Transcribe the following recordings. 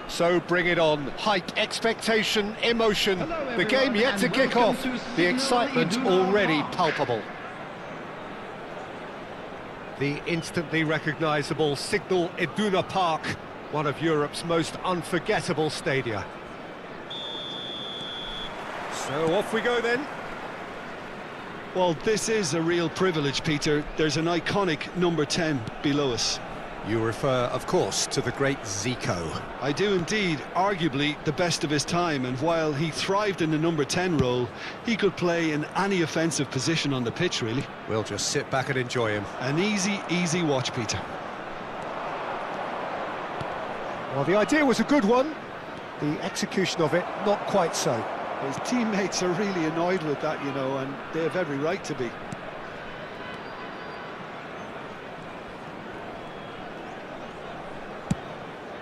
So bring it on. Hype, expectation, emotion. The game yet to kick off. The excitement already palpable. The instantly recognisable Signal Iduna Park, one of Europe's most unforgettable stadia. So off we go then. Well, this is a real privilege, Peter. There's an iconic number 10 below us. You refer, of course, to the great Zico. I do indeed, arguably the best of his time, and while he thrived in the number 10 role, he could play in any offensive position on the pitch, really. We'll just sit back and enjoy him. An easy watch, Peter. Well, the idea was a good one. The execution of it, not quite so. His teammates are really annoyed with that, you know, and they have every right to be.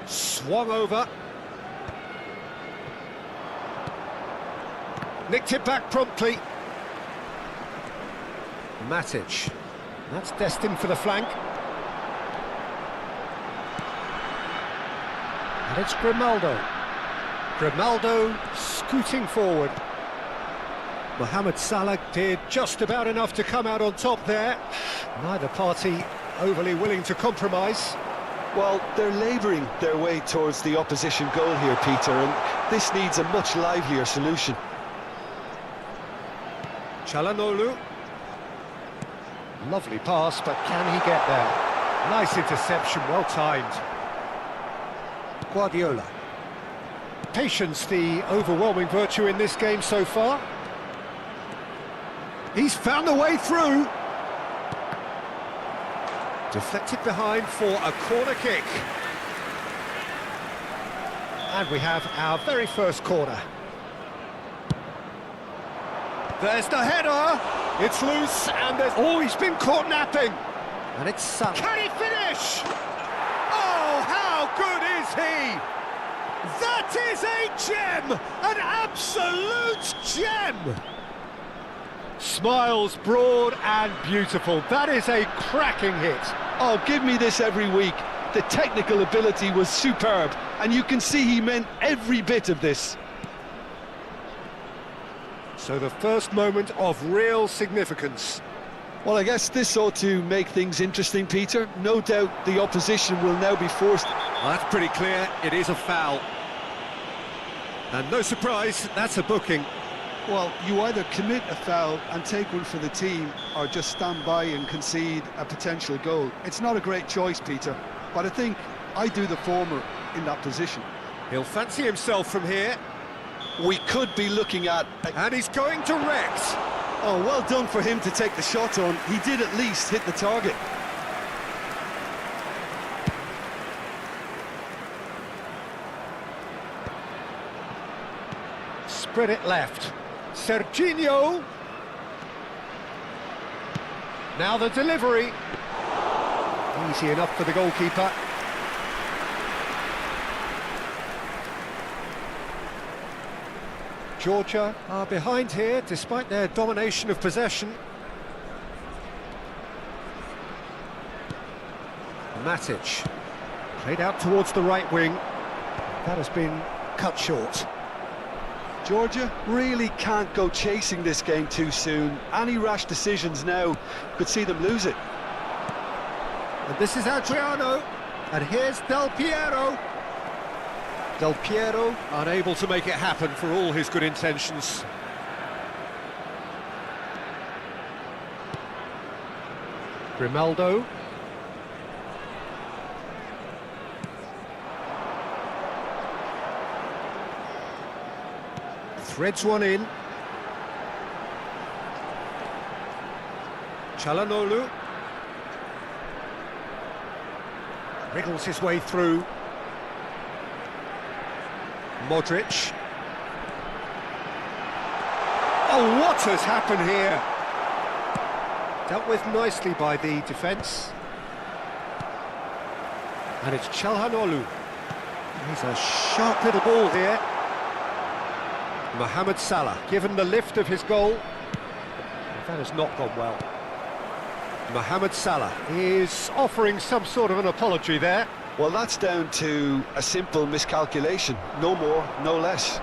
Swung over. Nicked it back promptly. Matic. That's destined for the flank. And it's Grimaldo. Grimaldo scooting forward. Mohamed Salah did just about enough to come out on top there. Neither party overly willing to compromise. Well, they're labouring their way towards the opposition goal here, Peter, and this needs a much livelier solution. Çalhanoğlu. Lovely pass, but can he get there? Nice interception, well timed. Guardiola. Patience, the overwhelming virtue in this game so far. He's found a way through. Deflected behind for a corner kick. And we have our very first corner. There's the header. It's loose, and there's... Oh, he's been caught napping. And it's Salah. Can he finish? Oh, how good is he? That is a gem! An absolute gem! Smiles broad and beautiful. That is a cracking hit. Oh, give me this every week. The technical ability was superb, and you can see he meant every bit of this. So the first moment of real significance. Well, I guess this ought to make things interesting, Peter. No doubt the opposition will now be forced... Well, that's pretty clear. It is a foul. And no surprise, that's a booking. Well, you either commit a foul and take one for the team, or just stand by and concede a potential goal. It's not a great choice, Peter, but I think I do the former in that position. He'll fancy himself from here. We could be looking at... And he's going direct. Oh, well done for him to take the shot on. He did at least hit the target. Spread it left. Serginho. Now the delivery. Easy enough for the goalkeeper. Georgia are behind here despite their domination of possession. Matic. Played out towards the right wing. That has been cut short. Georgia really can't go chasing this game too soon. Any rash decisions now could see them lose it. And this is Adriano, and here's Del Piero. Del Piero unable to make it happen for all his good intentions. Grimaldo. Threads one in. Çalhanoğlu. Wriggles his way through. Modric. Oh, what has happened here? Dealt with nicely by the defence. And it's Çalhanoğlu. He's a sharp little ball here. Mohamed Salah, given the lift of his goal. That has not gone well. Mohamed Salah is offering some sort of an apology there. Well, that's down to a simple miscalculation. No more, no less.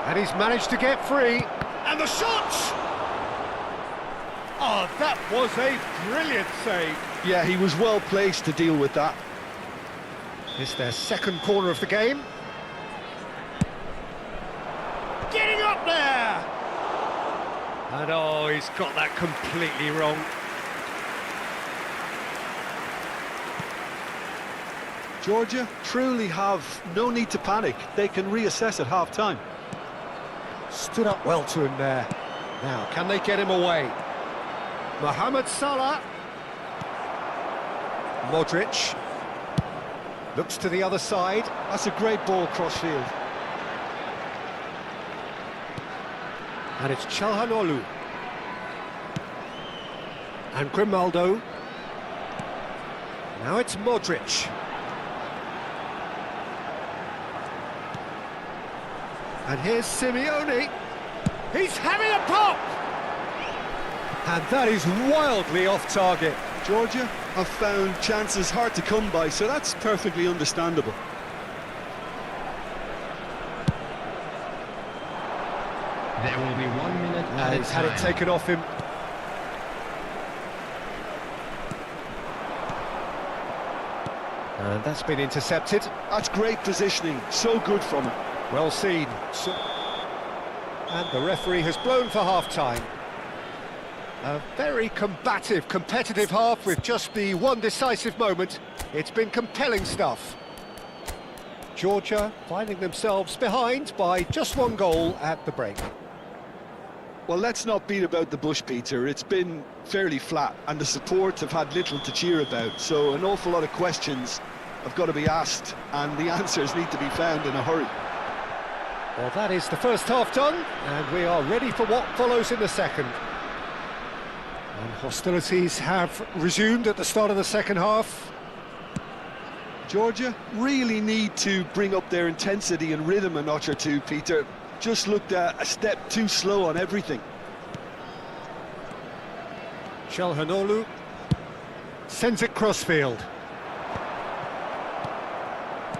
And he's managed to get free. And the shot! Oh, that was a brilliant save. Yeah, he was well placed to deal with that. It's their second corner of the game. Getting up there! And oh, he's got that completely wrong. Georgia truly have no need to panic. They can reassess at half-time. Stood up well to him there. Now, can they get him away? Mohamed Salah. Modric. Looks to the other side. That's a great ball cross-field. And it's Çalhanoğlu. And Grimaldo. Now it's Modric. And here's Simeone. He's having a pop! And that is wildly off target. Georgia have found chances hard to come by, so that's perfectly understandable. There will be 1 minute And he's had it taken off him. And that's been intercepted. That's great positioning, so good from him. Well seen. And the referee has blown for half-time. A very combative, competitive half with just the one decisive moment. It's been compelling stuff. Georgia finding themselves behind by just one goal at the break. Well, let's not beat about the bush, Peter. It's been fairly flat, and the support have had little to cheer about, so an awful lot of questions have got to be asked, and the answers need to be found in a hurry. Well, that is the first half done, and we are ready for what follows in the second. And hostilities have resumed at the start of the second half. Georgia really need to bring up their intensity and rhythm a notch or two, Peter. Just looked a step too slow on everything. Çalhanoğlu sends it crossfield.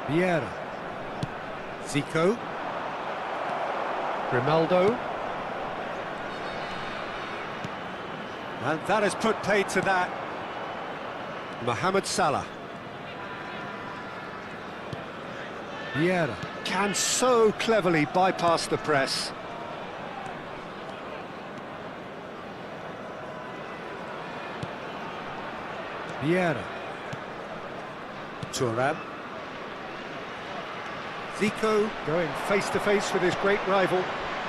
Vieira. Zico. Grimaldo. And that has put paid to that. Mohamed Salah. Vieira can so cleverly bypass the press. Vieira. Thuram. Zico going face-to-face with his great rival.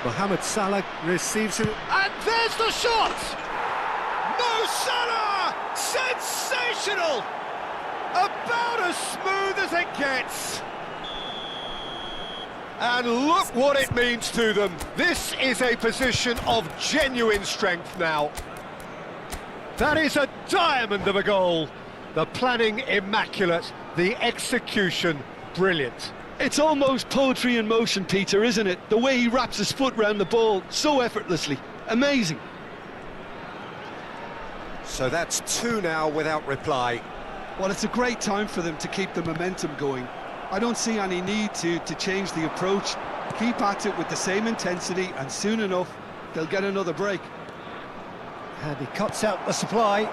Mohamed Salah receives it. And there's the shot! Mo Salah! Sensational! About as smooth as it gets. And look what it means to them. This is a position of genuine strength now. That is a diamond of a goal. The planning immaculate, the execution brilliant. It's almost poetry in motion, Peter, isn't it? The way he wraps his foot round the ball so effortlessly. Amazing. So that's two now without reply. Well, it's a great time for them to keep the momentum going. I don't see any need to change the approach. Keep at it with the same intensity, and soon enough, they'll get another break. And he cuts out the supply.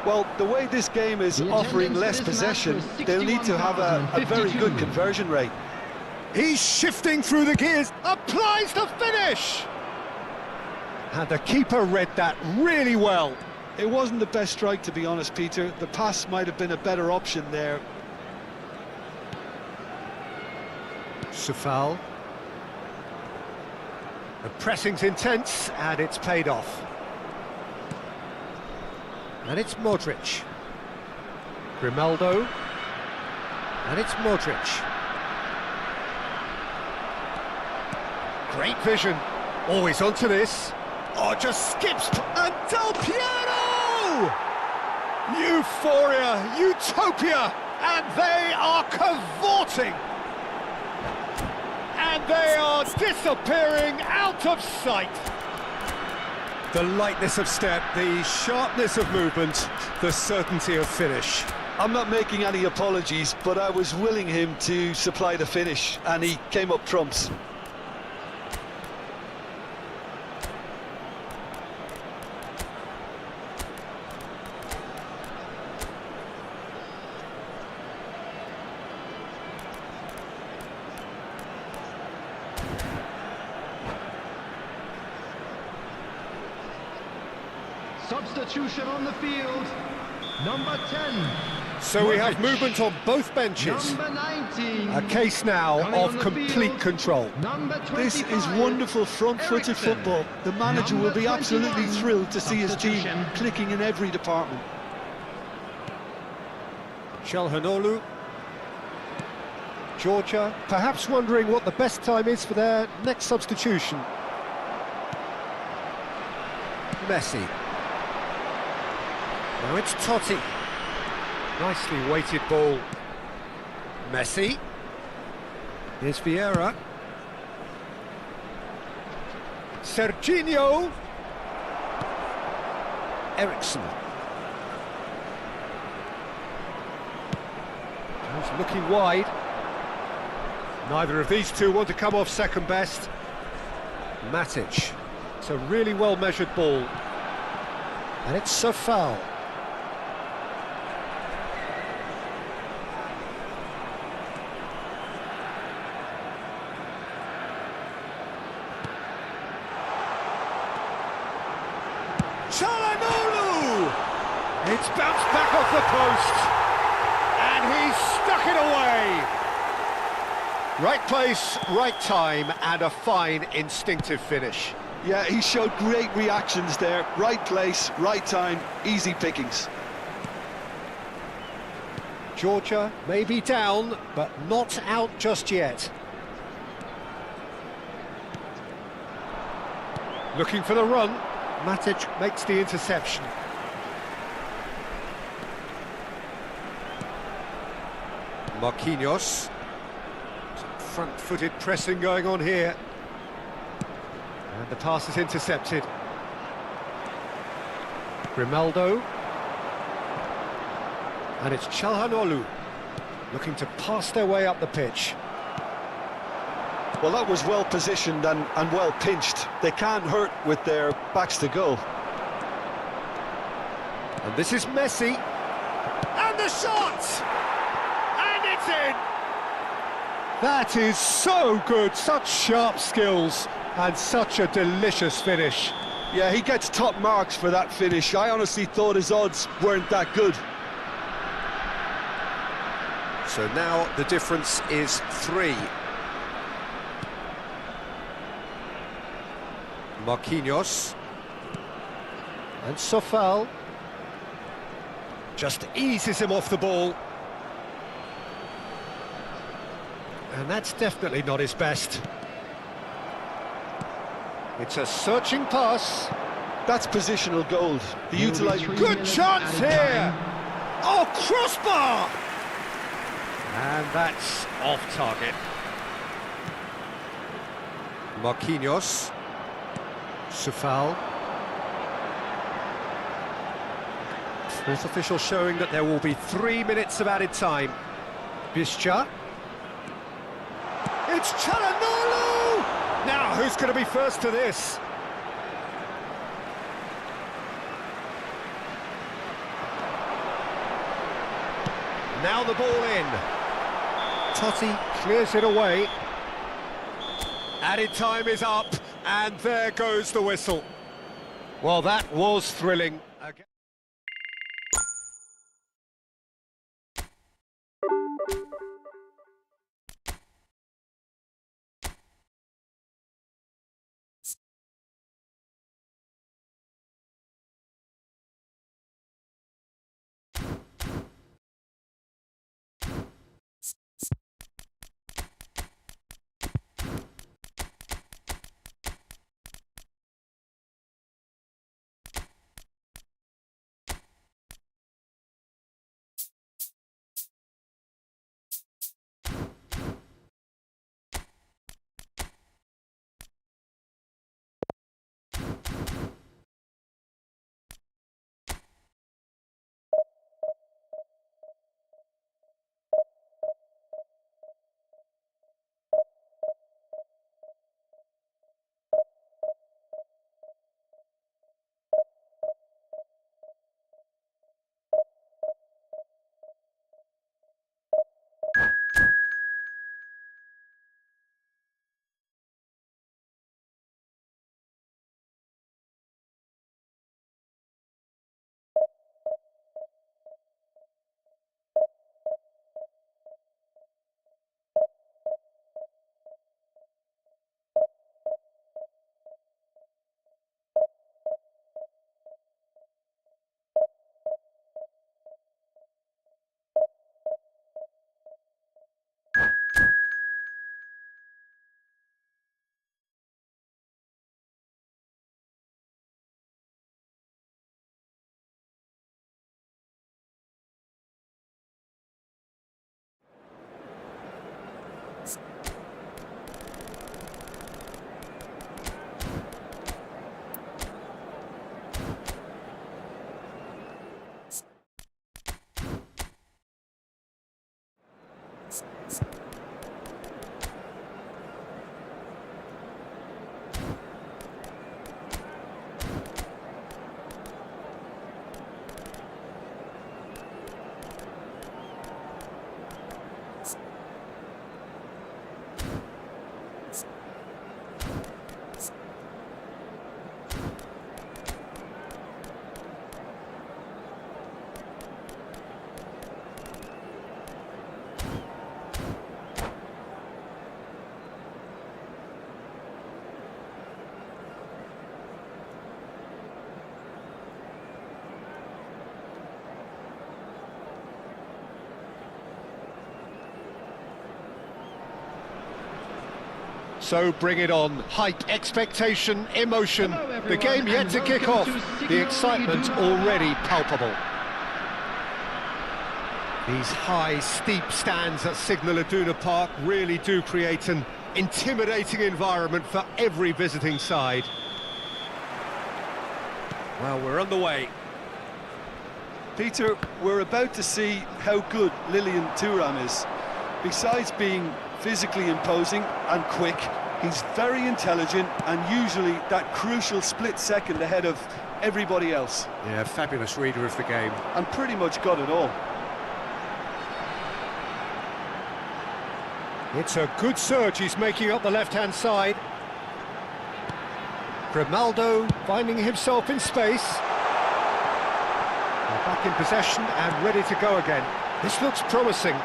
Well, the way this game is offering less possession, they'll need to have a very good conversion rate. He's shifting through the gears, applies the finish! And the keeper read that really well. It wasn't the best strike, to be honest, Peter. The pass might have been a better option there. Sufal. The pressing's intense, and it's paid off. And it's Modric. Grimaldo. And it's Modric. Great vision. Always onto this. Oh, just skips. And Del Piero! Euphoria, utopia, and they are cavorting. And they are disappearing out of sight. The lightness of step, the sharpness of movement, the certainty of finish. I'm not making any apologies, but I was willing him to supply the finish, and he came up trumps. Substitution on the field, number 10. So we have movement on both benches. Number 19. A case now of complete field, control. Number 25. This is wonderful front-footed football. The manager will be absolutely thrilled to see his team clicking in every department. Çalhanoğlu. Georgia, perhaps wondering what the best time is for their next substitution. Messi. Now it's Totti. Nicely weighted ball. Messi. Here's Vieira. Serginho. Eriksson. He's looking wide. Neither of these two want to come off second best. Matic. It's a really well-measured ball. And it's a foul. Çalhanoğlu! It's bounced back off the post. And he's stuck it away. Right place, right time, and a fine instinctive finish. Yeah, he showed great reactions there. Right place, right time, easy pickings. Georgia may be down, but not out just yet. Looking for the run. Matic makes the interception. Marquinhos. Some front-footed pressing going on here. And the pass is intercepted. Grimaldo. And it's Çalhanoğlu looking to pass their way up the pitch. Well, that was well positioned and well pinched. They can't hurt with their backs to goal. And this is Messi. And the shot! And it's in! That is so good, such sharp skills, and such a delicious finish. Yeah, he gets top marks for that finish. I honestly thought his odds weren't that good. So now the difference is 3. Marquinhos. And Sofal. Just eases him off the ball. And that's definitely not his best. It's a searching pass. That's positional gold. The utilisation. Good chance here! Oh, crossbar! And that's off target. Marquinhos. Sofal. Fourth official showing that there will be 3 minutes of added time. Bischa. It's Çalhanoğlu! Now, who's going to be first to this? Now the ball in. Totti clears it away. Added time is up, and there goes the whistle. Well, that was thrilling. So bring it on. Hype, expectation, emotion. The game yet to kick off. The excitement already palpable. These high, steep stands at Signal Iduna Park really do create an intimidating environment for every visiting side. Well, we're on the way. Peter, we're about to see how good Lilian Thuram is. Besides being physically imposing and quick, he's very intelligent and usually that crucial split second ahead of everybody else. Yeah, fabulous reader of the game. And pretty much got it all. It's a good surge he's making up the left-hand side. Grimaldo finding himself in space. They're back in possession and ready to go again. This looks promising.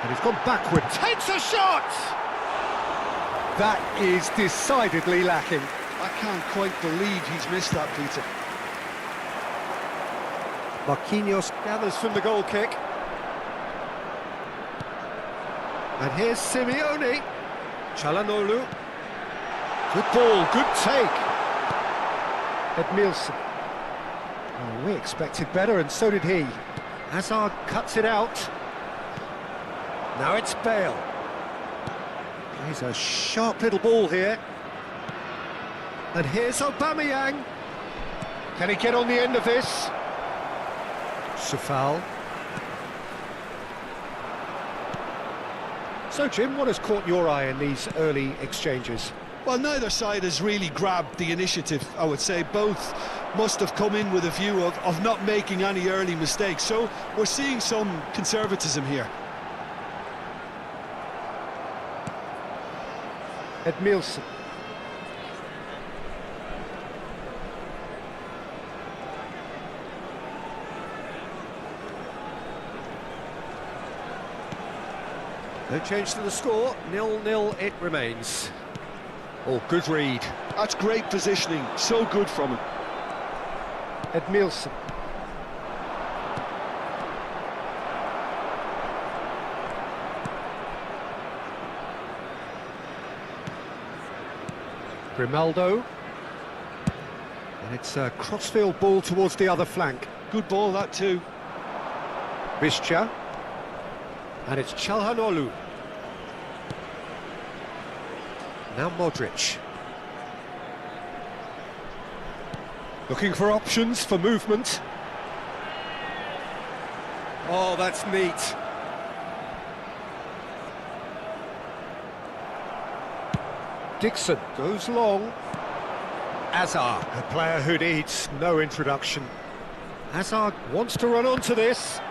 And he's gone backward, takes a shot! That is decidedly lacking. I can't quite believe he's missed that, Peter. Marquinhos gathers from the goal kick. And here's Simeone. Çalhanoğlu. Good ball, good take. Edmilson. Oh, we expected better, and so did he. Hazard cuts it out. Now it's Bale. Plays a sharp little ball here. And here's Aubameyang. Can he get on the end of this? Safal. So, Jim, what has caught your eye in these early exchanges? Well, neither side has really grabbed the initiative, I would say. Both must have come in with a view of not making any early mistakes. So we're seeing some conservatism here. Edmilson. No change to the score, 0-0 it remains. Oh, good read. That's great positioning, so good from him. Edmilson. Grimaldo. And it's a crossfield ball towards the other flank. Good ball, that too. Bischa. And it's Çalhanoğlu. Now Modric. Looking for options for movement. Oh, that's neat. Dixon goes long. Hazard, a player who needs no introduction. Hazard wants to run onto this.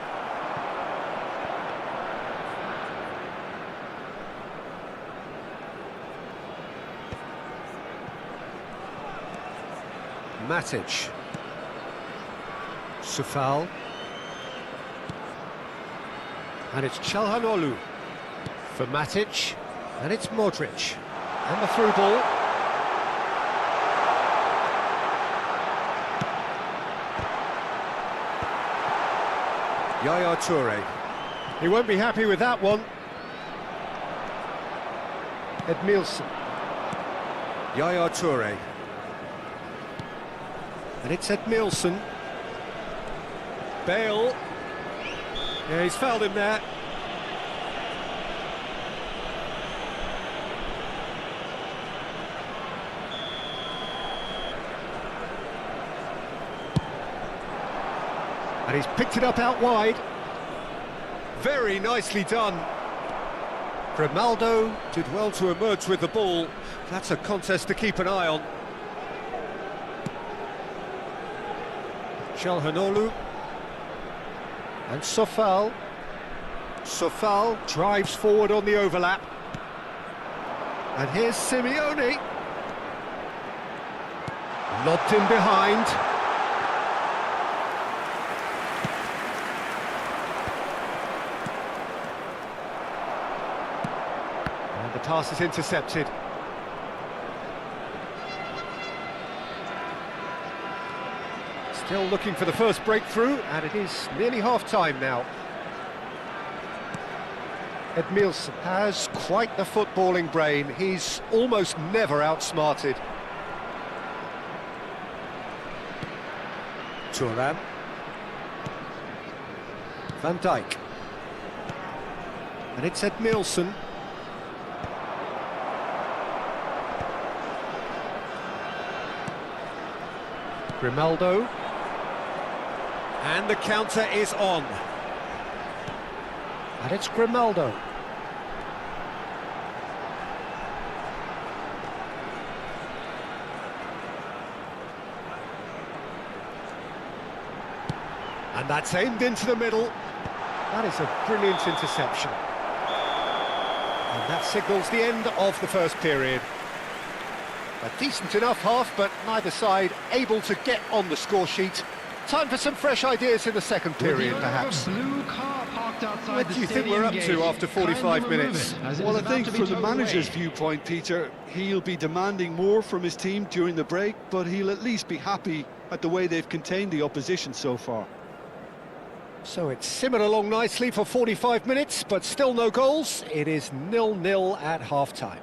Matic. Safal. And it's Çalhanoğlu for Matic. And it's Modric. And the through ball. Yaya Toure. He won't be happy with that one. Edmilson. Yaya Toure. And it's Edmilson. Bale. Yeah, he's fouled him there. And he's picked it up out wide. Very nicely done. Grimaldo did well to emerge with the ball. That's a contest to keep an eye on. Çalhanoğlu. And Sofal. Sofal drives forward on the overlap. And here's Simeone. Lobbed in behind. And the pass is intercepted. Still looking for the first breakthrough, and it is nearly half-time now. Edmilson has quite the footballing brain. He's almost never outsmarted. Thuram. Van Dijk. And it's Edmilson. Grimaldo. And the counter is on. And it's Grimaldo. And that's aimed into the middle. That is a brilliant interception. And that signals the end of the first period. A decent enough half, but neither side able to get on the score sheet. Time for some fresh ideas in the second period, perhaps. What do you think we're up to after 45 minutes? Well, I think from the manager's viewpoint, Peter, he'll be demanding more from his team during the break, but he'll at least be happy at the way they've contained the opposition so far. So it's simmered along nicely for 45 minutes, but still no goals. It is 0-0 at half-time.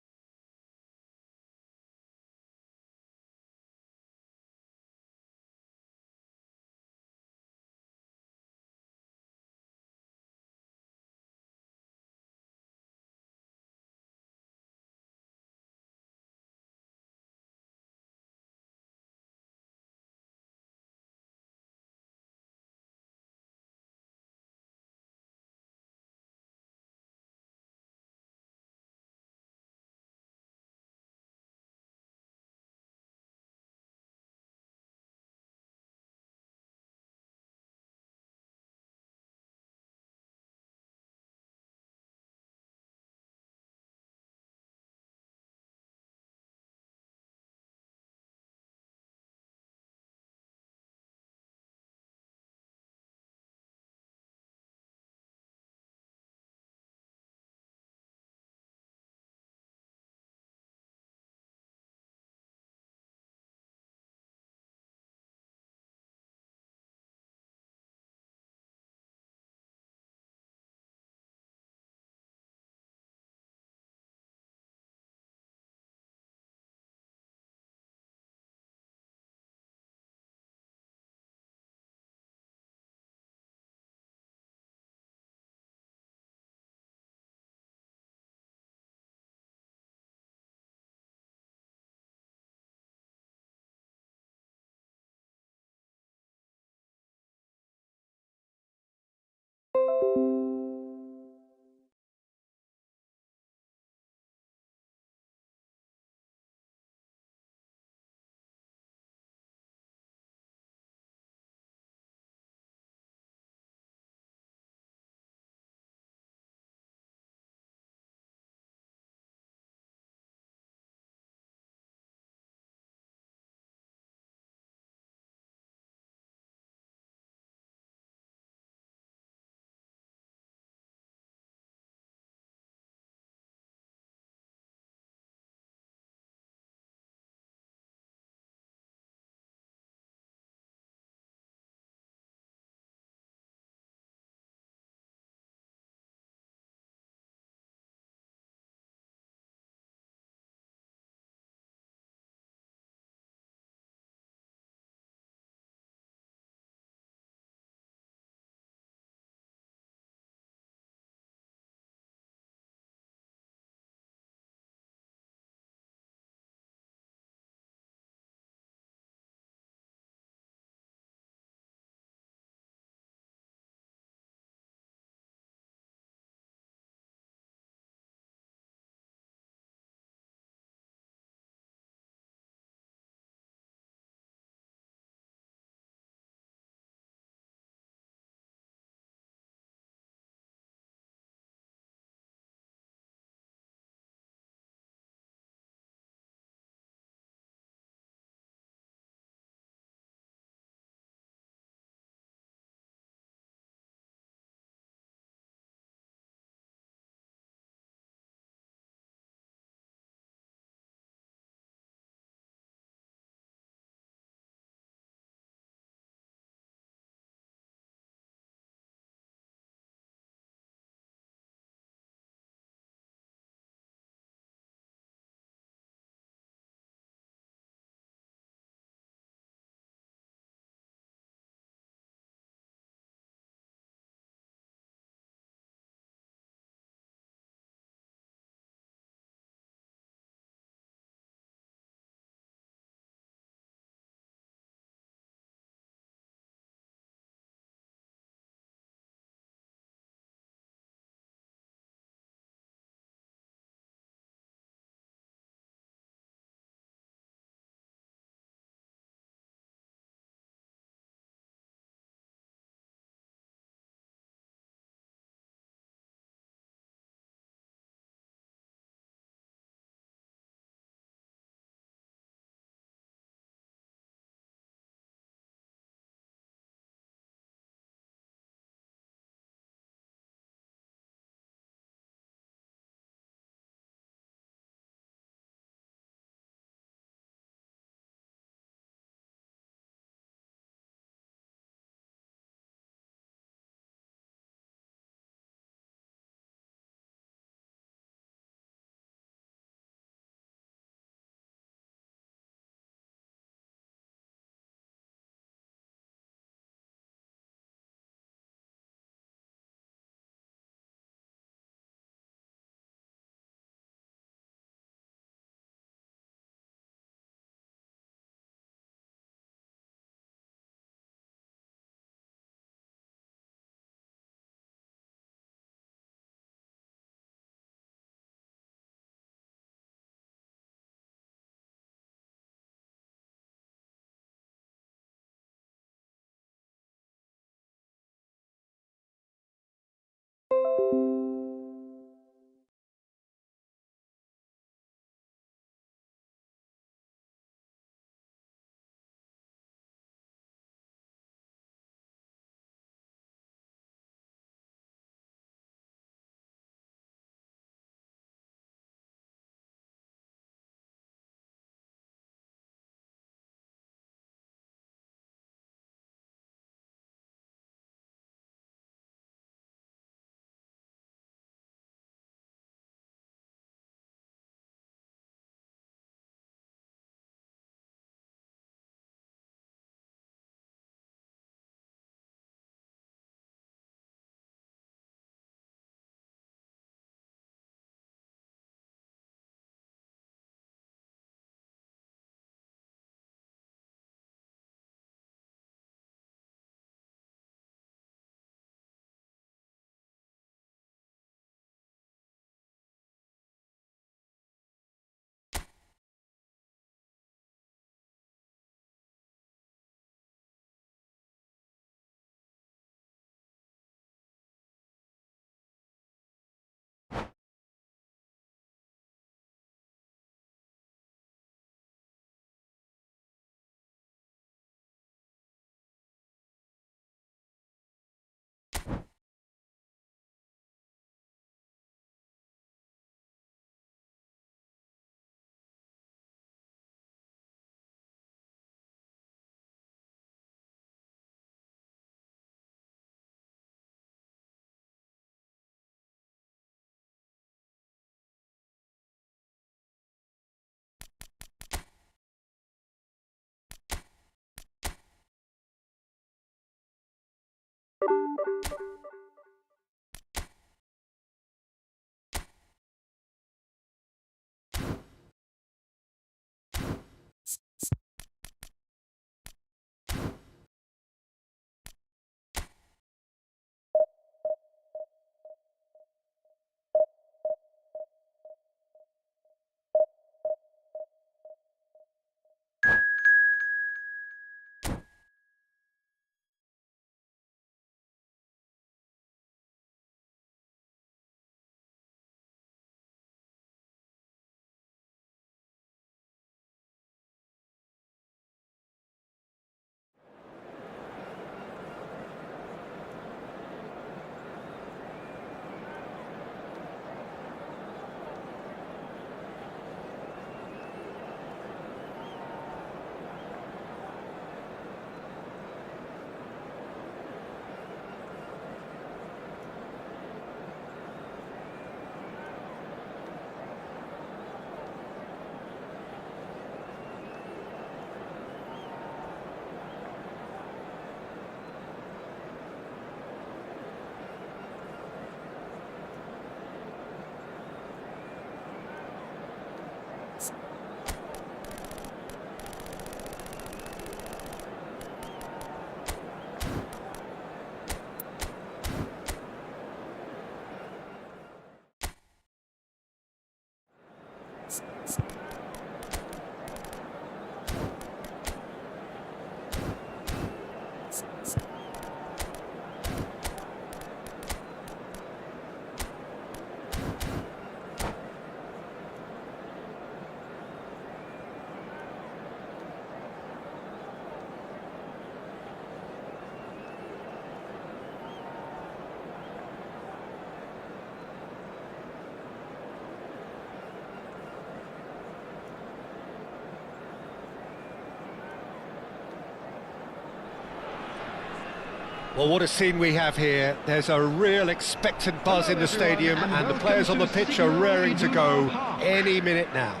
Well, what a scene we have here. There's a real expectant buzz in the stadium, and the players on the pitch are raring to go any minute now.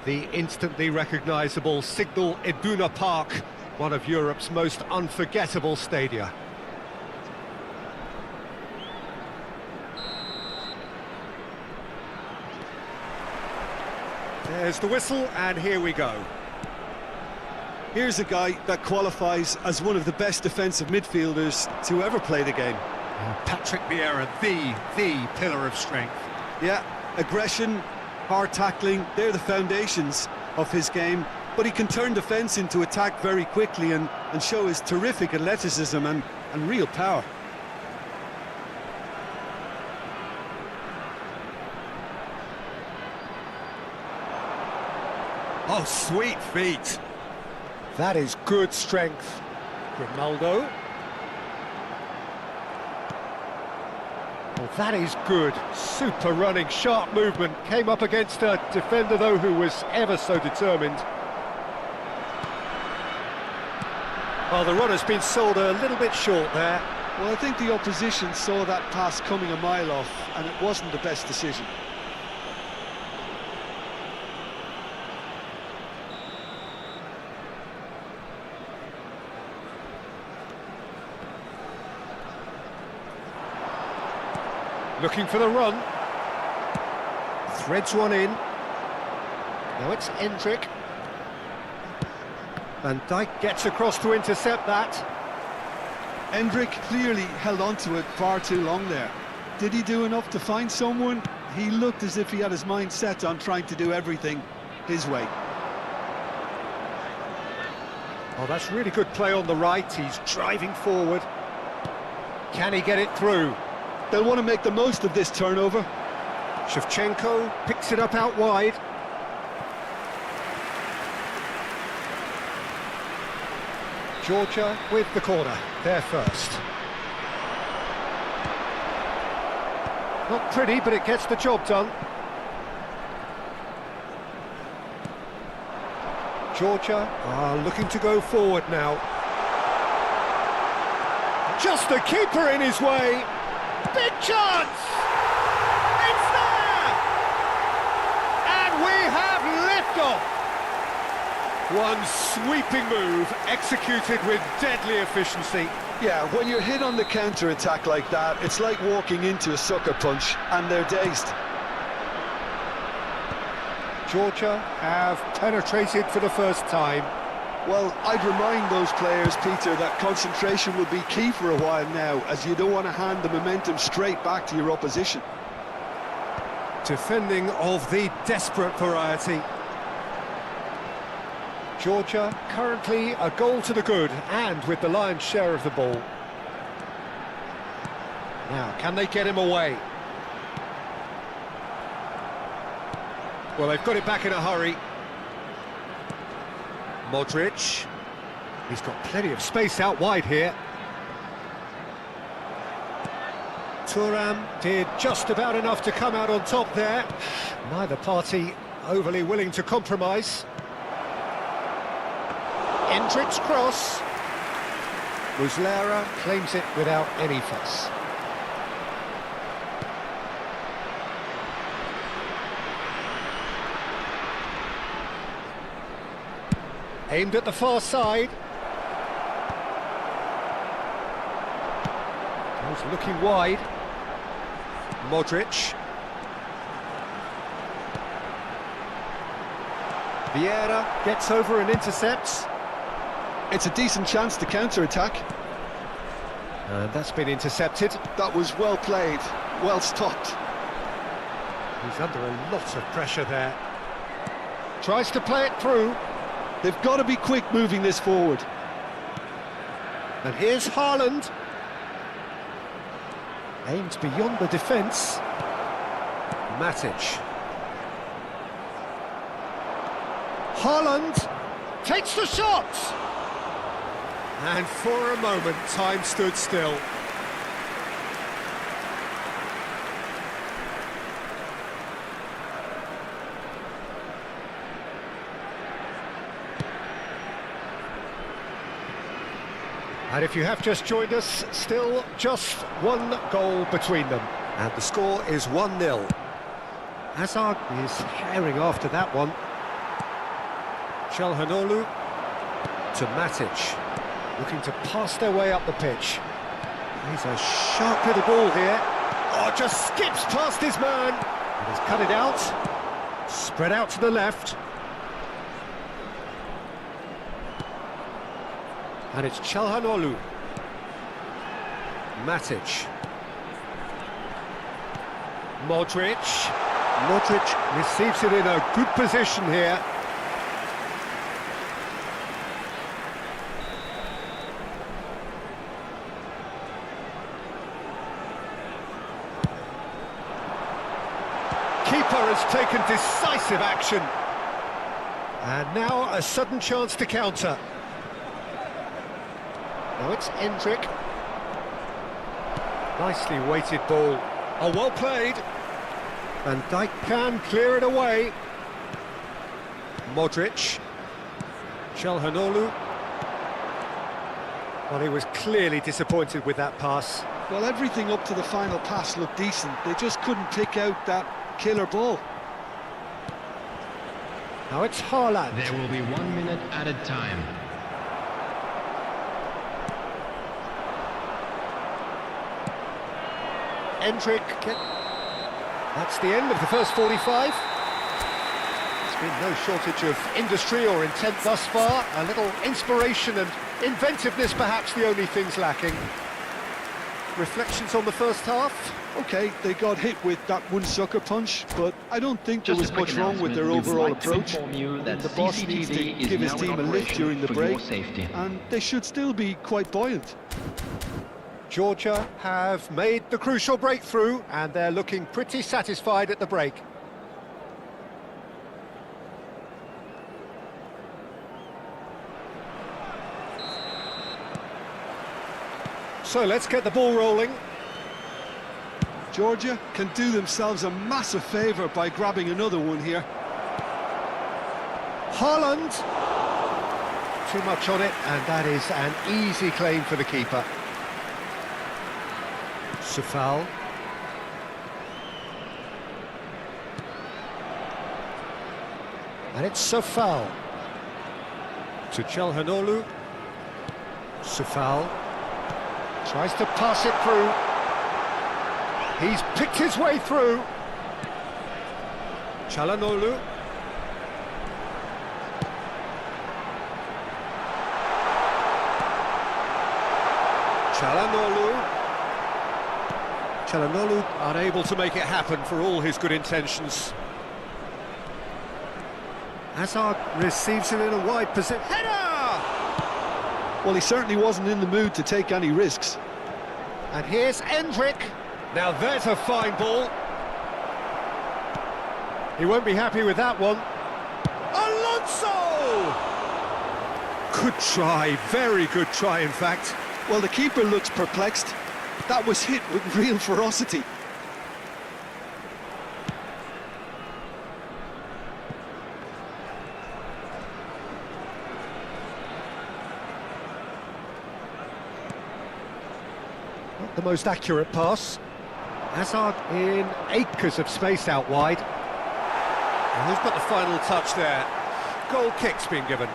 The instantly recognisable Signal Iduna Park, one of Europe's most unforgettable stadia. There's the whistle, and here we go. Here's a guy that qualifies as one of the best defensive midfielders to ever play the game. Patrick Vieira, the pillar of strength. Yeah, aggression, hard tackling, they're the foundations of his game, but he can turn defence into attack very quickly and show his terrific athleticism and real power. Oh, sweet feet. That is good strength. Grimaldo. Well, that is good. Super running, sharp movement. Came up against a defender, though, who was ever so determined. Well, the runner's been sold a little bit short there. Well, I think the opposition saw that pass coming a mile off, and it wasn't the best decision. Looking for the run. Threads one in. Now it's Endrick. Van Dijk gets across to intercept that. Endrick clearly held on to it far too long there. Did he do enough to find someone? He looked as if he had his mind set on trying to do everything his way. Oh, that's really good play on the right. He's driving forward. Can he get it through? They'll want to make the most of this turnover. Shevchenko picks it up out wide. Georgia with the corner, there first. Not pretty, but it gets the job done. Georgia are looking to go forward now. Just the keeper in his way. Big chance! It's there! And we have liftoff! One sweeping move, executed with deadly efficiency. Yeah, when you're hit on the counter-attack like that, it's like walking into a sucker punch, and they're dazed. Georgia have penetrated for the first time. Well, I'd remind those players, Peter, that concentration will be key for a while now, as you don't want to hand the momentum straight back to your opposition. Defending of the desperate variety. Georgia currently a goal to the good, and with the lion's share of the ball. Now, can they get him away? Well, they've got it back in a hurry. Modric. He's got plenty of space out wide here. Thuram did just about enough to come out on top there. Neither party overly willing to compromise. Endrick's cross. Muslera claims it without any fuss. Aimed at the far side. Goes looking wide. Modric. Vieira gets over and intercepts. It's a decent chance to counter-attack. And that's been intercepted. That was well played, well stopped. He's under a lot of pressure there. Tries to play it through. They've got to be quick moving this forward. And here's Haaland. Aimed beyond the defence. Matic. Haaland takes the shot! And for a moment, time stood still. And if you have just joined us, still just one goal between them. And the score is 1-0. Hazard is herring after that one. Çalhanoğlu to Matic, looking to pass their way up the pitch. He's a sharp little ball here. Oh, just skips past his man. And he's cut it out. Spread out to the left. And it's Çalhanoğlu. Matic. Modric. Modric receives it in a good position here. Keeper has taken decisive action. And now a sudden chance to counter. Now it's Endrick. Nicely weighted ball. Oh, well played. Van Dijk can clear it away. Modric. Çalhanoğlu. Well, he was clearly disappointed with that pass. Well, everything up to the final pass looked decent. They just couldn't pick out that killer ball. Now it's Haaland. There will be 1 minute added time. Endrick. That's the end of the first 45. There's been no shortage of industry or intent thus far. A little inspiration and inventiveness, perhaps the only things lacking. Reflections on the first half? Okay, they got hit with that one sucker punch, but I don't think there was Just a quick much wrong with their announcement. overall We'd like to approach. inform you that The boss needs to CCTV is give his now team in a lift operation during the for break, your safety. and they should still be quite buoyant. Georgia have made the crucial breakthrough, and they're looking pretty satisfied at the break. So let's get the ball rolling. Georgia can do themselves a massive favour by grabbing another one here. Haaland. Too much on it, and that is an easy claim for the keeper. Safal. And it's Safal. To Chelhanoglu. Sufal tries to pass it through. He's picked his way through. Chelhanoglu. Chelhanoglu unable to make it happen for all his good intentions. Hazard receives it in a wide position. Header! Well, he certainly wasn't in the mood to take any risks. And here's Endrick. Now there's a fine ball. He won't be happy with that one. Alonso! Good try, very good try in fact. Well, the keeper looks perplexed. That was hit with real ferocity. Not the most accurate pass. Hazard in acres of space out wide. And who's got the final touch there? Goal kick's been given.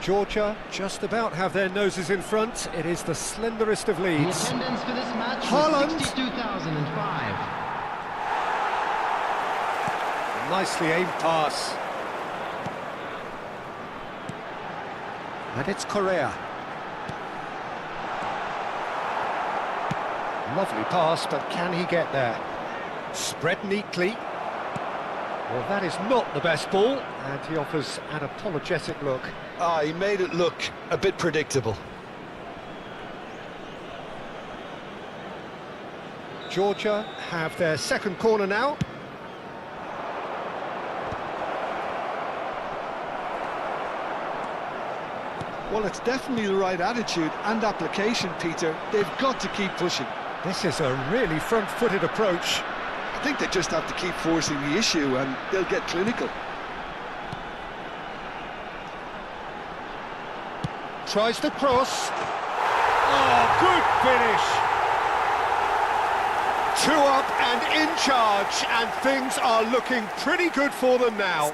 Georgia just about have their noses in front. It is the slenderest of leads. The attendance for this match Haaland. was 62,005. Nicely aimed pass. And it's Correa. Lovely pass, but can he get there? Spread neatly. Well, that is not the best ball, and he offers an apologetic look. He made it look a bit predictable. Georgia have their second corner now. Well, it's definitely the right attitude and application, Peter. They've got to keep pushing. This is a really front-footed approach. I think they just have to keep forcing the issue and they'll get clinical. Tries to cross. Oh, good finish. 2 up and in charge, and things are looking pretty good for them now.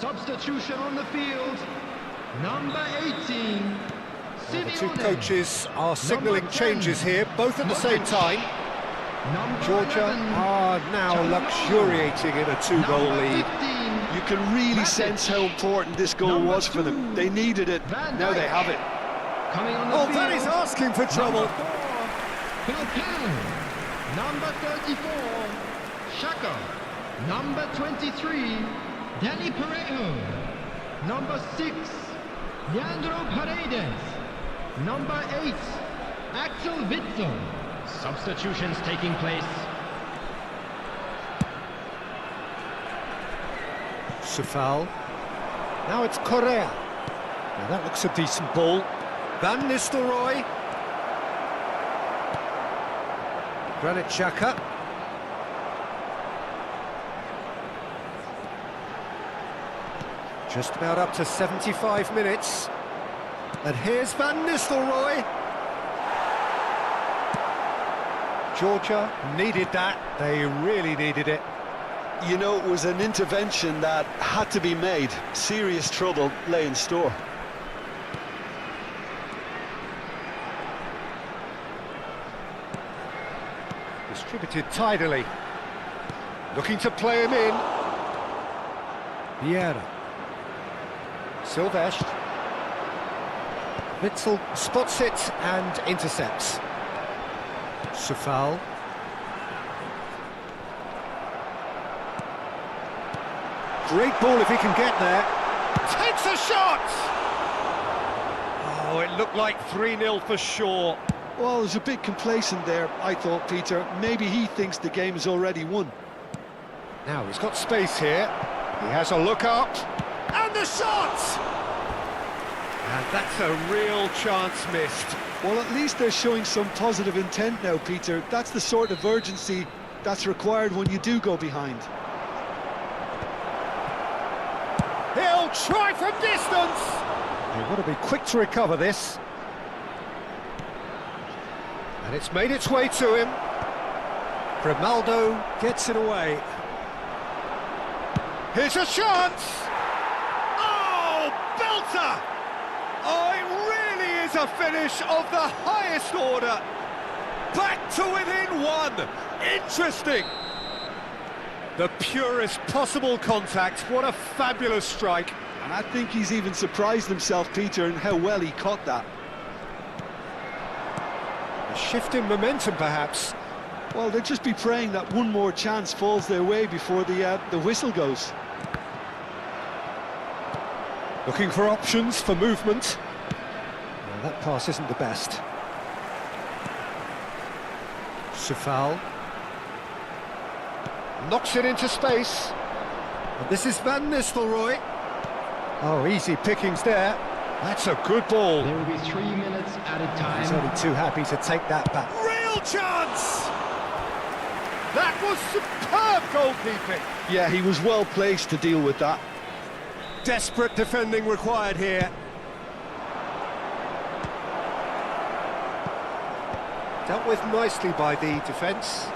Substitution on the field. Number 18. The two Simeone. coaches are signalling Number 10. changes here, both at the same Modric. time. Number Georgia 11. are now Chelhanoglu. luxuriating in a 2-goal Number lead. 15. You can really Matic. sense how important this goal Number was for them. 2. They needed it. Van Now they Dijk. have it. Coming on the Oh, field. that is asking for trouble. Number 4. Pilpin. Number 34. Xhaka. Number 23. Danny Parejo. Number 6. Leandro Paredes. Number 8. Axel Witsel. Substitutions taking place. Sufal. Now it's Correa. Now that looks a decent ball. Van Nistelrooy. Granit Xhaka. Just about up to 75 minutes. And here's Van Nistelrooy. Georgia needed that. They really needed it. You know, it was an intervention that had to be made. Serious trouble lay in store. Distributed tidily. Looking to play him in. Vieira. Silvestre. Witzel spots it and intercepts. Sufal. Great ball if he can get there. Takes a shot! Oh, it looked like 3-0 for sure. Well, it was a bit complacent there, I thought, Peter. Maybe he thinks the game is already won. Now he's got space here. He has a look up. And the shot! And that's a real chance missed. Well, at least they're showing some positive intent now, Peter. That's the sort of urgency that's required when you do go behind. He'll try from distance! They've got to be quick to recover this. And it's made its way to him. Grimaldo gets it away. Here's a chance! Oh, belter! Oh, it really is a finish of the highest order. Back to within one. Interesting. The purest possible contact. What a fabulous strike. And I think he's even surprised himself, Peter, in how well he caught that. A shift in momentum, perhaps. Well, they'll just be praying that one more chance falls their way before the whistle goes. Looking for options for movement. Well, that pass isn't the best. Sufal. Knocks it into space. And this is Van Nistelrooy. Oh, easy pickings there. That's a good ball. There will be 3 minutes added time. He's only too happy to take that back. Real chance! That was superb goalkeeping. Yeah, he was well placed to deal with that. Desperate defending required here. Dealt with nicely by the defence.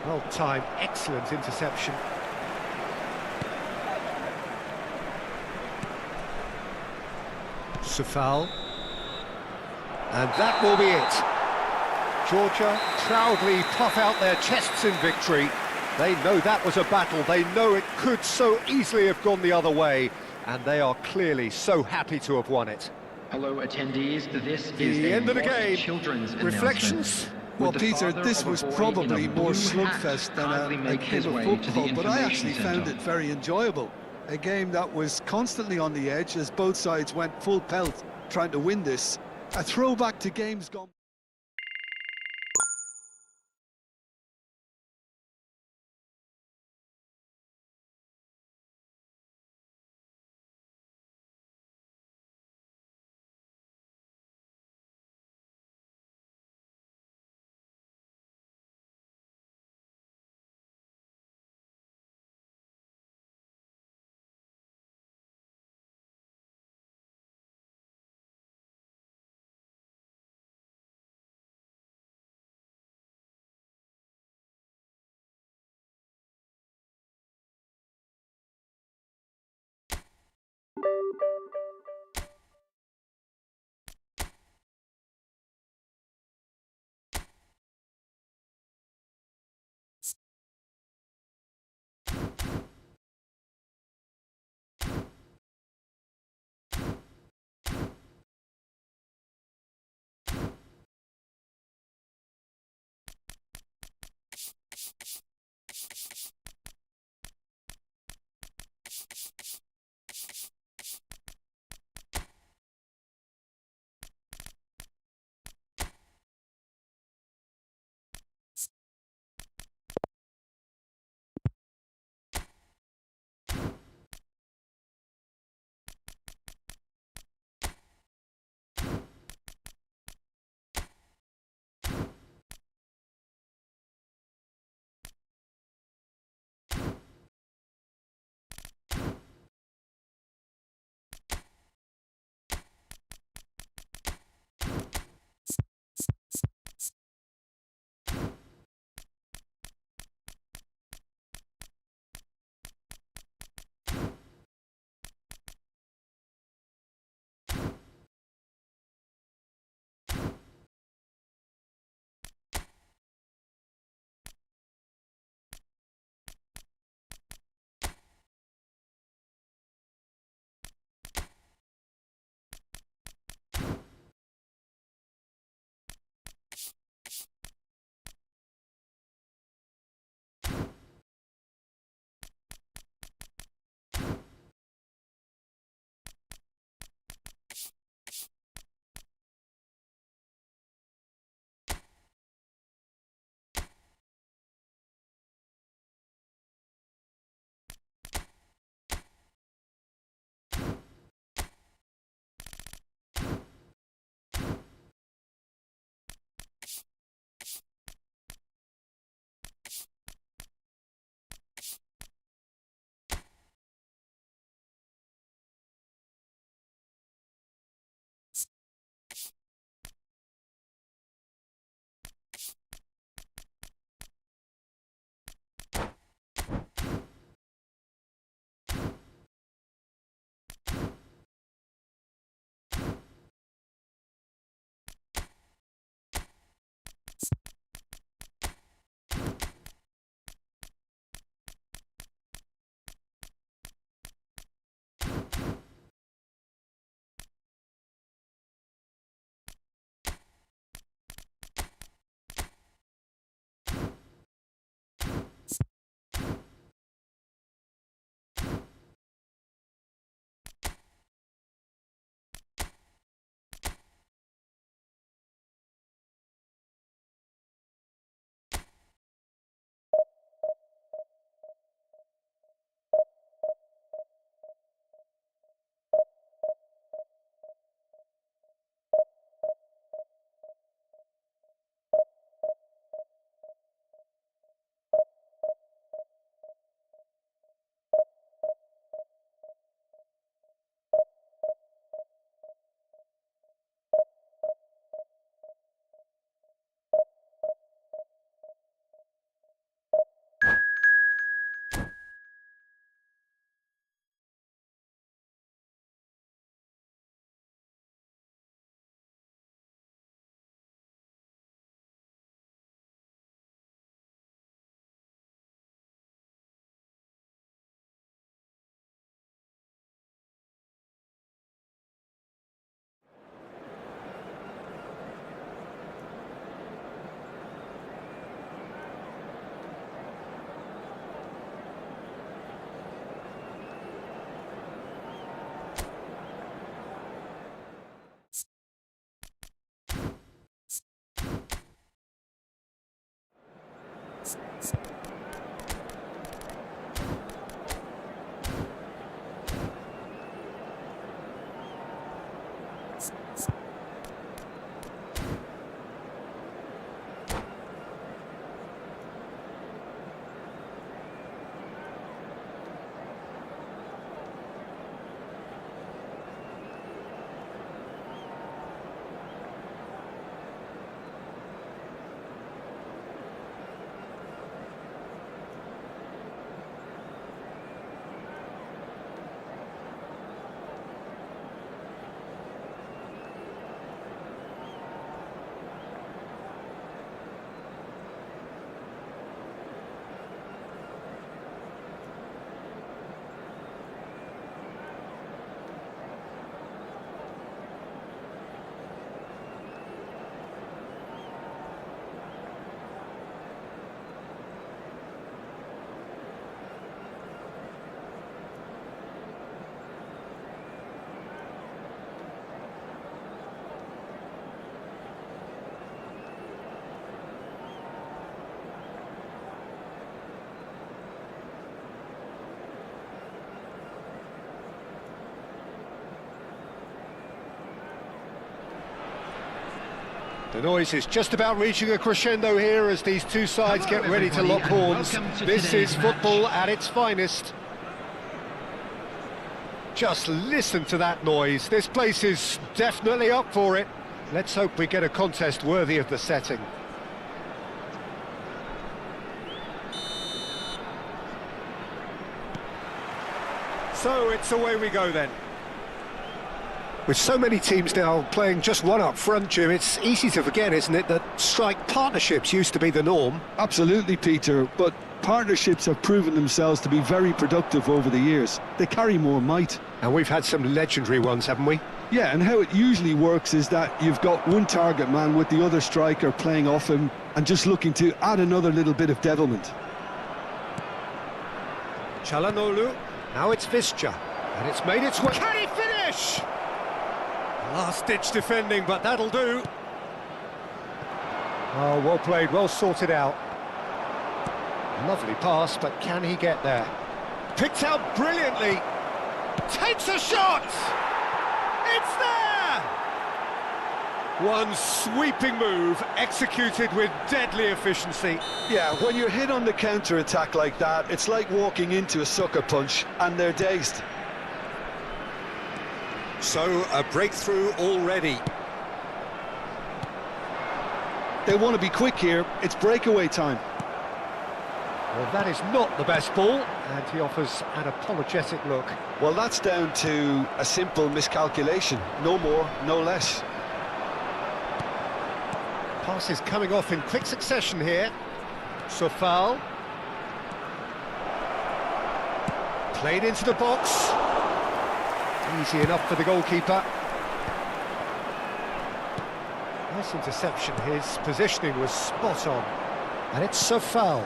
Well timed, excellent interception. Sufal. And that will be it. Georgia proudly puff out their chests in victory. They know that was a battle. They know it could so easily have gone the other way. And they are clearly so happy to have won it. Hello, attendees. This is The end of the game. Children's Reflections? Well, Peter, this was probably more slugfest than a game of football, but I actually found it very enjoyable. A game that was constantly on the edge as both sides went full pelt trying to win this. A throwback to games gone. The noise is just about reaching a crescendo here as these two sides Hello, get ready to lock everybody, and horns. welcome to This today's is football match. at its finest. Just listen to that noise. This place is definitely up for it. Let's hope we get a contest worthy of the setting. So it's away we go then. With so many teams now playing just one up front, Jim, it's easy to forget, isn't it, that strike partnerships used to be the norm. Absolutely, Peter, but partnerships have proven themselves to be very productive over the years. They carry more might. And we've had some legendary ones, haven't we? Yeah, and how it usually works is that you've got one target man with the other striker playing off him and just looking to add another little bit of devilment. Çalhanoğlu, now it's Visca, and it's made its way. Can he finish? Last-ditch defending, but that'll do. Oh, well played, well sorted out. Lovely pass, but can he get there? Picked out brilliantly. Takes a shot! It's there! One sweeping move, executed with deadly efficiency. Yeah, when you're hit on the counter-attack like that, it's like walking into a sucker punch, and they're dazed. So, a breakthrough already. They want to be quick here, it's breakaway time. Well, that is not the best ball, and he offers an apologetic look. Well, that's down to a simple miscalculation. No more, no less. Pass is coming off in quick succession here. So foul. Played into the box. Easy enough for the goalkeeper. Nice interception. His positioning was spot on. And it's so foul.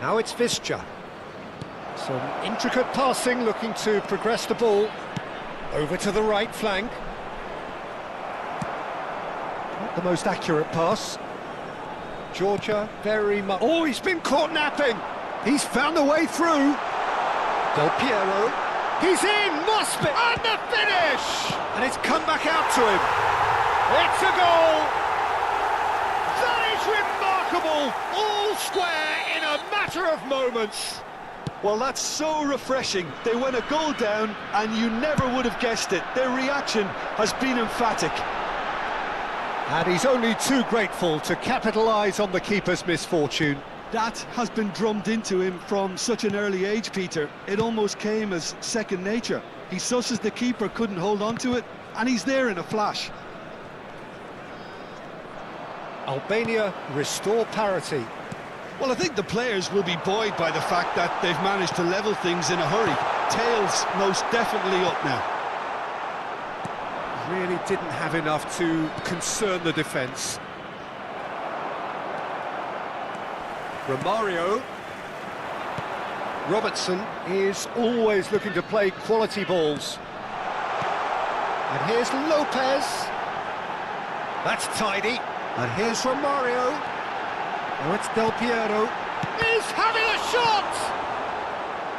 Now it's Visca. Some intricate passing, looking to progress the ball. Over to the right flank. Not the most accurate pass. Georgia, very much... Oh, he's been caught napping! He's found a way through. Del Piero. He's in, must be! And the finish! And it's come back out to him. It's a goal! That is remarkable! All square in a matter of moments. Well, that's so refreshing. They went a goal down, and you never would have guessed it. Their reaction has been emphatic. And he's only too grateful to capitalise on the keeper's misfortune. That has been drummed into him from such an early age, Peter. It almost came as second nature. He susses the keeper couldn't hold on to it, and he's there in a flash. Albania restore parity. Well, I think the players will be buoyed by the fact that they've managed to level things in a hurry. Tails most definitely up now. Really didn't have enough to concern the defence. Romario. Robertson is always looking to play quality balls. And here's Lopez. That's tidy. And here's Romario. Oh, it's Del Piero. He's having a shot!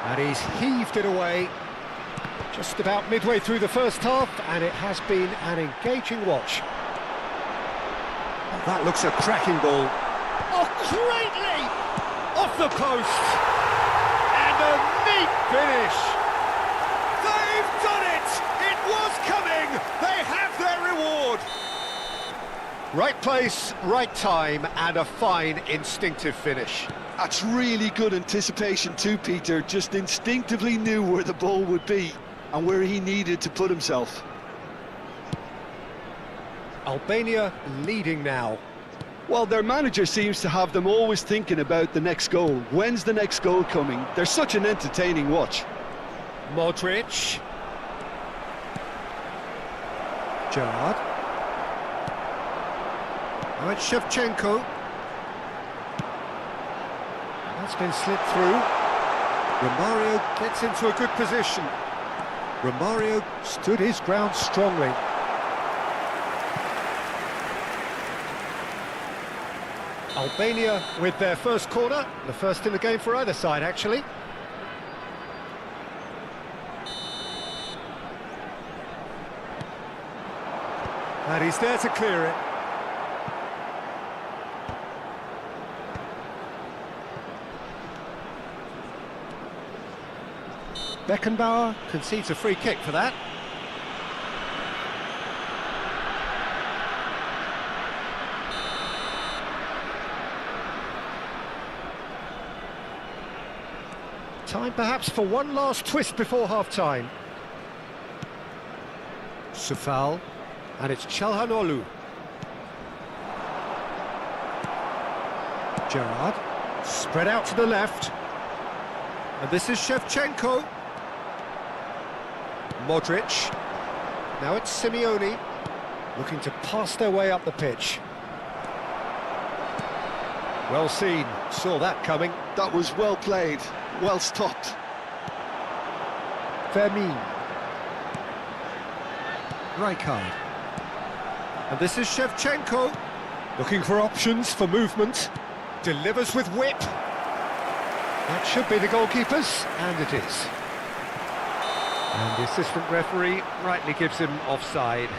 And he's heaved it away. Just about midway through the first half, and it has been an engaging watch. Oh, that looks a cracking ball. Oh, greatly! Off the post! And a neat finish! They've done it! It was coming! They have their reward! Right place, right time, and a fine instinctive finish. That's really good anticipation too, Peter. Just instinctively knew where the ball would be and where he needed to put himself. Albania leading now. Well, their manager seems to have them always thinking about the next goal. When's the next goal coming? They're such an entertaining watch. Modric. Gerrard. Now it's Shevchenko. That's been slipped through. Romario gets into a good position. Romario stood his ground strongly. Albania with their first corner, the first in the game for either side, actually. And he's there to clear it. Beckenbauer concedes a free kick for that. Time perhaps for one last twist before half-time. Sufal, and it's Çalhanoğlu. Gerrard, spread out to the left. And this is Shevchenko. Modric. Now it's Simeone, looking to pass their way up the pitch. Well seen, saw that coming. That was well played, well stopped. Vermin. Rijkaard. And this is Shevchenko, looking for options for movement. Delivers with whip. That should be the goalkeeper's, and it is. And the assistant referee rightly gives him offside.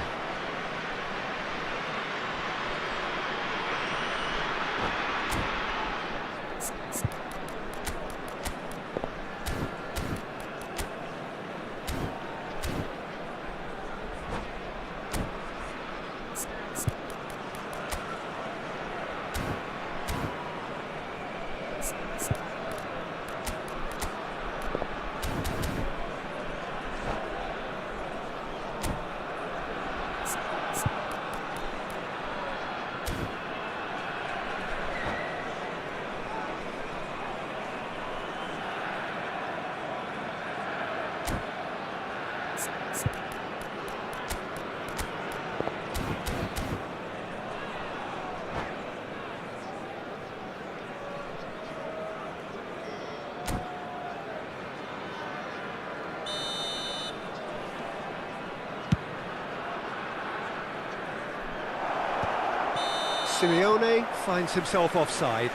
Simeone finds himself offside.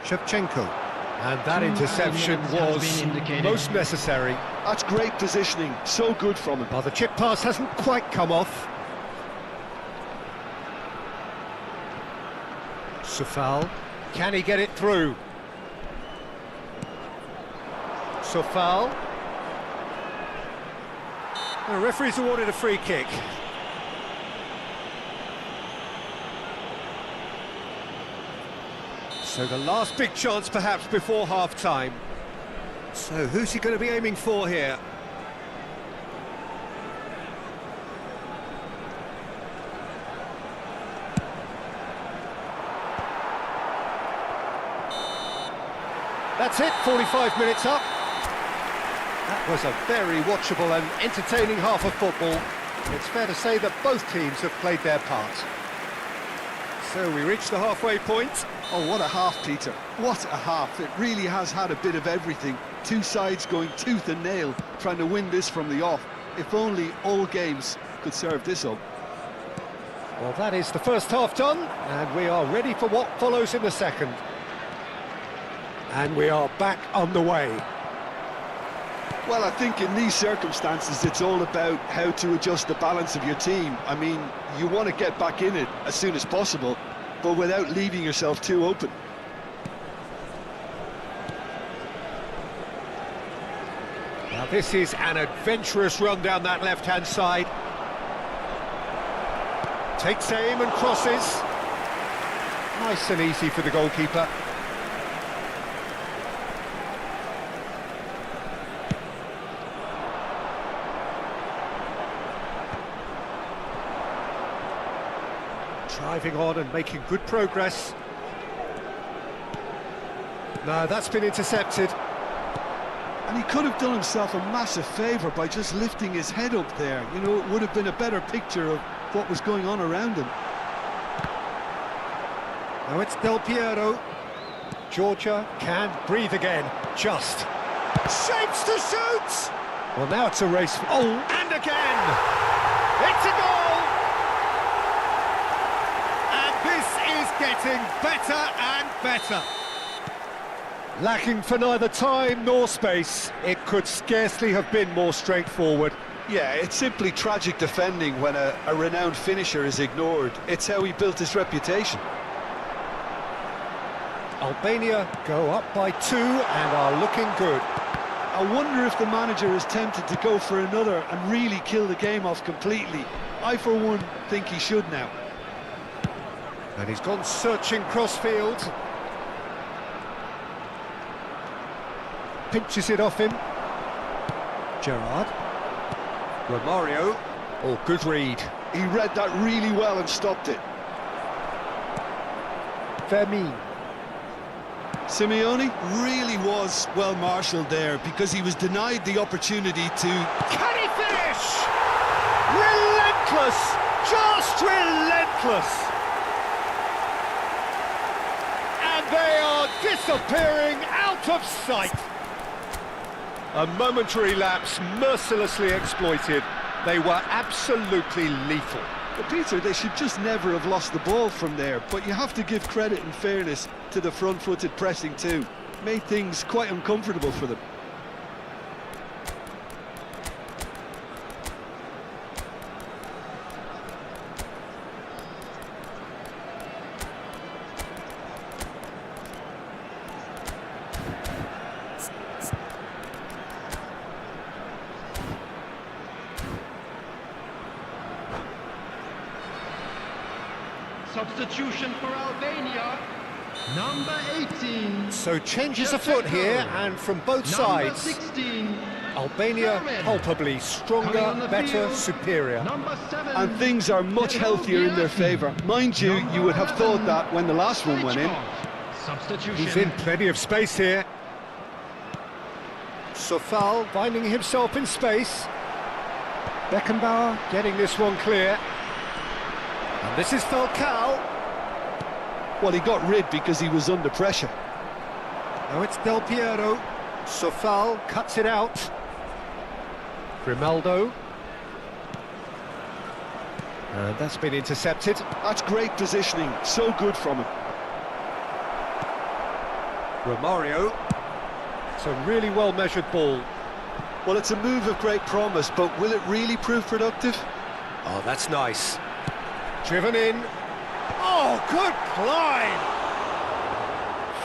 Shevchenko. And that interception was most necessary. That's great positioning, so good from him. Well, the chip pass hasn't quite come off. Sufal, can he get it through? Sufal. The referee's awarded a free kick. So the last big chance perhaps before half-time. So who's he going to be aiming for here? That's it, 45 minutes up. That was a very watchable and entertaining half of football. It's fair to say that both teams have played their part. So we reach the halfway point. Oh, what a half, Peter. What a half. It really has had a bit of everything. Two sides going tooth and nail, trying to win this from the off. If only all games could serve this up. Well, that is the first half done, and we are ready for what follows in the second. And we are back on the way. Well, I think in these circumstances, it's all about how to adjust the balance of your team. I mean, you want to get back in it as soon as possible, but without leaving yourself too open. Now, this is an adventurous run down that left-hand side. Takes aim and crosses. Nice and easy for the goalkeeper. Driving on and making good progress. No, that's been intercepted. And he could have done himself a massive favour by just lifting his head up there. You know, it would have been a better picture of what was going on around him. Now it's Del Piero. Georgia can breathe again. Just. Shapes to shoot! Well, now it's a race. Oh, and again! It's a goal! And this is getting better and better. Lacking for neither time nor space. It could scarcely have been more straightforward. Yeah, it's simply tragic defending when a renowned finisher is ignored. It's how he built his reputation. Albania go up by 2 and are looking good. I wonder if the manager is tempted to go for another and really kill the game off completely. I, for one, think he should now. And he's gone searching crossfield. Pinches it off him. Gerrard. Romario. Oh, good read. He read that really well and stopped it. Vermin. Simeone really was well marshalled there because he was denied the opportunity to... Can he finish? Relentless! Just relentless! And they are disappearing out of sight. A momentary lapse mercilessly exploited. They were absolutely lethal. But Peter, they should just never have lost the ball from there, but you have to give credit and fairness to the front-footed pressing too. Made things quite uncomfortable for them. Substitution for Albania, number 18. So changes afoot here, and from both sides. 16. Albania palpably stronger, better, superior. Number 7. And things are much healthier in their favour. Mind you, you would have thought that when the last one went in. Substitution. He's in plenty of space here. Sofal finding himself in space. Beckenbauer getting this one clear. And this is Falcao. Well, he got rid because he was under pressure. Now it's Del Piero. Sofal cuts it out. Grimaldo. And that's been intercepted. That's great positioning, so good from him. Romario. It's a really well-measured ball. Well, it's a move of great promise, but will it really prove productive? Oh, that's nice. Driven in. Oh, good climb!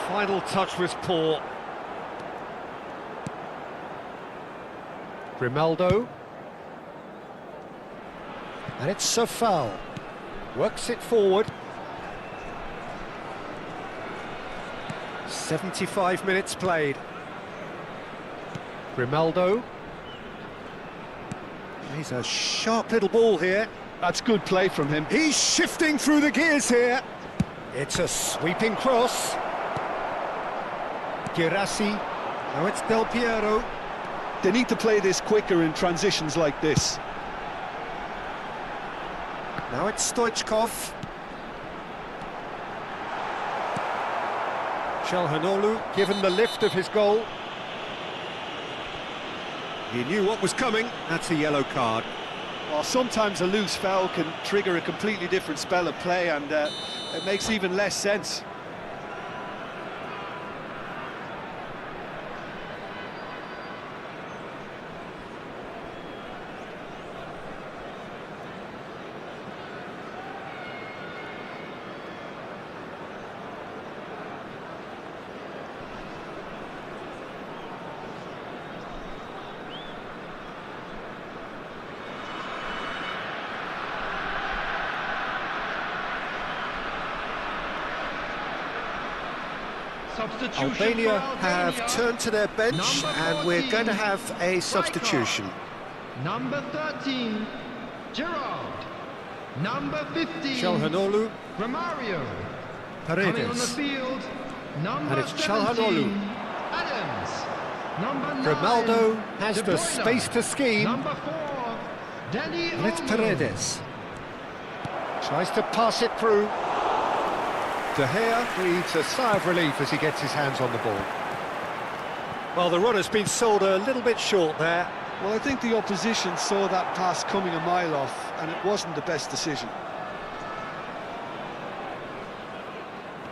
Final touch was poor. Grimaldo. And it's Sofal. Works it forward. 75 minutes played. Grimaldo. He's a sharp little ball here. That's good play from him. He's shifting through the gears here. It's a sweeping cross. Girassi. Now it's Del Piero. They need to play this quicker in transitions like this. Now it's Stoichkov. Çalhanoğlu given the lift of his goal. He knew what was coming. That's a yellow card. Well, sometimes a loose foul can trigger a completely different spell of play, and it makes even less sense. Albania have turned to their bench, and we're going to have a substitution. Number 13, Gerrard. Number 15, Çalhanoğlu. Romario. Coming on the Paredes. field, number And it's 17, Çalhanoğlu. Adams. Number 9, Grimaldo has De the Bruyne. space to scheme. Number 4, Danny And it's Olmo. Paredes. Tries to pass it through. De Gea breathes a sigh of relief as he gets his hands on the ball. Well, the run has been sold a little bit short there. Well, I think the opposition saw that pass coming a mile off, and it wasn't the best decision.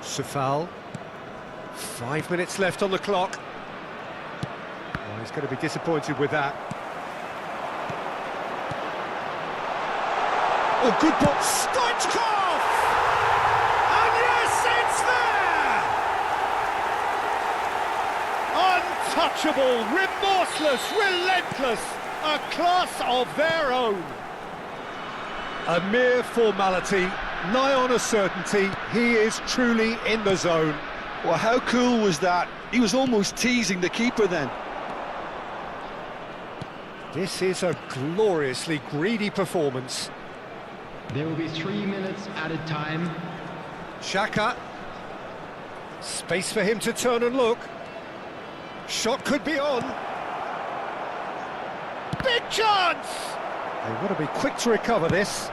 Sofal. 5 minutes left on the clock. Oh, he's going to be disappointed with that. Oh, good ball. Stoichkov! And yes, it's there! Untouchable, remorseless, relentless, a class of their own. A mere formality, nigh on a certainty, he is truly in the zone. Well, how cool was that? He was almost teasing the keeper then. This is a gloriously greedy performance. There will be 3 minutes added time. Xhaka. Space for him to turn and look. Shot could be on. Big chance! They want to be quick to recover this.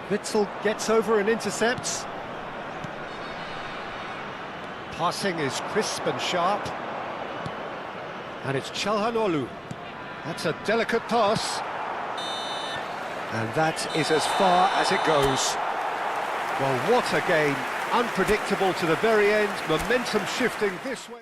Witsel gets over and intercepts. Passing is crisp and sharp. And it's Çalhanoğlu. That's a delicate pass. And that is as far as it goes. Well, what a game. Unpredictable to the very end. Momentum shifting this way.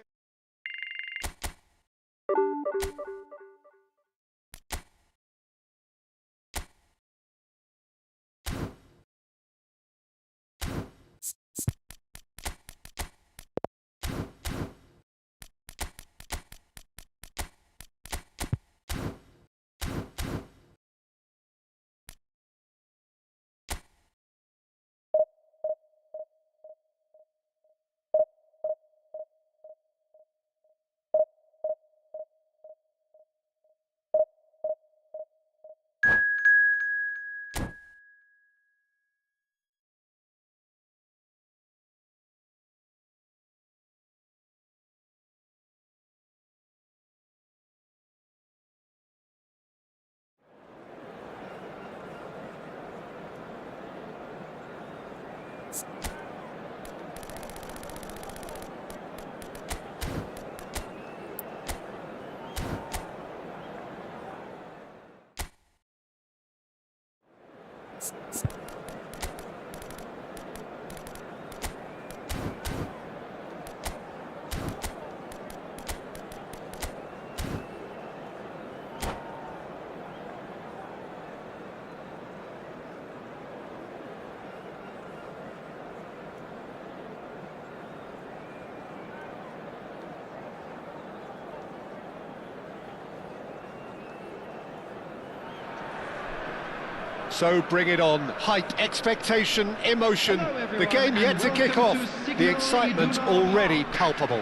So bring it on. Hype, expectation, emotion. Hello, The game yet to kick off. The excitement already palpable.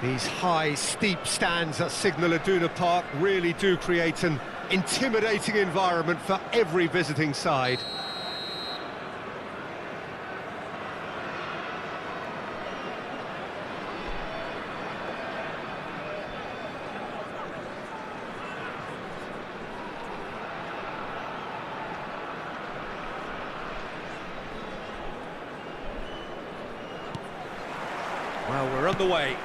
These high, steep stands at Signal Iduna Park really do create an intimidating environment for every visiting side. Well, we're on the way.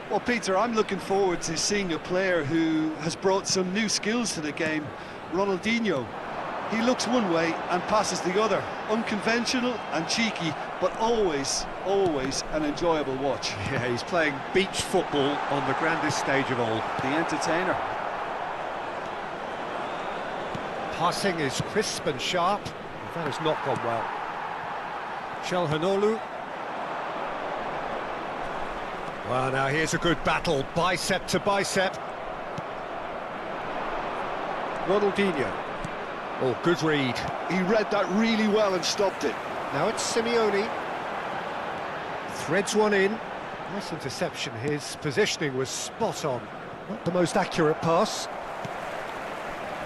Well, Peter, I'm looking forward to seeing a player who has brought some new skills to the game, Ronaldinho. He looks one way and passes the other. Unconventional and cheeky, but always an enjoyable watch. Yeah, he's playing beach football on the grandest stage of all. The entertainer. Passing is crisp and sharp. That has not gone well. Çalhanoğlu. Well, now here's a good battle, bicep to bicep. Ronaldinho. Oh, good read. He read that really well and stopped it. Now it's Simeone. Threads one in. Nice interception. His positioning was spot on. Not the most accurate pass.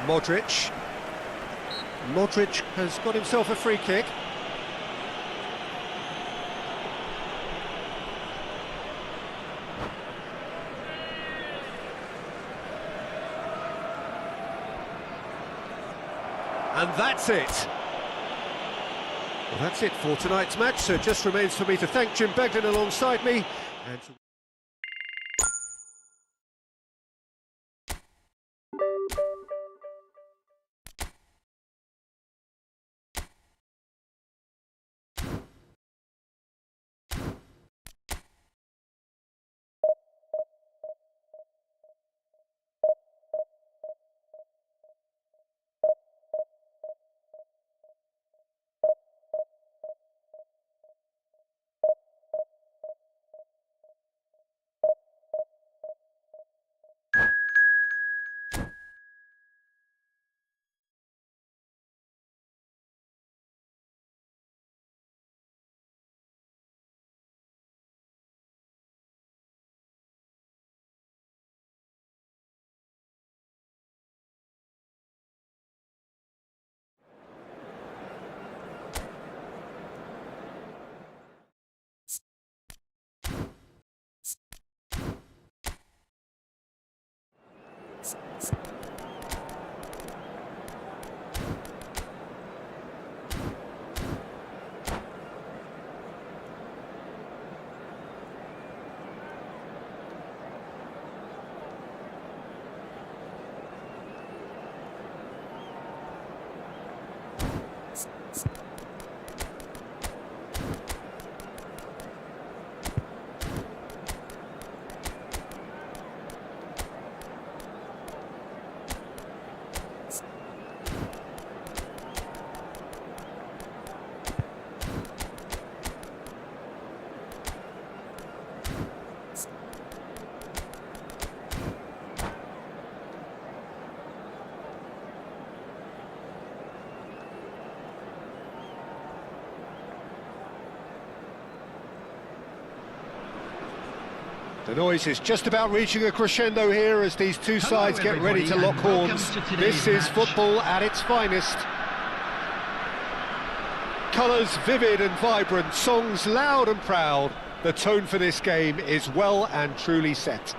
Modric. Modric has got himself a free kick. And that's it. Well, that's it for tonight's match, so it just remains for me to thank Jim Beglin alongside me and to The noise is just about reaching a crescendo here as these two sides get ready to lock horns. This is football at its finest. Colours vivid and vibrant, songs loud and proud. The tone for this game is well and truly set.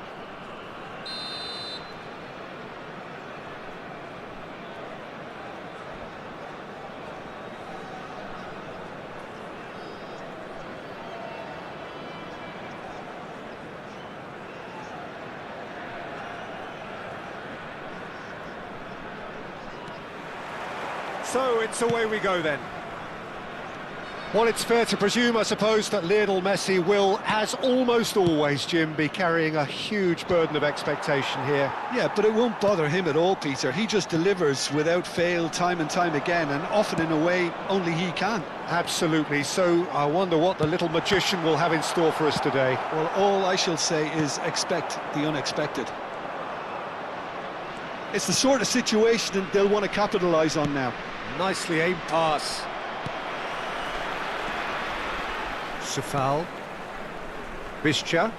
So it's away we go then. Well, it's fair to presume, I suppose, that Lionel Messi will, as almost always, Jim, be carrying a huge burden of expectation here. Yeah, but it won't bother him at all, Peter. He just delivers without fail time and time again, and often in a way only he can. Absolutely. So I wonder what the little magician will have in store for us today. Well, all I shall say is expect the unexpected. It's the sort of situation that they'll want to capitalise on now. Nicely aimed pass. Safal. Bischa.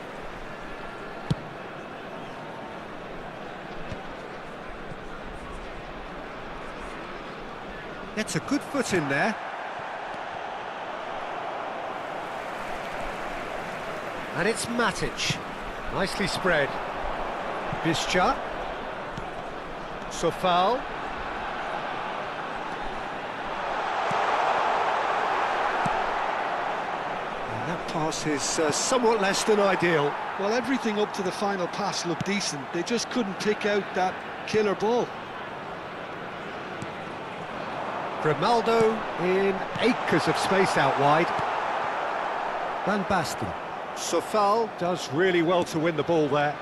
Gets a good foot in there. And it's Matic. Nicely spread. Bischa. Safal. That pass is somewhat less than ideal. Well, everything up to the final pass looked decent. They just couldn't pick out that killer ball. Grimaldo in acres of space out wide. Van Basten. Safal does really well to win the ball there.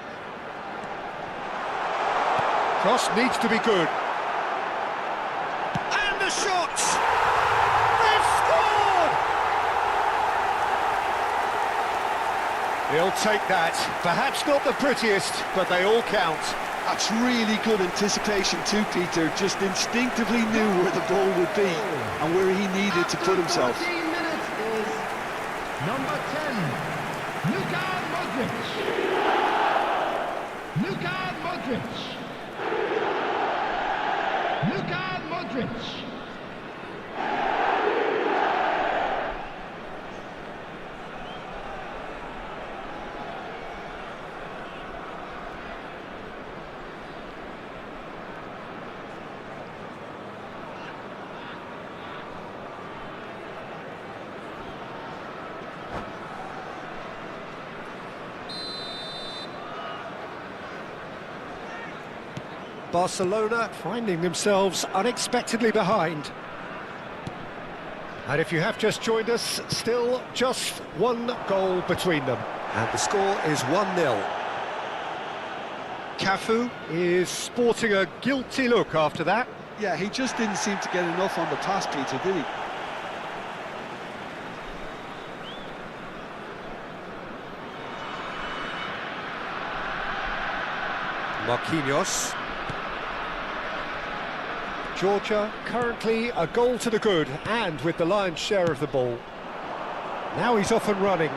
Cross needs to be good. And the shot! They've scored! He'll take that. Perhaps not the prettiest, but they all count. That's really good anticipation too, Peter. Just instinctively knew where the ball would be and where he needed to put himself. 14 minutes is number 10, Luka Modric. Luka Modric. Luka Modric. Barcelona finding themselves unexpectedly behind. And if you have just joined us, still just one goal between them. And the score is 1-0. Cafu is sporting a guilty look after that. Yeah, he just didn't seem to get enough on the pass, Peter, did he? Marquinhos. Georgia currently a goal to the good and with the lion's share of the ball. Now he's off and running.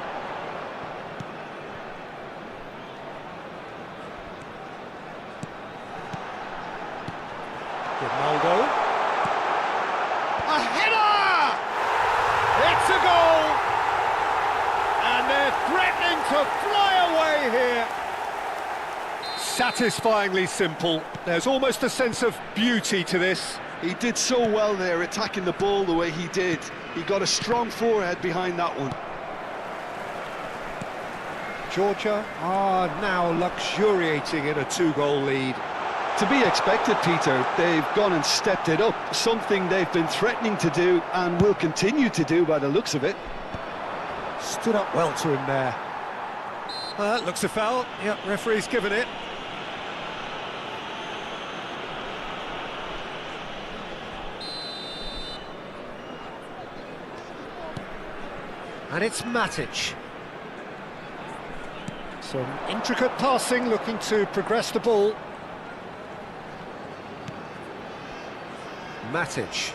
Ronaldo. A header! It's a goal! And they're threatening to fly away here. satisfyingly simple. There's almost a sense of beauty to this. He did so well there, attacking the ball the way he did. He got a strong forehead behind that one. Georgia are now luxuriating in a 2-goal lead. To be expected, Peter. They've gone and stepped it up, something they've been threatening to do and will continue to do by the looks of it. Stood up well to him there. Looks a foul. Yep, referee's given it. And it's Matic. Some intricate passing, looking to progress the ball. Matic.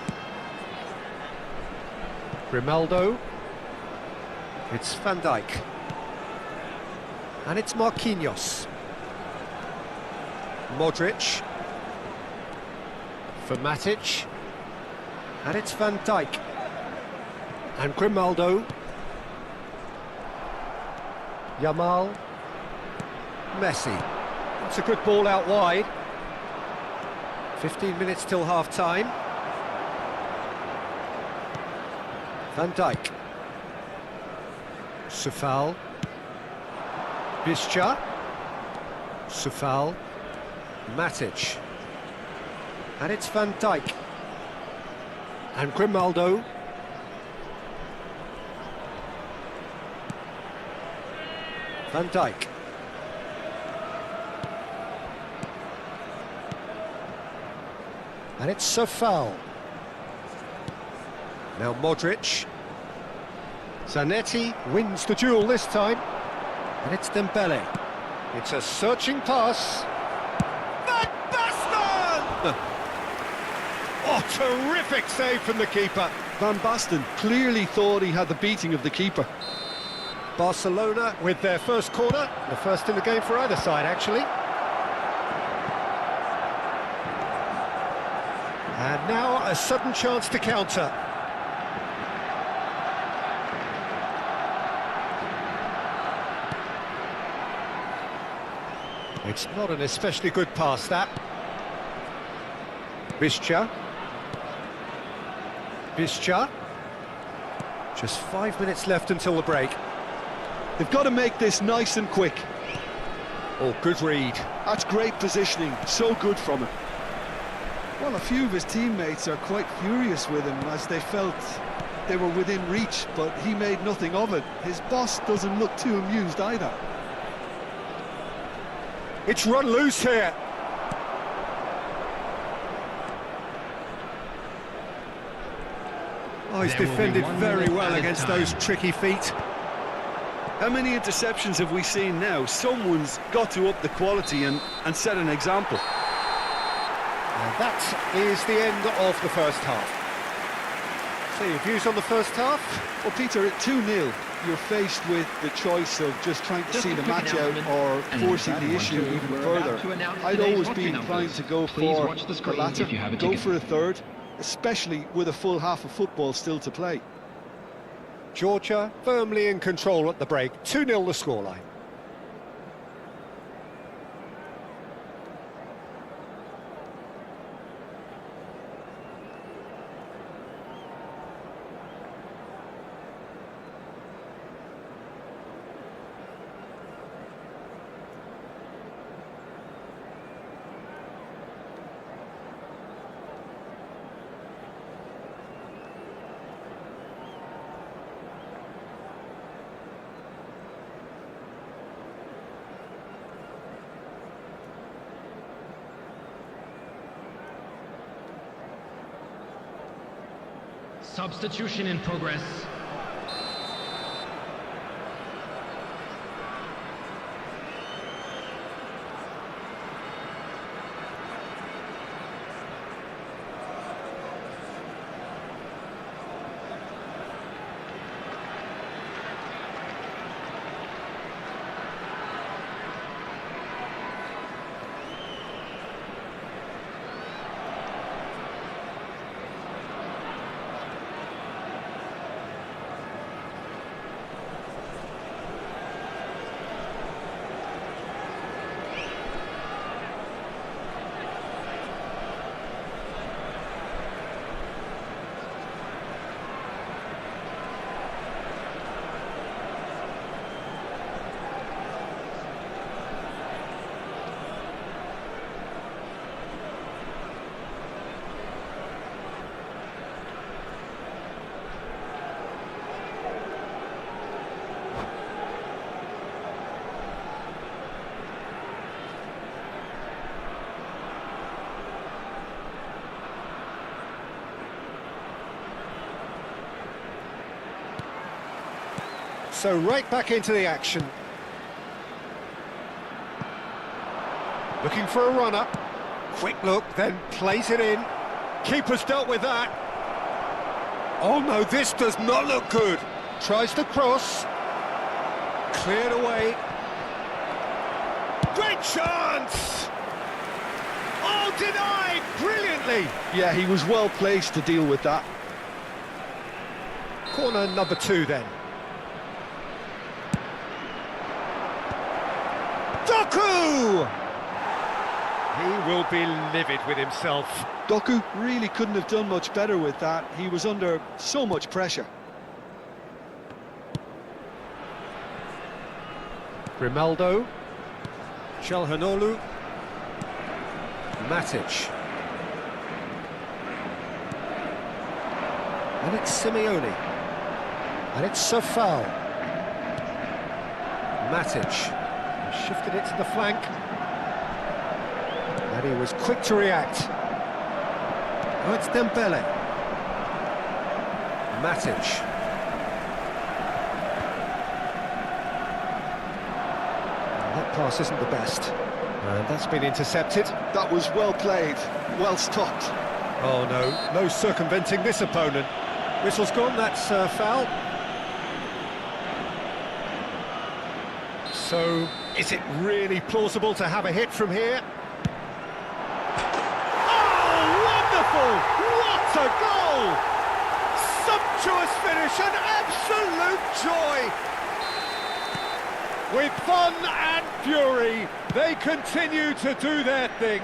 Grimaldo. It's Van Dijk. And it's Marquinhos. Modric. For Matic. And it's Van Dijk. And Grimaldo. Yamal. Messi. It's a good ball out wide. 15 minutes till half-time. Van Dijk. Sufal. Bischa. Sufal. Matic. And it's Van Dijk. And Grimaldo. Van Dijk. And it's Sufal. Now Modric. Zanetti wins the duel this time. And it's Dembele. It's a searching pass. Van Basten! Oh, terrific save from the keeper. Van Basten clearly thought he had the beating of the keeper. Barcelona with their first corner. The first in the game for either side, actually. And now a sudden chance to counter. It's not an especially good pass, that. Bischa. Bischa. Just 5 minutes left until the break. They've got to make this nice and quick. Oh, good read. That's great positioning, so good from him. Well, a few of his teammates are quite furious with him as they felt they were within reach, but he made nothing of it. His boss doesn't look too amused either. It's run loose here. Oh, he's defended very well against those tricky feet. How many interceptions have we seen now? Someone's got to up the quality and set an example. And that is the end of the first half. So your views on the first half? Well, Peter, at 2-0, you're faced with the choice of just trying to see the match out or forcing the issue even further. I'd always be inclined to go for the latter, go for a third, especially with a full half of football still to play. Georgia firmly in control at the break, 2-0 the scoreline. Substitution in progress. So right back into the action. Looking for a runner. Quick look, then plays it in. Keeper's dealt with that. Oh no, this does not look good. Tries to cross. Cleared away. Great chance! Oh, denied brilliantly! Yeah, he was well placed to deal with that. Corner number 2 then. Doku! He will be livid with himself. Doku really couldn't have done much better with that. He was under so much pressure. Grimaldo. Calhanoglu. Matic. And it's Simeone. And it's Sofal. Matic. Shifted it to the flank. And he was quick to react. Oh, it's Dembele. Matic. That pass isn't the best. And that's been intercepted. That was well played, well stopped. Oh no, no circumventing this opponent. Whistle's gone, that's foul. So, is it really plausible to have a hit from here? Oh, wonderful! What a goal! Sumptuous finish, an absolute joy! With fun and fury, they continue to do their thing.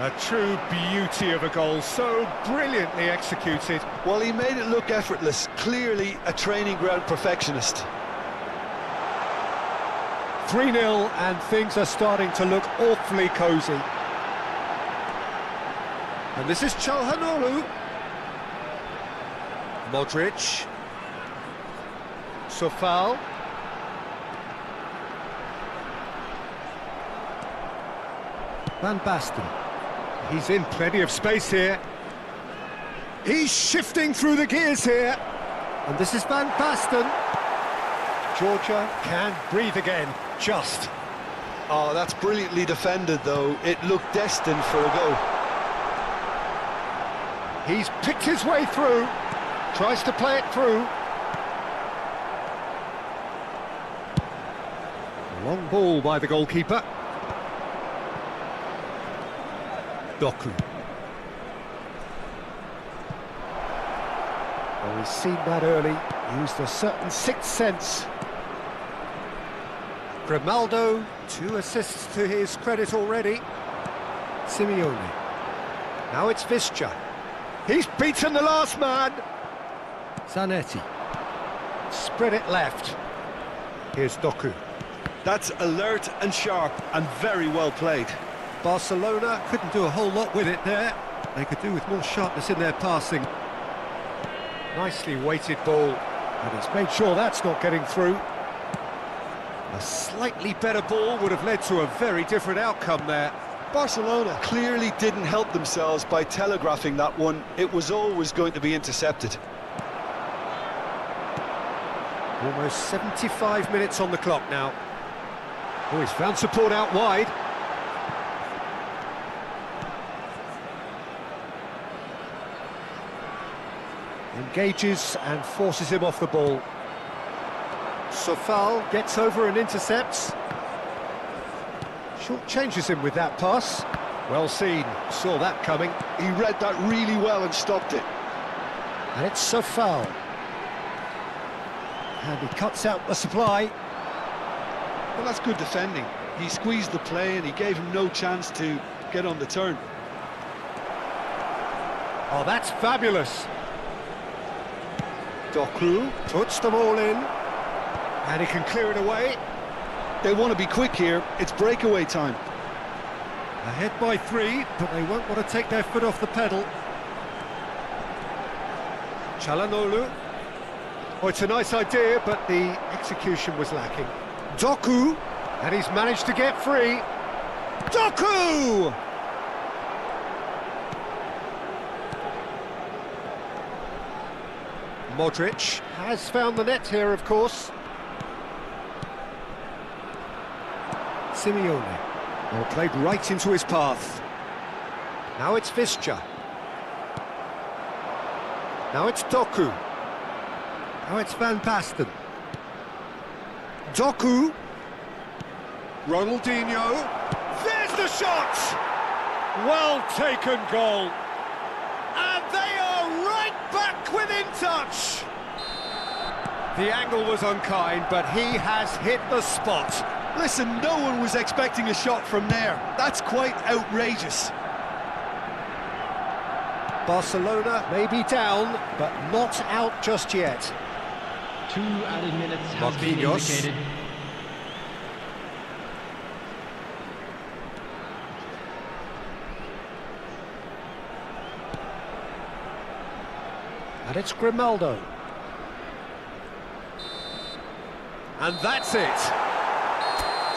A true beauty of a goal, so brilliantly executed. Well, he made it look effortless, clearly a training ground perfectionist. 3-0 and things are starting to look awfully cosy. And this is Calhanoglu. Modric. Sofal. Van Basten. He's in plenty of space here. He's shifting through the gears here. And this is Van Basten. Georgia can breathe again, just. Oh, that's brilliantly defended, though. It looked destined for a goal. He's picked his way through. Tries to play it through. Long ball by the goalkeeper. Doku. Well, he's seen that early, used a certain sixth sense. Grimaldo, 2 assists to his credit already. Simeone. Now it's Visca. He's beaten the last man. Zanetti. Spread it left. Here's Doku. That's alert and sharp and very well played. Barcelona couldn't do a whole lot with it there. They could do with more sharpness in their passing. Nicely weighted ball, and he's made sure that's not getting through. A slightly better ball would have led to a very different outcome there. Barcelona clearly didn't help themselves by telegraphing that one. It was always going to be intercepted. Almost 75 minutes on the clock now. Oh, he's found support out wide. Engages and forces him off the ball. Sofal gets over and intercepts. Short changes him with that pass. Well seen, saw that coming. He read that really well and stopped it. And it's Sofal. And he cuts out the supply. Well, that's good defending. He squeezed the play and he gave him no chance to get on the turn. Oh, that's fabulous. Doku puts the ball in, and he can clear it away. They want to be quick here, it's breakaway time. Ahead by 3, but they won't want to take their foot off the pedal. Calhanoglu. Oh, it's a nice idea, but the execution was lacking. Doku, and he's managed to get free. Doku! Modric has found the net here, of course. Simeone. Well, played right into his path. Now it's Visca. Now it's Doku. Now it's Van Basten. Doku. Ronaldinho. There's the shot! Well taken goal. And they are right back within touch. The angle was unkind, but he has hit the spot. Listen, no one was expecting a shot from there. That's quite outrageous. Barcelona may be down, but not out just yet. 2 added minutes has been Marquinhos. indicated. And it's Grimaldo. And that's it.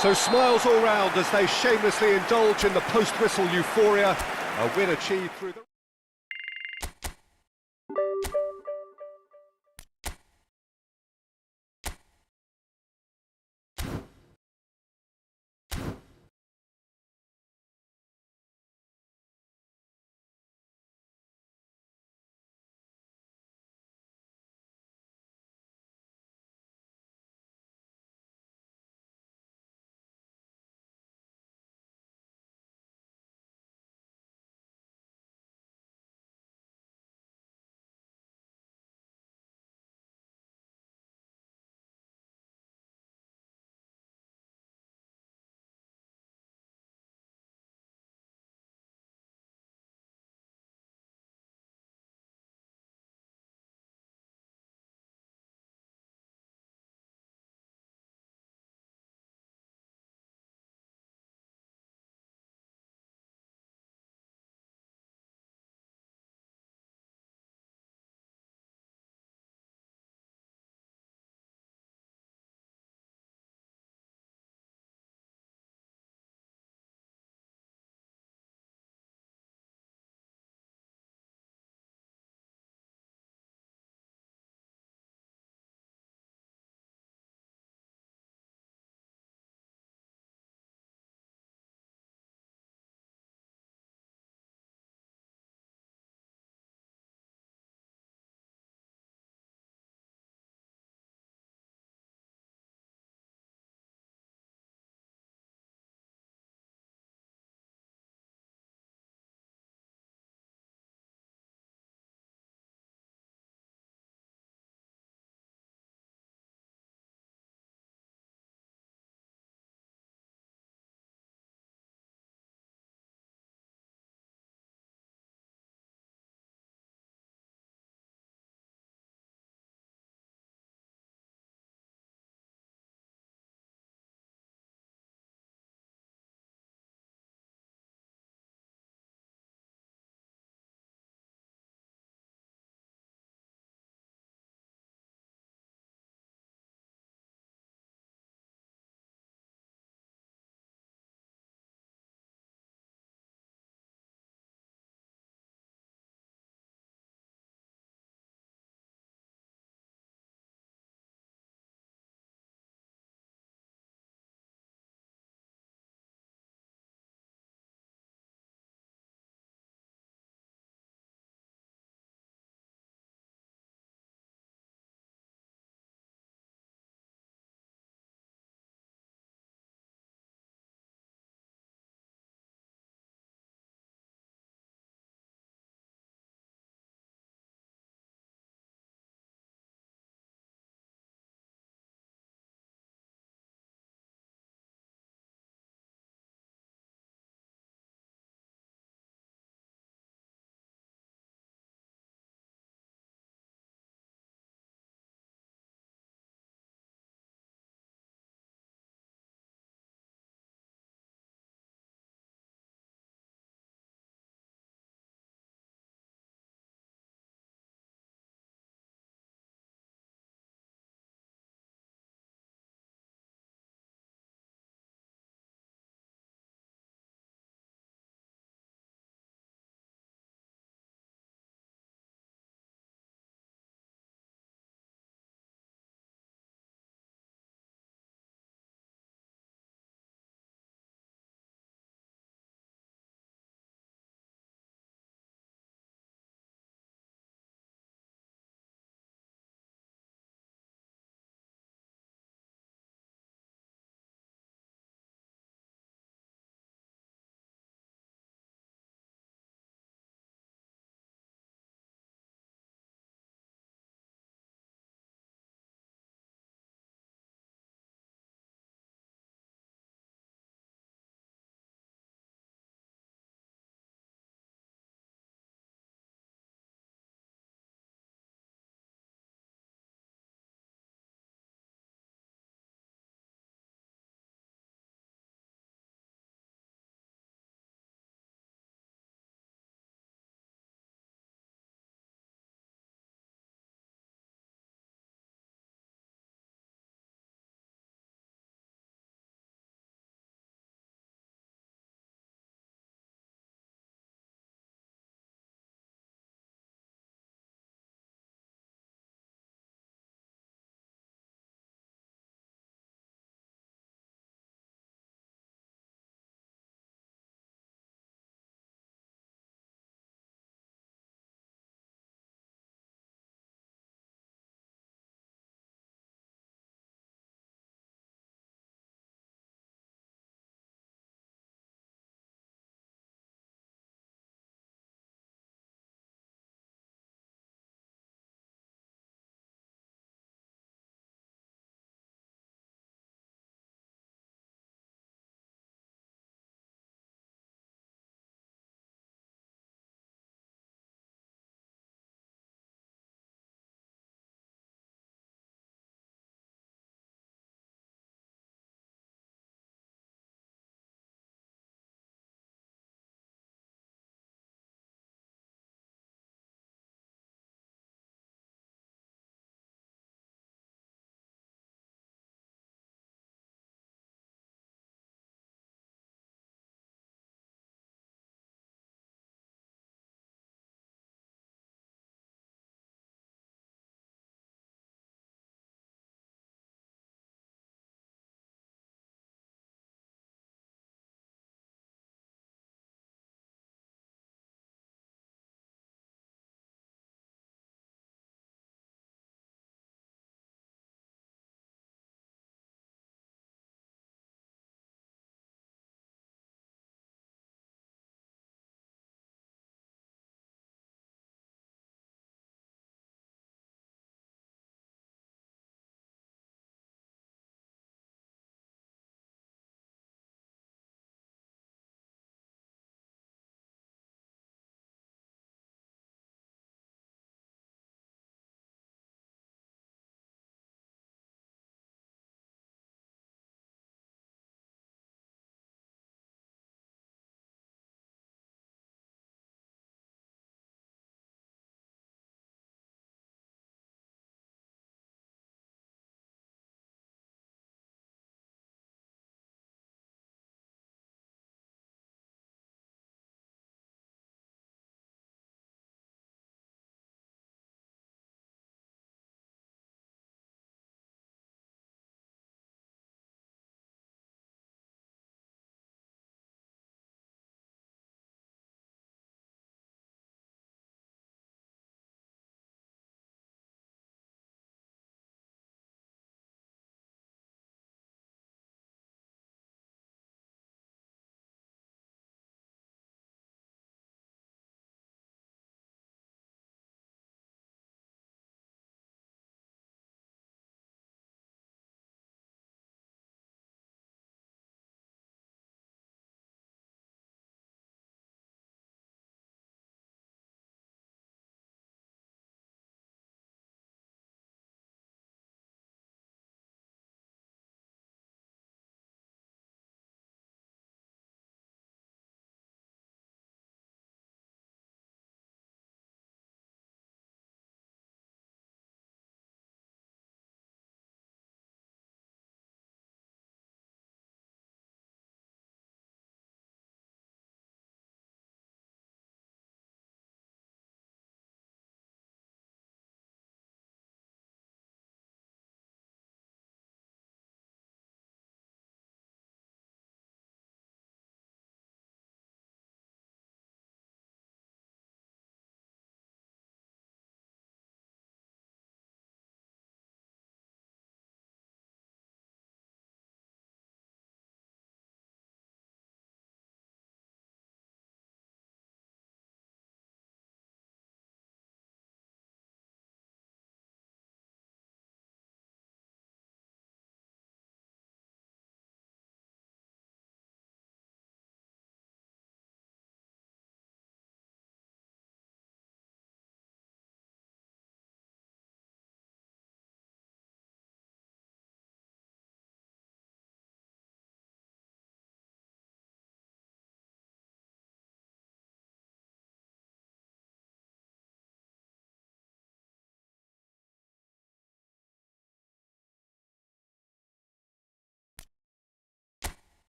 So smiles all round as they shamelessly indulge in the post-whistle euphoria. A win achieved through the...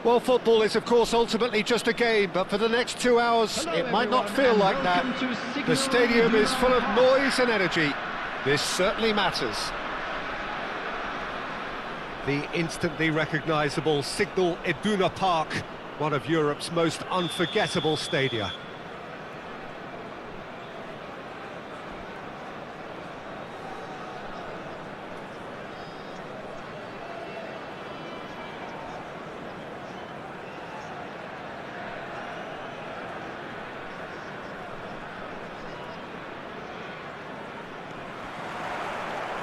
Well, football is, of course, ultimately just a game, but for the next 2 hours, Hello, it might not everyone, feel and like that. welcome to Signal The stadium is full of Iduna noise and energy. This certainly matters. The instantly recognisable Signal Iduna Park, one of Europe's most unforgettable stadia.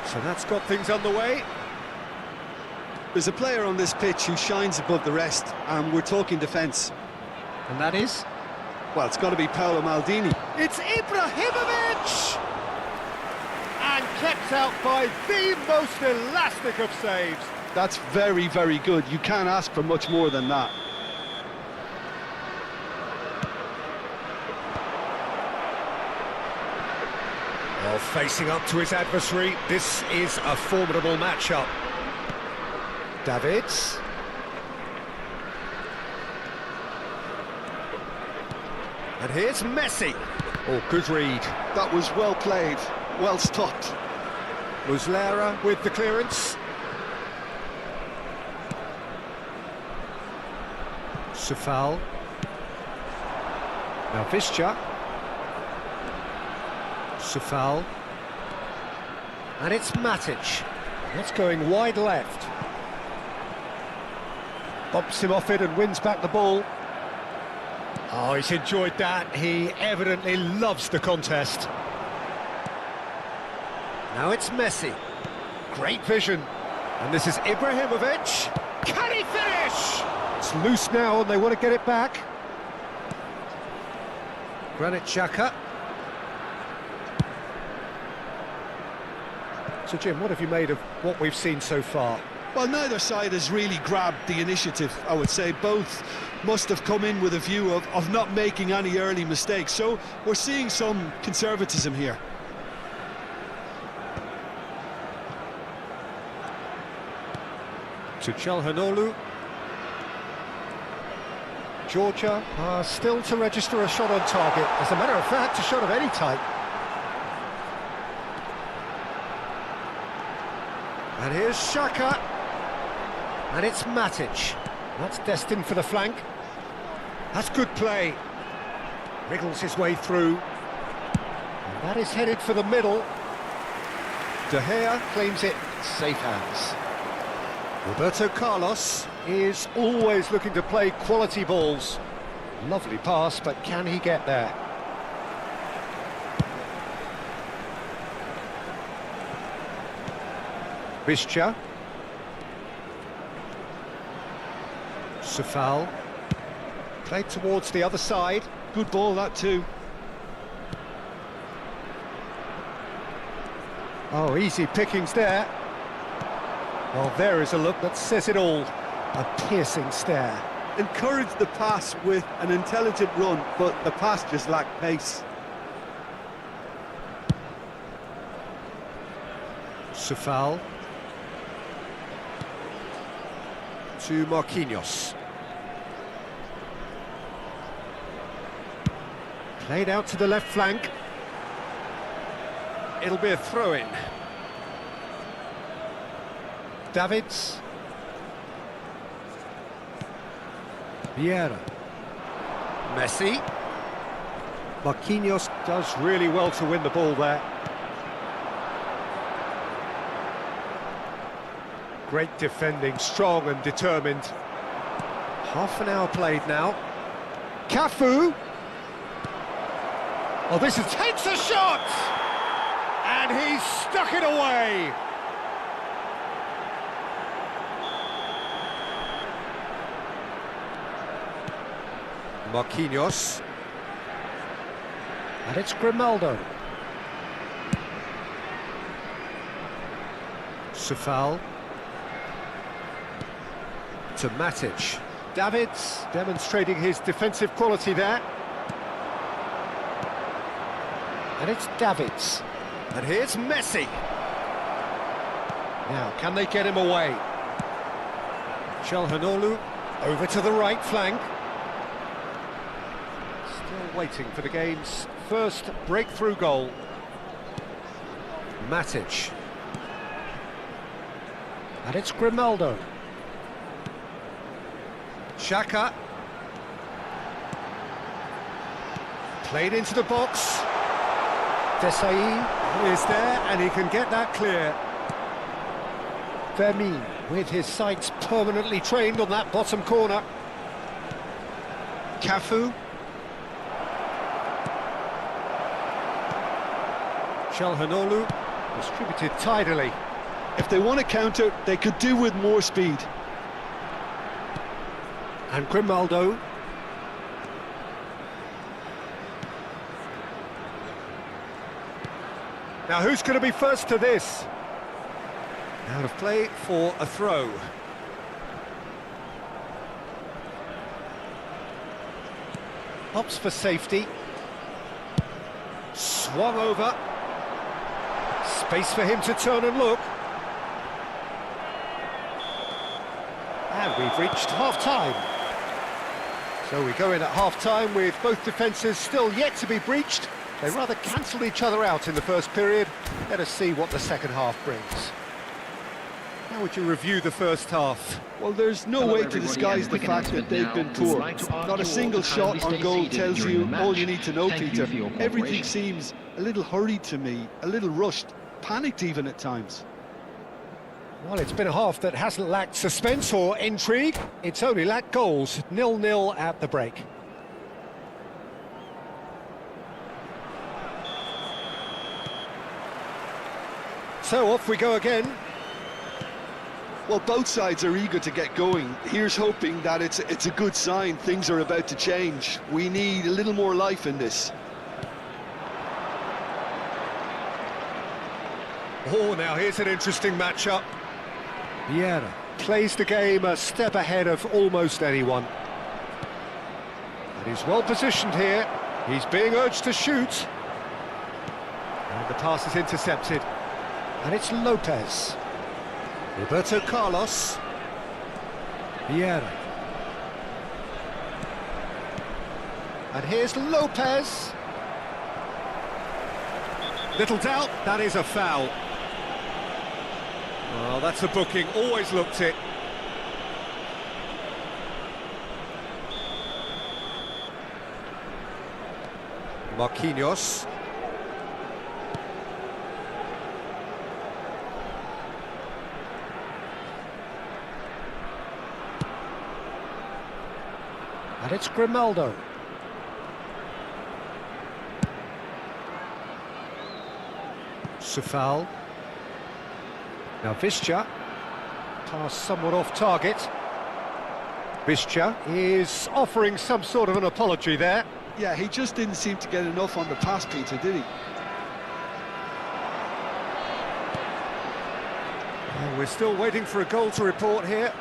So that's got things underway. There's a player on this pitch who shines above the rest, and we're talking defence. And that is? Well, it's got to be Paolo Maldini. It's Ibrahimovic! And kept out by the most elastic of saves. That's very, very good. You can't ask for much more than that. Well, facing up to his adversary, this is a formidable matchup. Davids. And here's Messi. Oh, good read. That was well played, well stopped. Muslera with the clearance. Sufal. Now Visca. Sufal. And it's Matic. That's going wide left. Bumps him off it and wins back the ball. Oh, he's enjoyed that. He evidently loves the contest. Now it's Messi. Great vision. And this is Ibrahimovic. Can he finish? It's loose now and they want to get it back. Granit Xhaka. So, Jim, what have you made of what we've seen so far? Well, neither side has really grabbed the initiative, I would say. Both must have come in with a view of not making any early mistakes. So we're seeing some conservatism here. To Çalhanoğlu. Georgia are still to register a shot on target. As a matter of fact, a shot of any type. And here's Xhaka. And it's Matic. That's destined for the flank. That's good play. Wriggles his way through. And that is headed for the middle. De Gea claims it. Safe hands. Roberto Carlos is always looking to play quality balls. Lovely pass, but can he get there? Visca. Sufal. Played towards the other side. Good ball, that too. Oh, easy pickings there. Well, there is a look that says it all. A piercing stare. Encouraged the pass with an intelligent run, but the pass just lacked pace. Sufal. To Marquinhos. Played out to the left flank. It'll be a throw-in. Davids. Vieira. Messi. Marquinhos does really well to win the ball there. Great defending, strong and determined. Half an hour played now. Cafu. Oh, this takes a shot! And he's stuck it away. Marquinhos. And it's Grimaldo. Sufal. To Matic. Davids demonstrating his defensive quality there. And it's Davids. And here's Messi. Now, can they get him away? Çalhanoğlu. Over to the right flank. Still waiting for the game's first breakthrough goal. Matic. And it's Grimaldo. Xhaka. Played into the box. Desai is there and he can get that clear. Vermin with his sights permanently trained on that bottom corner. Cafu. Calhanoglu distributed tidily. If they want to counter, they could do with more speed. And Grimaldo. Now who's going to be first to this? Out of play for a throw. Opts for safety. Swung over. Space for him to turn and look. And we've reached half-time. So we go in at half-time with both defences still yet to be breached. They rather cancelled each other out in the first period. Let us see what the second half brings. How would you review the first half? Well, there's no way to disguise the fact that they've been poor. Not a single shot on goal tells you all you need to know, Peter. Everything seems a little hurried to me, a little rushed, panicked even at times. Well, it's been a half that hasn't lacked suspense or intrigue. It's only lacked goals. 0-0 at the break. So off we go again. Well, both sides are eager to get going. Here's hoping that it's a good sign. Things are about to change. We need a little more life in this. Oh, now here's an interesting matchup. Vieira plays the game a step ahead of almost anyone. And he's well positioned here. He's being urged to shoot. And the pass is intercepted. And it's Lopez. Roberto Carlos. Vieira. And here's Lopez. Little doubt, that is a foul. Well, that's a booking, always looked it. Marquinhos. And it's Grimaldo. Sufal. Now Visca. Pass somewhat off target. Visca is offering some sort of an apology there. Yeah, he just didn't seem to get enough on the pass, Peter, did he? And we're still waiting for a goal to report here.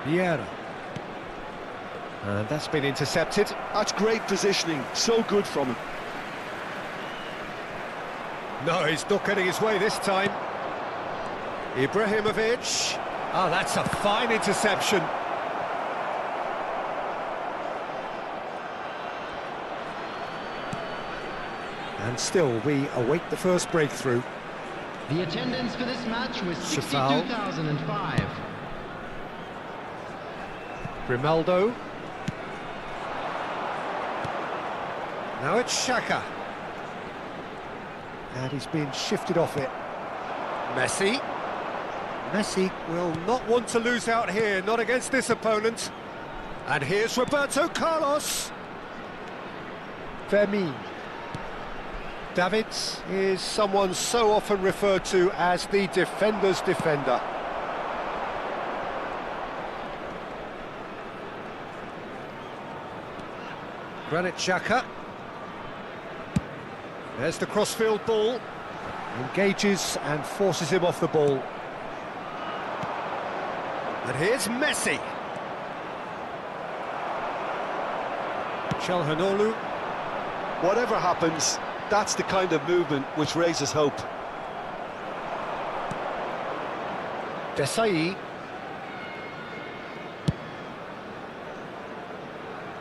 Vieira. And that's been intercepted. That's great positioning, so good from him. No, he's not getting his way this time. Ibrahimovic. Oh, that's a fine interception. And still, we await the first breakthrough. The attendance for this match was Sufal. 62,005. Grimaldo. Now it's Xhaka. And he's been shifted off it. Messi. Messi will not want to lose out here, not against this opponent. And here's Roberto Carlos. Vermin. Davids is someone so often referred to as the defender's defender. Granit Xhaka. There's the crossfield ball. Engages and forces him off the ball. And here's Messi. Calhanoglu. Whatever happens, that's the kind of movement which raises hope. Desai.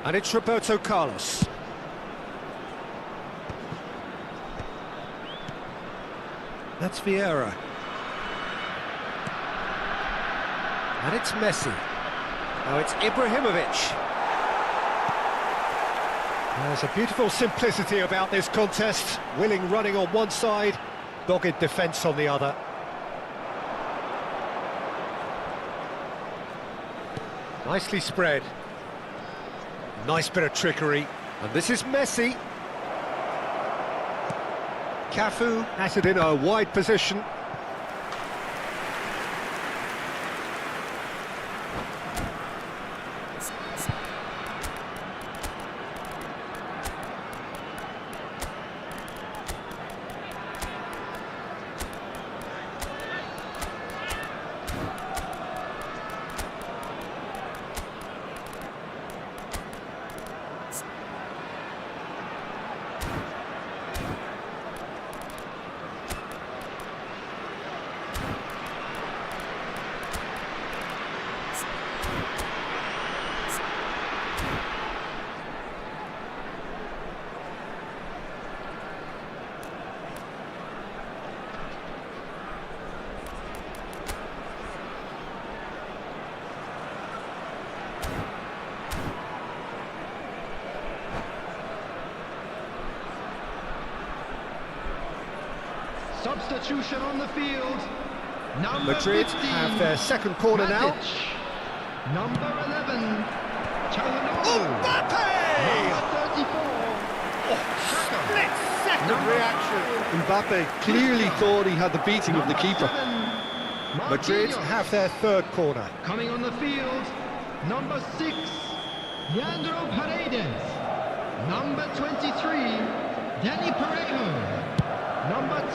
And it's Roberto Carlos. That's Vieira. And it's Messi. Now it's Ibrahimovic. There's a beautiful simplicity about this contest. Willing running on one side, dogged defence on the other. Nicely spread. Nice bit of trickery. And this is Messi. Cafu has it in a wide position. Substitution on the field. Number Madrid 15, have their second corner now. Number 11, Mbappe! Number 34, Split-second reaction. Mbappe clearly thought he had the beating of the keeper. Madrid have their third corner. Coming on the field, number 6, Leandro Paredes. Number 23, Danny Parejo. Number 10.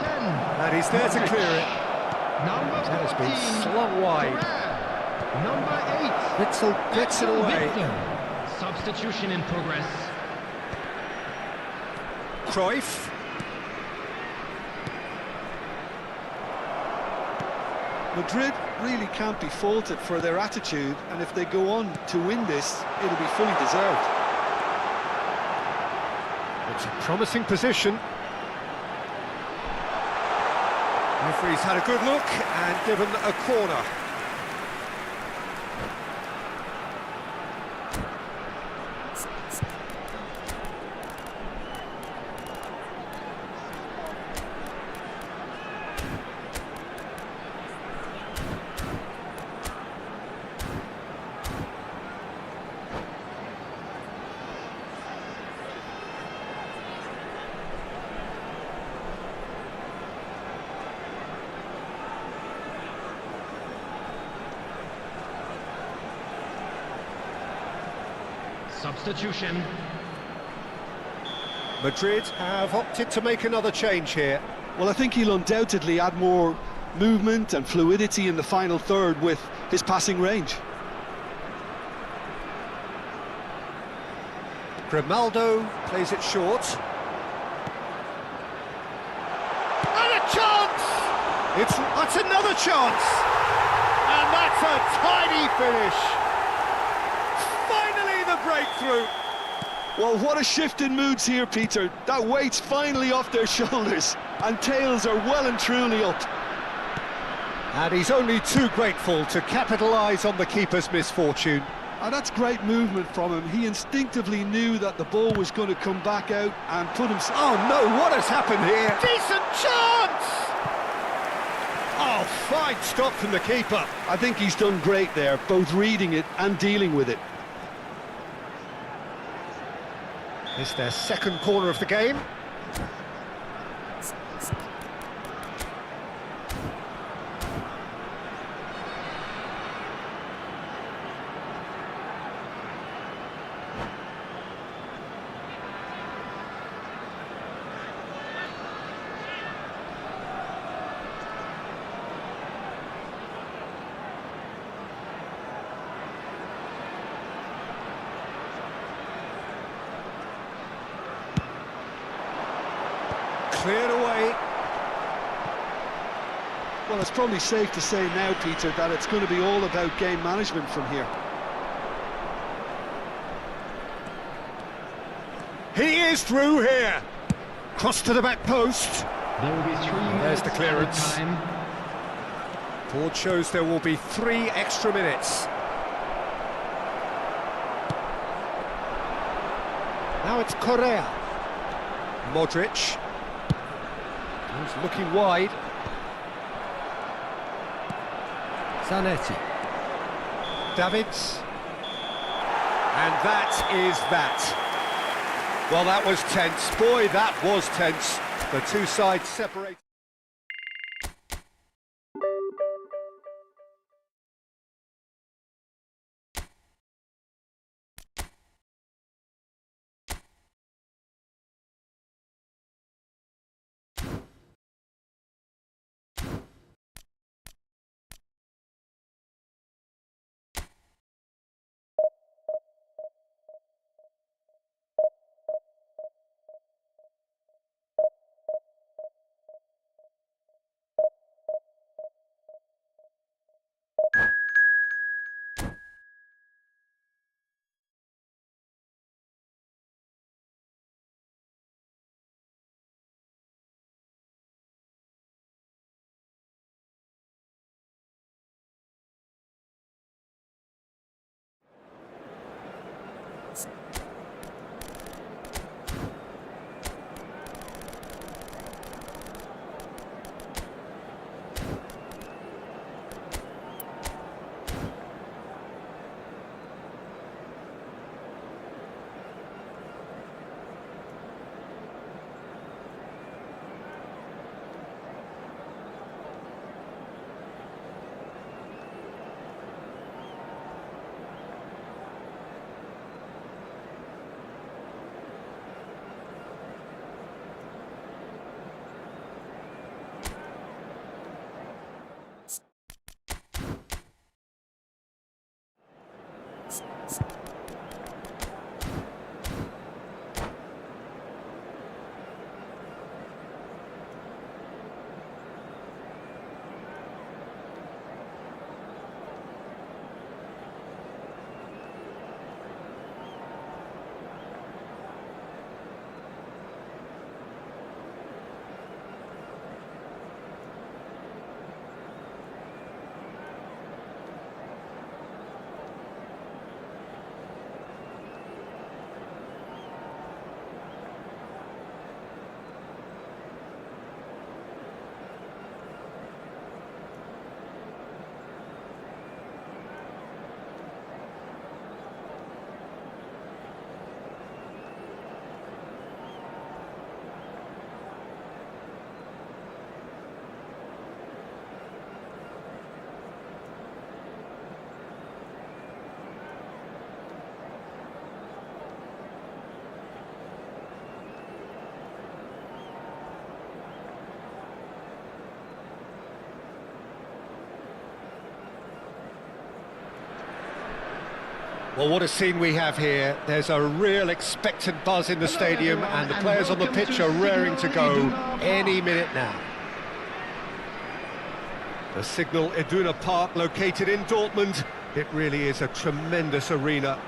And he's there to clear it. Number 14. That has been slung wide. Number 8. Witzel gets it away. Substitution in progress. Cruyff. Madrid really can't be faulted for their attitude, and if they go on to win this, it'll be fully deserved. It's a promising position. Referee's had a good look and given a corner. Substitution. Madrid have opted to make another change here. Well, I think he'll undoubtedly add more movement and fluidity in the final third with his passing range. Grimaldo plays it short. And a chance! That's another chance! And that's a tiny finish! Finally the breakthrough! Well, what a shift in moods here, Peter. That weight's finally off their shoulders, and tails are well and truly up. And he's only too grateful to capitalise on the keeper's misfortune. And that's great movement from him. He instinctively knew that the ball was going to come back out and put himself... Oh no, what has happened here? Decent chance! Oh, fine stop from the keeper. I think he's done great there, both reading it and dealing with it. It's their second corner of the game. Cleared away. Well, it's probably safe to say now, Peter, that it's going to be all about game management from here. He is through here. Cross to the back post. There will be 3 minutes. There's the clearance. Time. Board shows there will be 3 extra minutes. Now it's Correa. Modric. He's looking wide. Zanetti. Davids. And that is that. Well, that was tense. Boy, that was tense. The two sides separate. Well, what a scene we have here. There's a real expectant buzz in the stadium, and the players on the pitch are raring to go any minute now. The Signal Iduna Park, located in Dortmund. It really is a tremendous arena.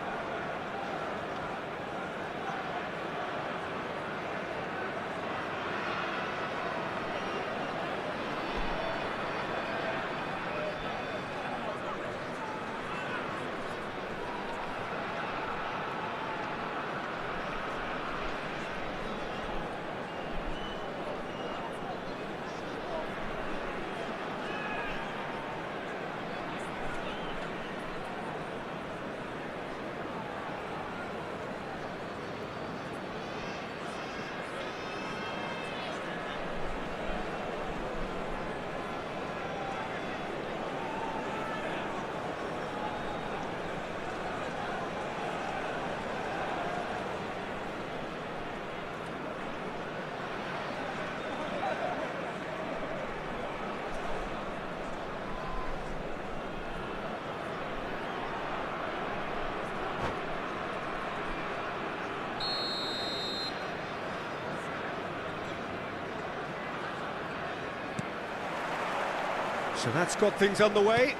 So that's got things underway.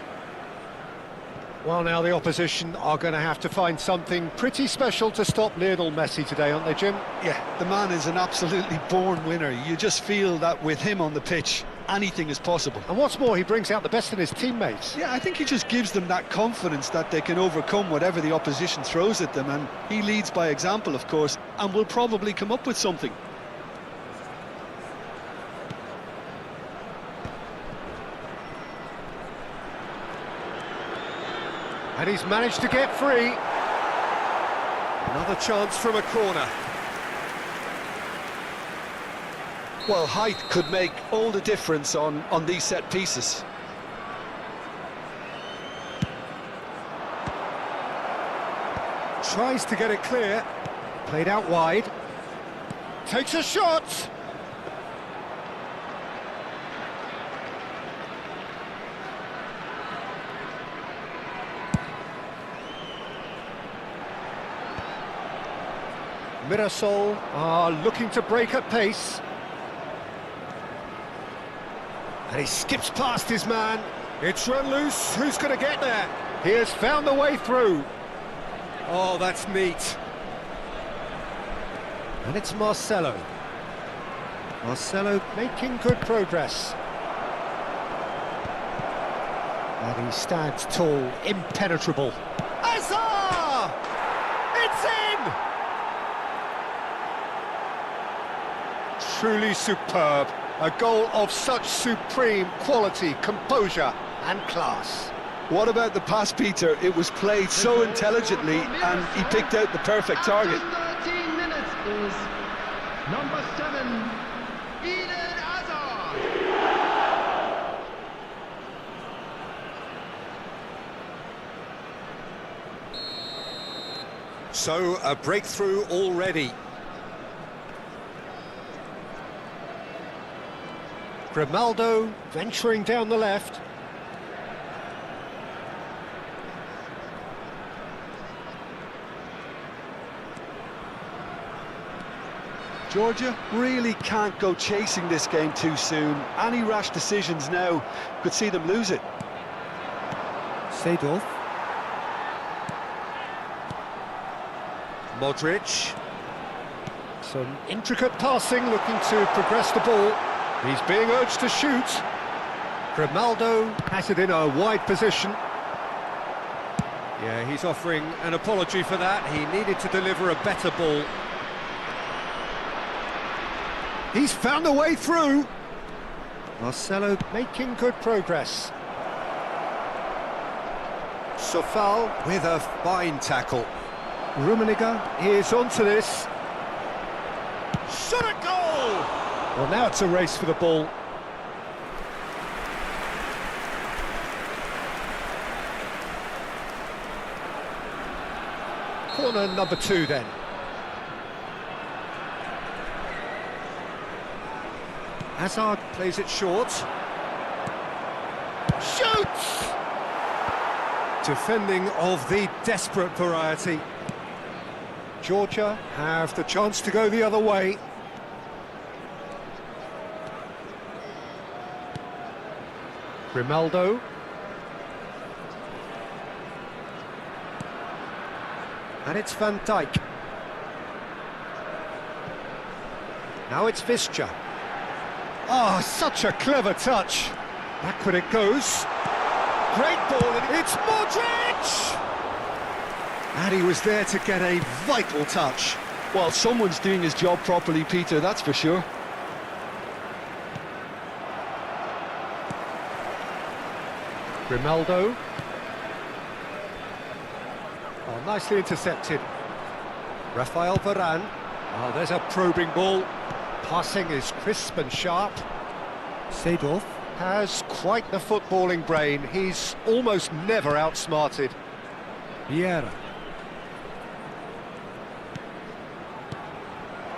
Well, now the opposition are going to have to find something pretty special to stop Lionel Messi today, aren't they, Jim? Yeah, the man is an absolutely born winner. You just feel that with him on the pitch, anything is possible. And what's more, he brings out the best in his teammates. Yeah, I think he just gives them that confidence that they can overcome whatever the opposition throws at them, and he leads by example, of course, and will probably come up with something. And he's managed to get free. Another chance from a corner. Well, height could make all the difference on these set pieces. Tries to get it clear. Played out wide. Takes a shot. Mirasol are looking to break at pace. And he skips past his man. It's run loose. Who's going to get there? He has found the way through. Oh, that's neat. And it's Marcelo. Marcelo making good progress. And he stands tall, impenetrable. Hazard! It's in! Truly superb. A goal of such supreme quality, composure and class. What about the pass, Peter? It was played so intelligently and he picked out the perfect target. 13 minutes is number 7, Eden Hazard. So, a breakthrough already. Grimaldo venturing down the left. Georgia really can't go chasing this game too soon. Any rash decisions now could see them lose it. Seedorf. Modric. Some intricate passing, looking to progress the ball. He's being urged to shoot. Grimaldo has it in a wide position. Yeah, he's offering an apology for that. He needed to deliver a better ball. He's found a way through. Marcelo making good progress. Sofal with a fine tackle. Rummenigge is onto this. Shot a goal! Well, now it's a race for the ball. Corner number 2 then. Hazard plays it short. Shoots! Defending of the desperate variety. Georgia have the chance to go the other way. Grimaldo. And it's Van Dijk. Now it's Visca. Oh, such a clever touch. Backward it goes. Great ball, and it's Modric! And he was there to get a vital touch. Well, someone's doing his job properly, Peter, that's for sure. Grimaldo. Oh, nicely intercepted. Rafael Varane. Oh, there's a probing ball. Passing is crisp and sharp. Seedorf has quite the footballing brain. He's almost never outsmarted. Vieira.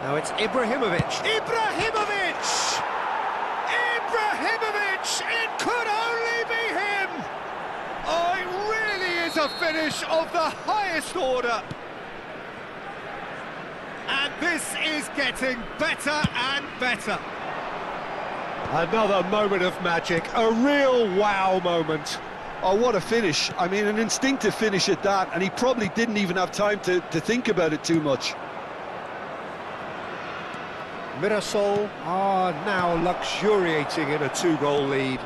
Now it's Ibrahimovic. Ibrahimovic! Ibrahimovic! It could only be him! Oh, it really is a finish of the highest order. And this is getting better and better. Another moment of magic, a real wow moment. Oh, what a finish. I mean, an instinctive finish at that, and he probably didn't even have time to think about it too much. Mirasol are now luxuriating in a 2-goal lead.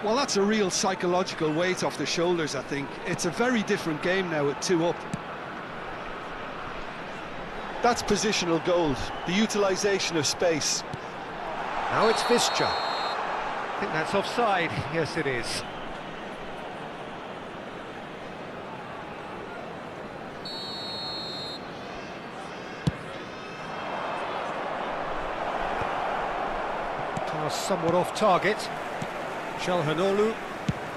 Well, that's a real psychological weight off the shoulders, I think. It's a very different game now at 2 up. That's positional gold, the utilisation of space. Now it's Visca. I think that's offside. Yes, it is. Pass somewhat off target. Çalhanoğlu.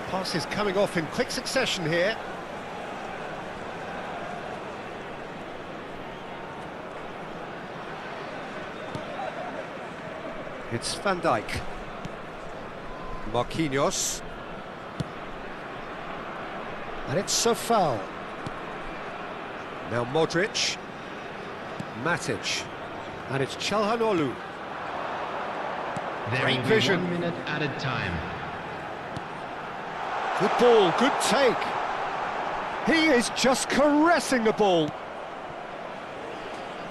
Pass is coming off in quick succession here. It's Van Dijk. Marquinhos. And it's Sofal. Now Modric. Matic. And it's Çalhanoğlu. There will Great be vision. 1 minute added time. Good ball, good take. He is just caressing the ball.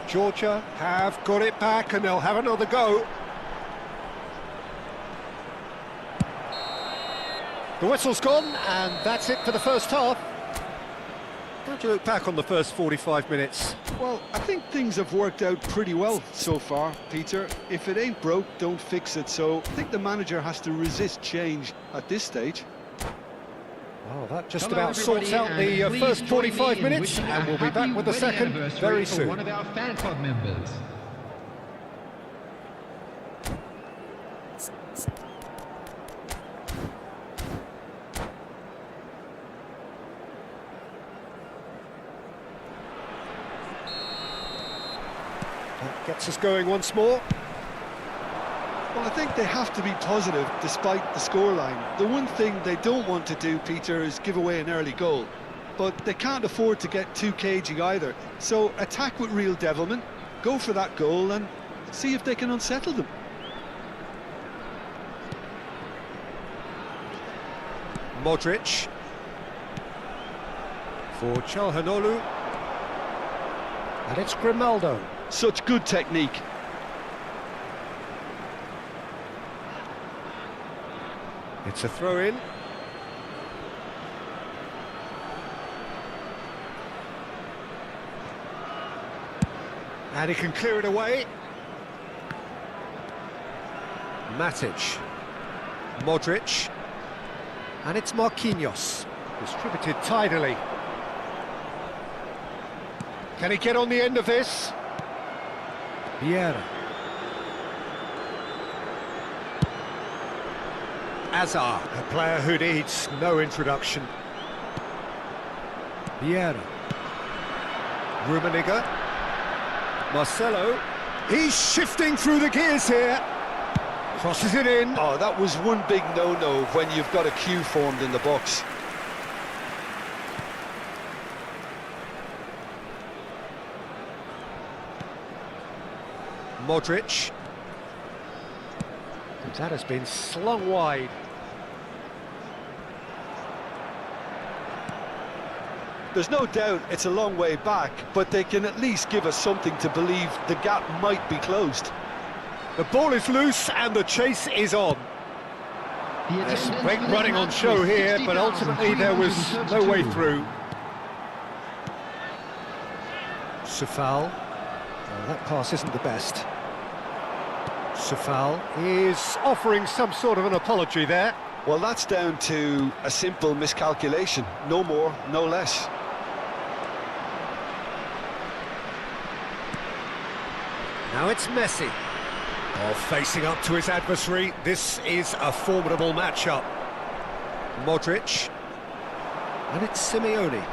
Georgia have got it back and they'll have another go. The whistle's gone, and that's it for the first half. How do you look back on the first 45 minutes? Well, I think things have worked out pretty well so far, Peter. If it ain't broke, don't fix it. So I think the manager has to resist change at this stage. Well, that just Hello, about sorts out everybody, the and first please join me 45 in minutes, wishing and a we'll be back happy with the wedding second anniversary very for soon. one of our fan club members. That gets us going once more. Well, I think they have to be positive despite the scoreline. The one thing they don't want to do, Peter, is give away an early goal. But they can't afford to get too cagey either. So attack with real devilment, go for that goal and see if they can unsettle them. Modric. For Çalhanoğlu. And it's Grimaldo. Such good technique. It's a throw-in. And he can clear it away. Matic. Modric. And it's Marquinhos. Distributed tidily. Can he get on the end of this? Vieira. Azar, a player who needs no introduction. Vieira. Rummenigge. Marcelo. He's shifting through the gears here. Crosses it in. Oh, that was one big no-no when you've got a queue formed in the box. Modric. And that has been slung wide. There's no doubt it's a long way back, but they can at least give us something to believe the gap might be closed. The ball is loose and the chase is on. There's great running on show here, but ultimately there was no way through. Sofal. Well, that pass isn't the best. Sofal is offering some sort of an apology there. Well, that's down to a simple miscalculation. No more, no less. Now it's Messi. Oh, facing up to his adversary, this is a formidable matchup. Modric. And it's Simeone.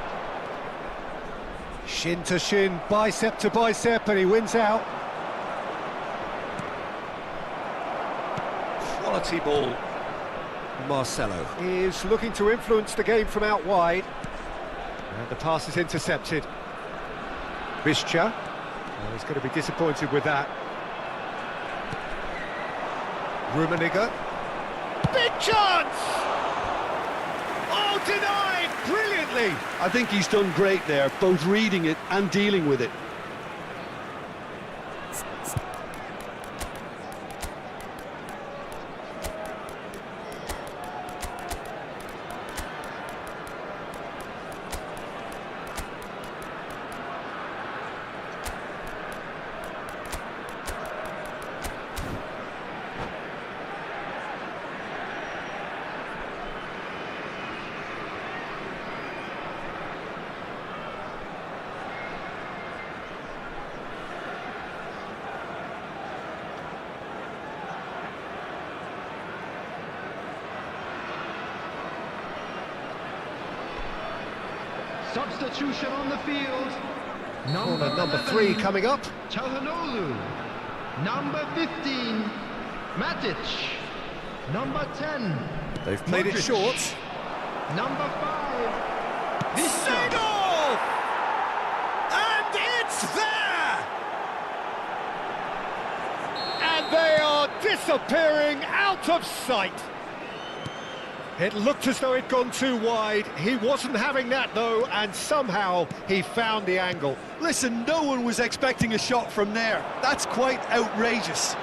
Shin to shin, bicep to bicep, and he wins out. Quality ball. Marcelo is looking to influence the game from out wide. And the pass is intercepted. Visca. Oh, he's going to be disappointed with that. Rummenigge. Big chance! Oh, denied brilliantly. I think he's done great there, both reading it and dealing with it. Substitution on the field. Corner number 11, 3 coming up. Çalhanoğlu. Number 15, Matic. Number 10, They've played it Modric. short. Number 5, Vista. Seedorf! And it's there! And they are disappearing out of sight. It looked as though it'd gone too wide. He wasn't having that, though, and somehow he found the angle. Listen, no one was expecting a shot from there. That's quite outrageous.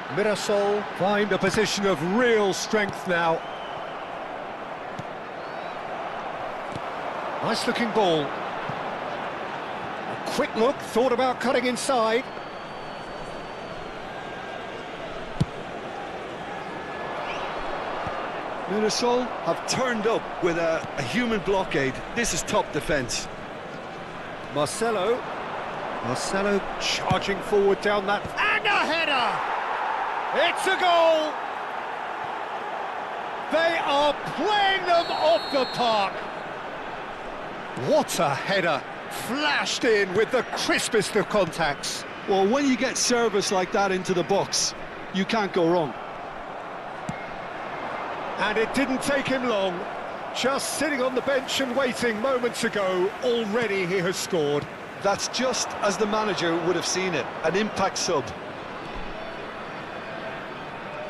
Mirasol find a position of real strength now. Nice looking ball. A quick look, thought about cutting inside. Mirasol have turned up with a human blockade. This is top defence. Marcelo charging forward down that... And a header! It's a goal! They are playing them off the park. What a header! Flashed in with the crispest of contacts. Well, when you get service like that into the box, you can't go wrong. And it didn't take him long. Just sitting on the bench and waiting moments ago, already he has scored. That's just as the manager would have seen it, an impact sub.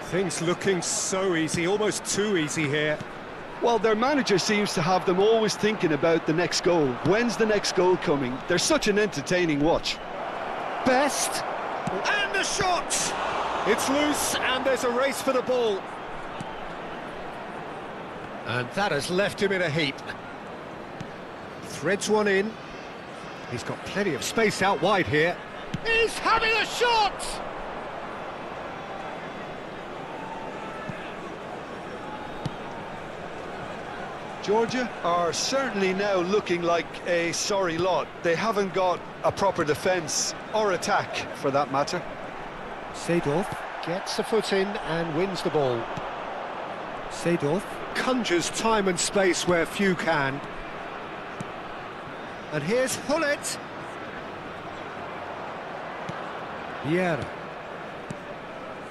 Things looking so easy, almost too easy here. Well, their manager seems to have them always thinking about the next goal. When's the next goal coming? They're such an entertaining watch. Best, and the shot! It's loose, and there's a race for the ball. And that has left him in a heap. Threads one in. He's got plenty of space out wide here. He's having a shot! Georgia are certainly now looking like a sorry lot. They haven't got a proper defence, or attack, for that matter. Seedorf gets a foot in and wins the ball. Seedorf conjures time and space where few can. And here's Hullet. Vieira.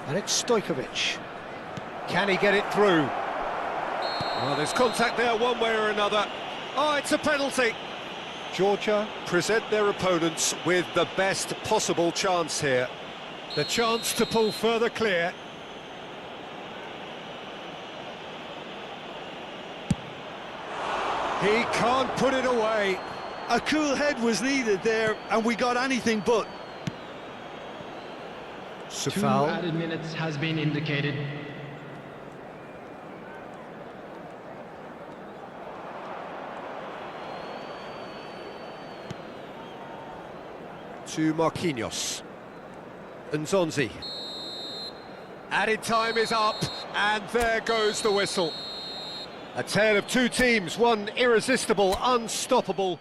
And it's Stojkovic. Can he get it through? Well, there's contact there one way or another. Oh, it's a penalty. Georgia present their opponents with the best possible chance here. The chance to pull further clear. He can't put it away. A cool head was needed there, and we got anything but. 2 Foul. added minutes has been indicated. To Marquinhos. Nzonzi. Added time is up, and there goes the whistle. A tale of two teams, one irresistible, unstoppable.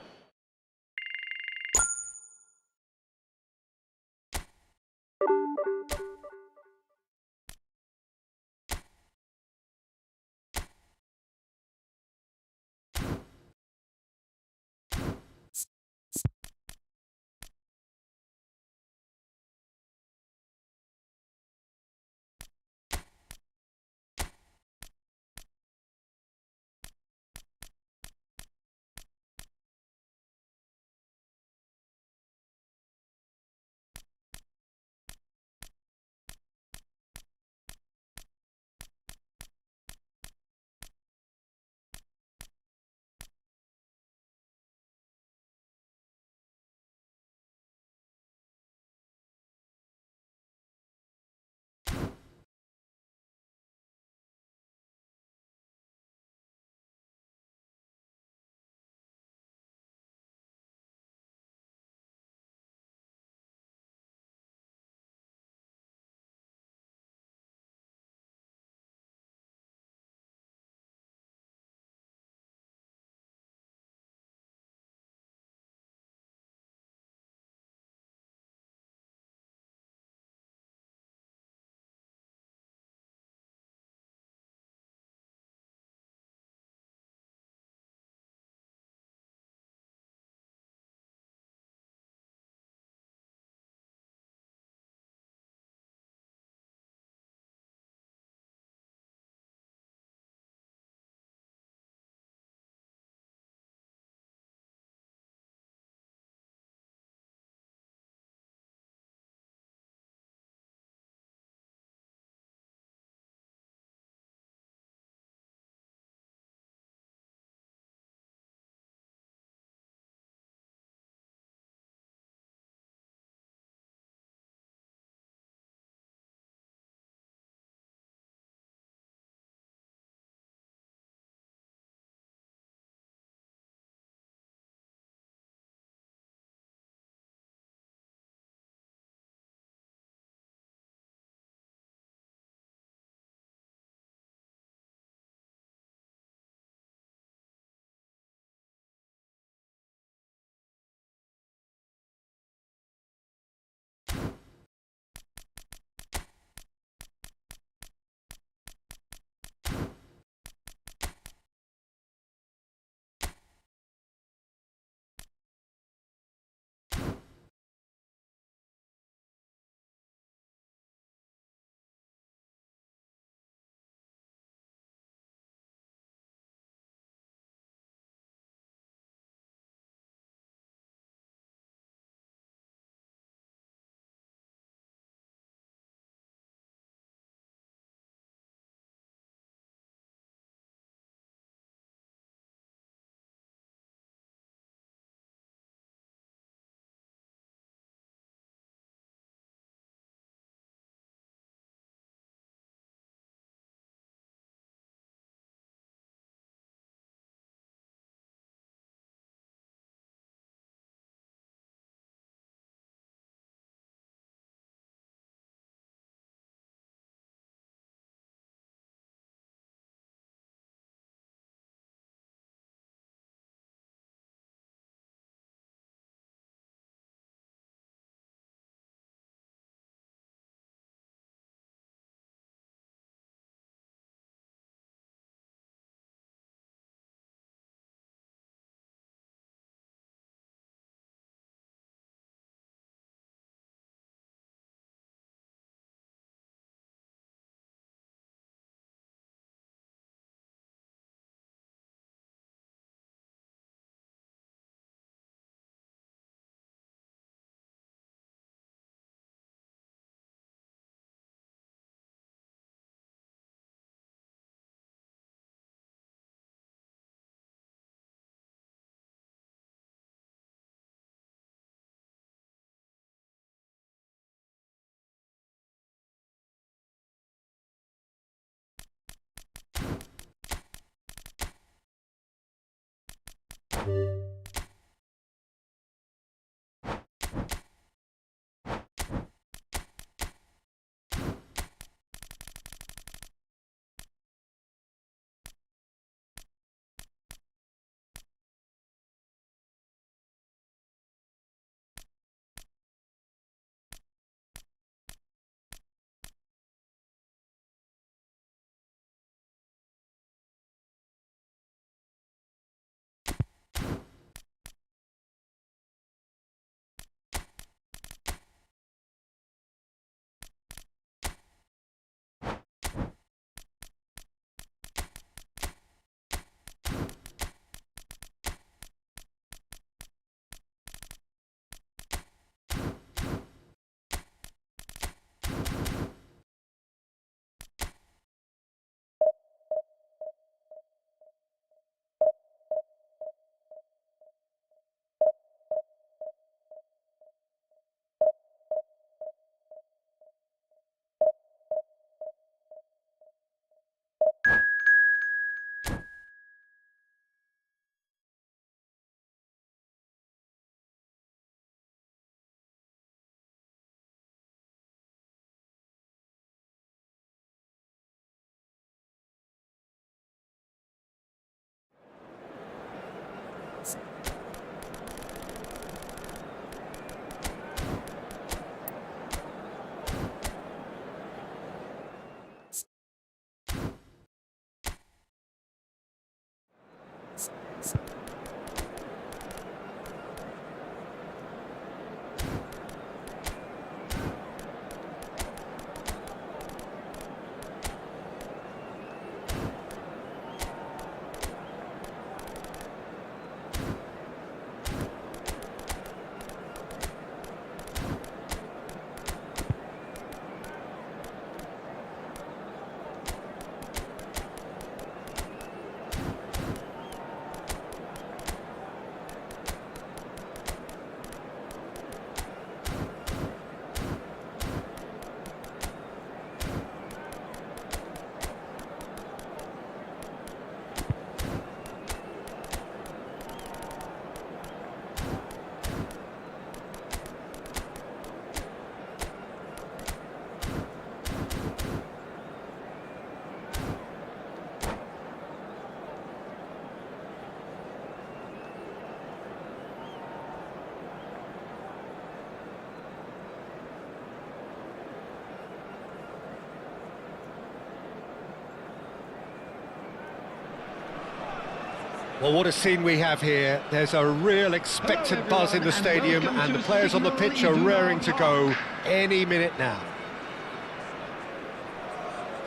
Well, what a scene we have here. There's a real expectant buzz in the stadium, and the players on the pitch are raring to go any minute now.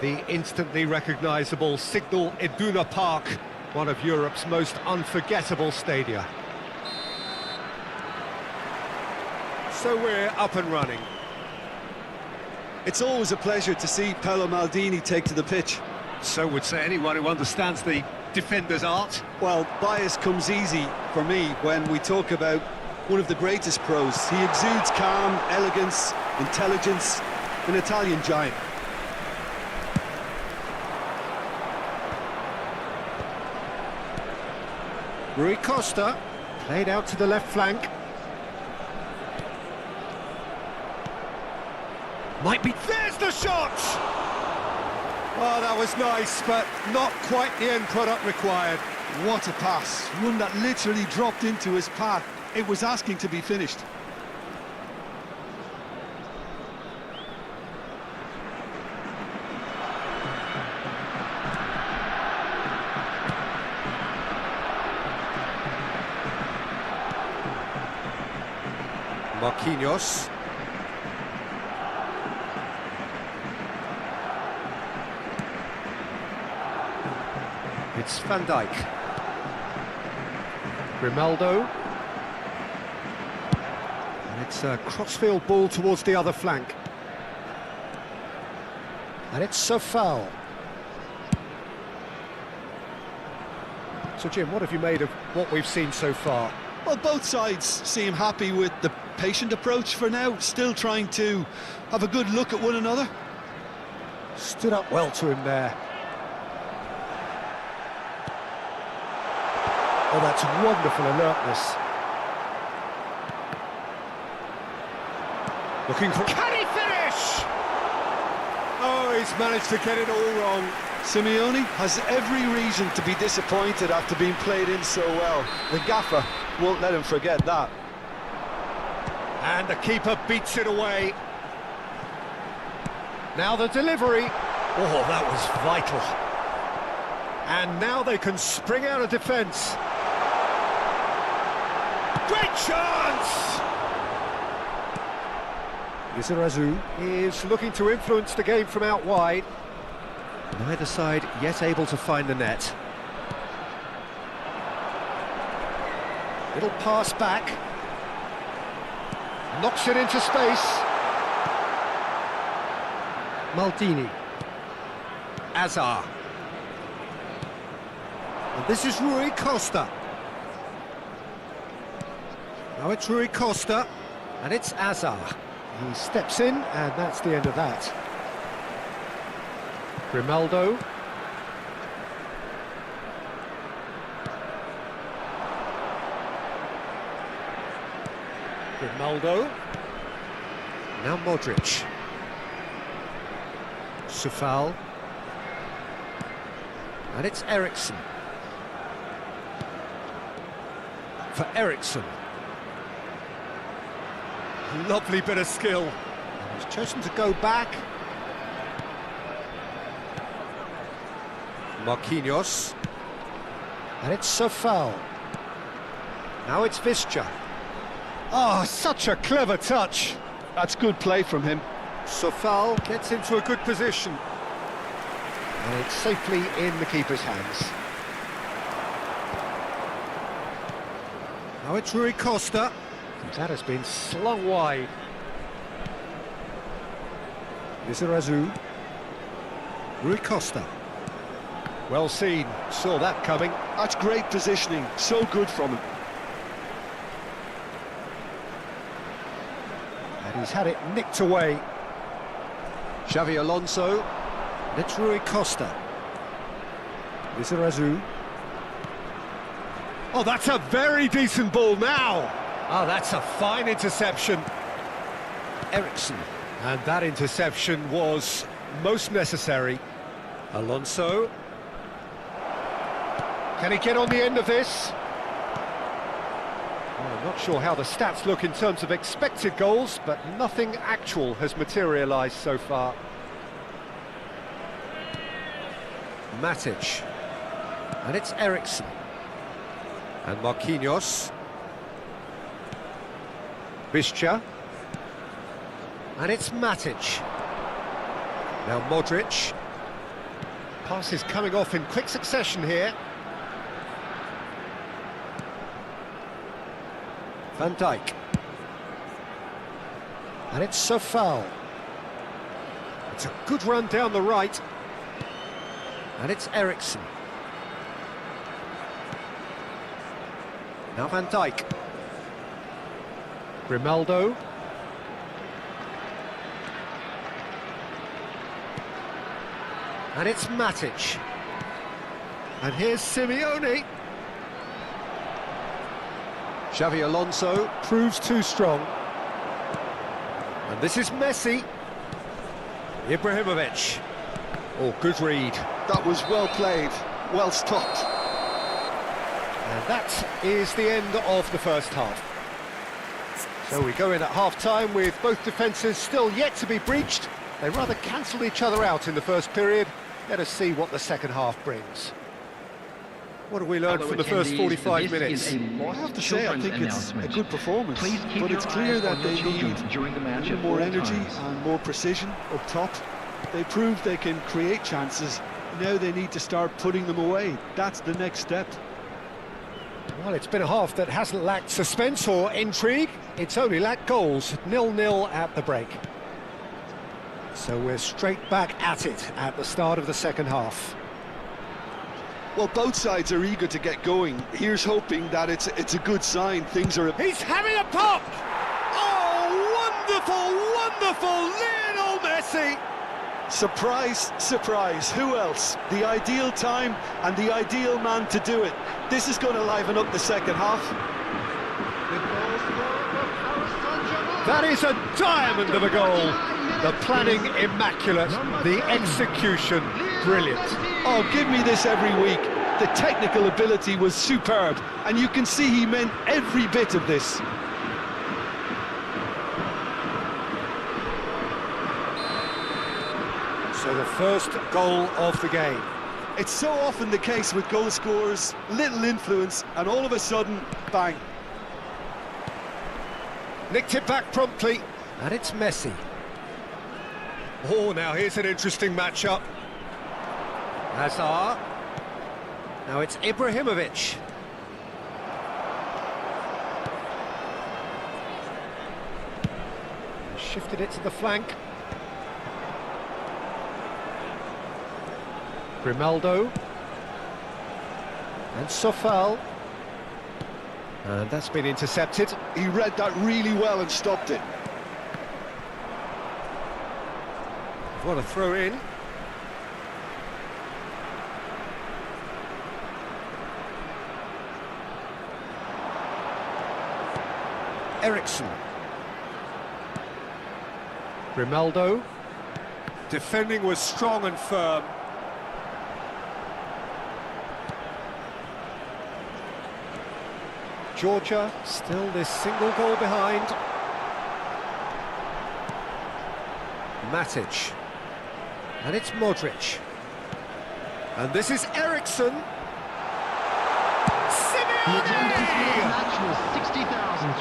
The instantly recognisable Signal Iduna Park, one of Europe's most unforgettable stadia. So we're up and running. It's always a pleasure to see Paolo Maldini take to the pitch. So would say anyone who understands the defender's art. Well, bias comes easy for me when we talk about one of the greatest pros. He exudes calm, elegance, intelligence, an Italian giant. Rui Costa, played out to the left flank. Might be... There's the shot! Oh, that was nice, but not quite the end product required. What a pass. One that literally dropped into his path. It was asking to be finished. Marquinhos. It's Van Dijk. Grimaldo. And it's a crossfield ball towards the other flank. And it's a foul. So, Jim, what have you made of what we've seen so far? Well, both sides seem happy with the patient approach for now, still trying to have a good look at one another. Stood up well to him there. Oh, that's wonderful alertness. Looking for... Can he finish? Oh, he's managed to get it all wrong. Simeone has every reason to be disappointed after being played in so well. The gaffer won't let him forget that. And the keeper beats it away. Now the delivery. Oh, that was vital. And now they can spring out of defence. Great chance! Lizarazu is looking to influence the game from out wide. Neither side yet able to find the net. Little pass back. Knocks it into space. Maldini. Azar. And this is Rui Costa. Now it's Rui Costa, and it's Azar. He steps in, and that's the end of that. Grimaldo. Grimaldo. Now Modric. Sufal. And it's Eriksson. For Eriksson. Lovely bit of skill. And he's chosen to go back. Marquinhos. And it's Sofal. Now it's Visca. Oh, such a clever touch. That's good play from him. Sofal gets into a good position. And it's safely in the keeper's hands. Now it's Rui Costa. That has been slung wide. Lizarazu. Rui Costa. Well seen, saw that coming. That's great positioning, so good from him. And he's had it nicked away. Xavi Alonso. And it's Rui Costa. Lizarazu. Oh, that's a very decent ball now. Oh, that's a fine interception. Eriksson. And that interception was most necessary. Alonso. Can he get on the end of this? Well, I'm not sure how the stats look in terms of expected goals, but nothing actual has materialised so far. Matic. And it's Eriksson. And Marquinhos. Visca. And it's Matic. Now Modric. Pass is coming off in quick succession here. Van Dijk. And it's Sofal. It's a good run down the right. And it's Eriksson. Now Van Dijk. Grimaldo. And it's Matic. And here's Simeone. Xavi Alonso proves too strong. And this is Messi. Ibrahimovic. Oh, good read. That was well played, well stopped. And that is the end of the first half. So we go in at half-time with both defences still yet to be breached. They rather cancelled each other out in the first period. Let us see what the second half brings. What have we learned from the first 45 minutes? Well, I have to say, I think it's a good performance, but it's clear that they need more energy and more precision up top. They proved they can create chances. Now they need to start putting them away. That's the next step. Well, it's been a half that hasn't lacked suspense or intrigue. It's only lacked goals. 0-0 at the break. So we're straight back at it at the start of the second half. Well, both sides are eager to get going. Here's hoping that it's a good sign. Things are... He's having a pop! Oh, wonderful, wonderful Lionel Messi! Surprise, surprise, who else? The ideal time and the ideal man to do it. This is going to liven up the second half. That is a diamond of a goal. The planning immaculate, the execution brilliant. Oh, give me this every week. The technical ability was superb, and you can see he meant every bit of this. So the first goal of the game. It's so often the case with goal scorers, little influence, and all of a sudden, bang. Nicked it back promptly, and it's Messi. Oh, now here's an interesting matchup. Hazard. Now it's Ibrahimovic. Shifted it to the flank. Grimaldo. And Sofal. And that's been intercepted. He read that really well and stopped it. What a throw in. Ericsson. Grimaldo. Defending was strong and firm. Georgia still this single goal behind. Matic. And it's Modric. And this is Ericsson.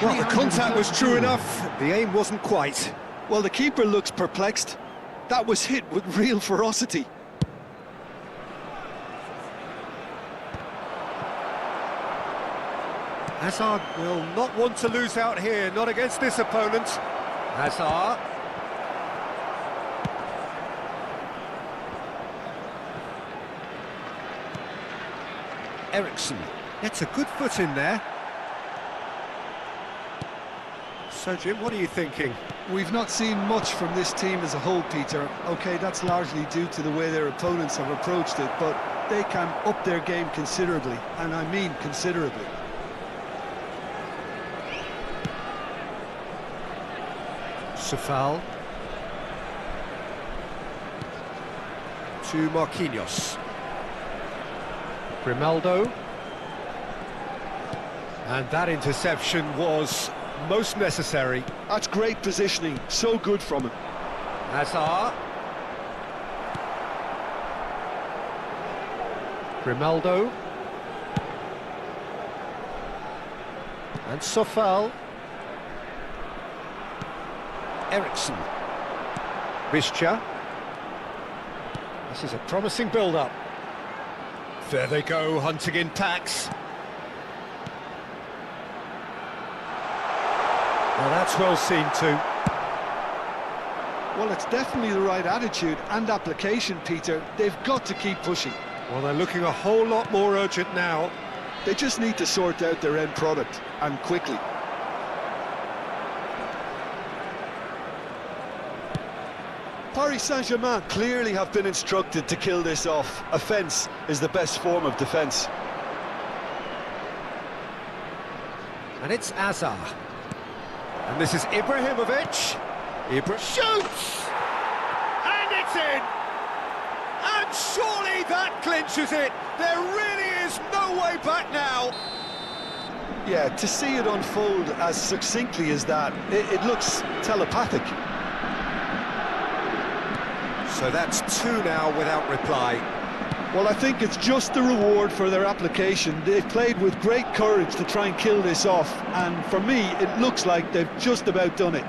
Well, the contact was true enough, the aim wasn't quite. Well, the keeper looks perplexed. That was hit with real ferocity. Hazard will not want to lose out here, not against this opponent. Hazard. Ericsson gets a good foot in there. So, Jim, what are you thinking? We've not seen much from this team as a whole, Peter. OK, that's largely due to the way their opponents have approached it, but they can up their game considerably, and I mean considerably. Sofal. To Marquinhos. Grimaldo. And that interception was most necessary. That's great positioning, so good from him. Hazard. Grimaldo. And Sofal. Ericsson. Bischa. This is a promising build-up. There they go, hunting in packs. Well, that's well seen too. Well, it's definitely the right attitude and application, Peter. They've got to keep pushing. Well, they're looking a whole lot more urgent now. They just need to sort out their end product, and quickly. Paris Saint-Germain clearly have been instructed to kill this off. Offence is the best form of defence. And it's Hazard. And this is Ibrahimovic. Ibra shoots! And it's in! And surely that clinches it! There really is no way back now! Yeah, to see it unfold as succinctly as that, it looks telepathic. So that's two now without reply. Well, I think it's just the reward for their application. They've played with great courage to try and kill this off, and for me, it looks like they've just about done it.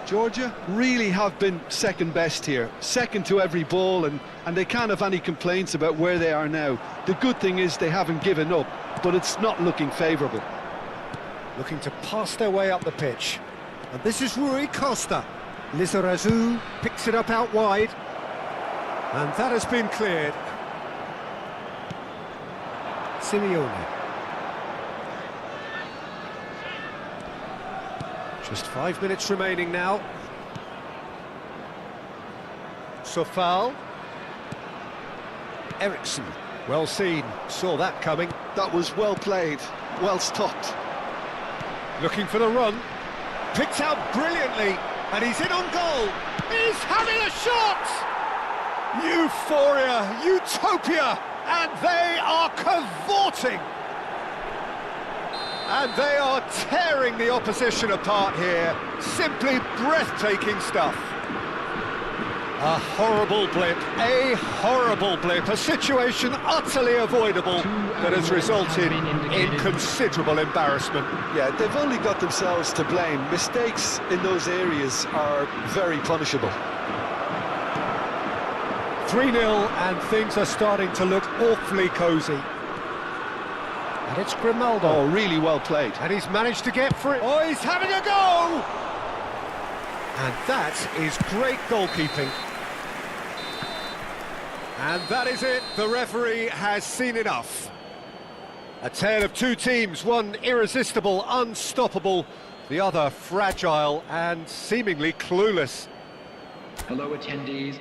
Georgia really have been second best here, second to every ball, and they can't have any complaints about where they are now. The good thing is they haven't given up, but it's not looking favourable. Looking to pass their way up the pitch. And this is Rui Costa. Lizarazu picks it up out wide. And that has been cleared. Simeone. Just 5 minutes remaining now. Sofal. Ericsson, well seen, saw that coming. That was well played, well stopped. Looking for the run, picked out brilliantly, and he's in on goal. He's having a shot! Euphoria, utopia, and they are cavorting. And they are tearing the opposition apart here. Simply breathtaking stuff. A horrible blip, a situation utterly avoidable that has resulted in considerable embarrassment. Yeah, they've only got themselves to blame. Mistakes in those areas are very punishable. 3-0 and things are starting to look awfully cosy. And it's Grimaldo. Oh, really well played. And he's managed to get free. Oh, he's having a go! And that is great goalkeeping. And that is it, the referee has seen enough. A tale of two teams, one irresistible, unstoppable, the other fragile and seemingly clueless. Hello attendees.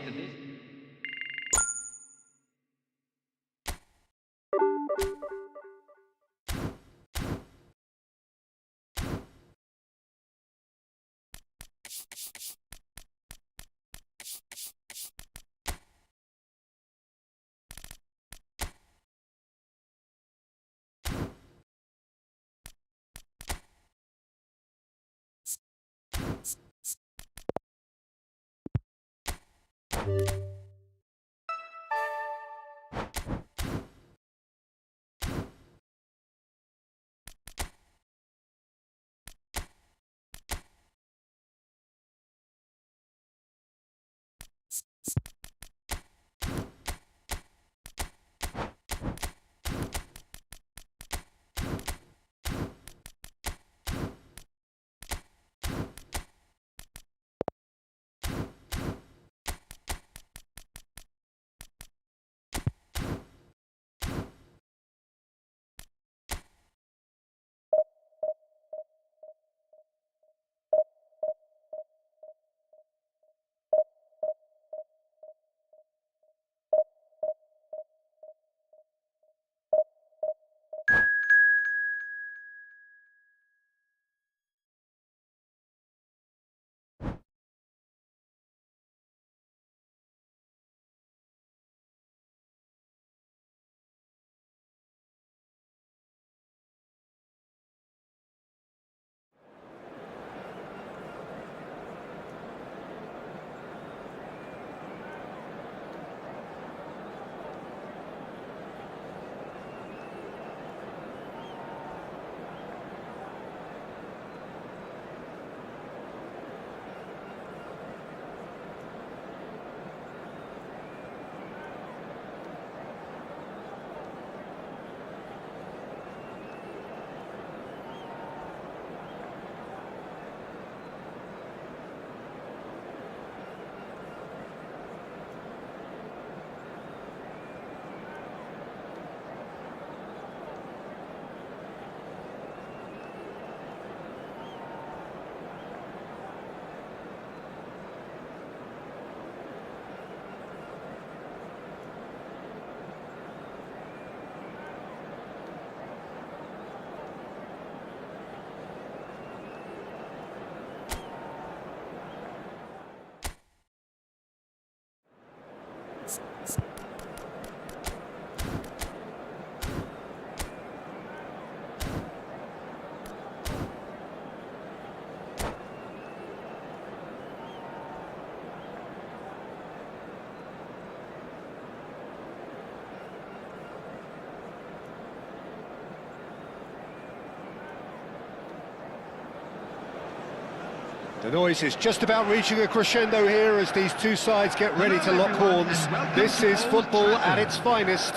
The noise is just about reaching a crescendo here as these two sides get ready to lock horns. This is football at its finest.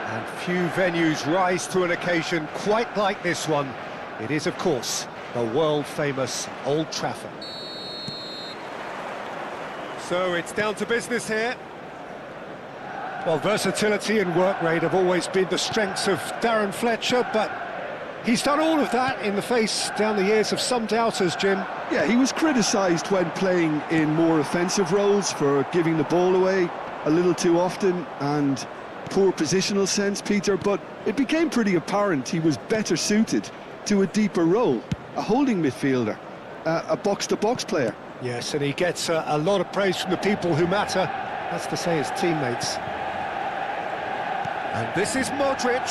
And few venues rise to an occasion quite like this one. It is, of course, the world-famous Old Trafford. So it's down to business here. Well, versatility and work rate have always been the strengths of Darren Fletcher, but He's done all of that in the face down the years of some doubters, Jim. Yeah, he was criticised when playing in more offensive roles for giving the ball away a little too often and poor positional sense, Peter, but it became pretty apparent he was better suited to a deeper role, a holding midfielder, a box-to-box player. Yes, and he gets a lot of praise from the people who matter. That's to say his teammates. And this is Modric.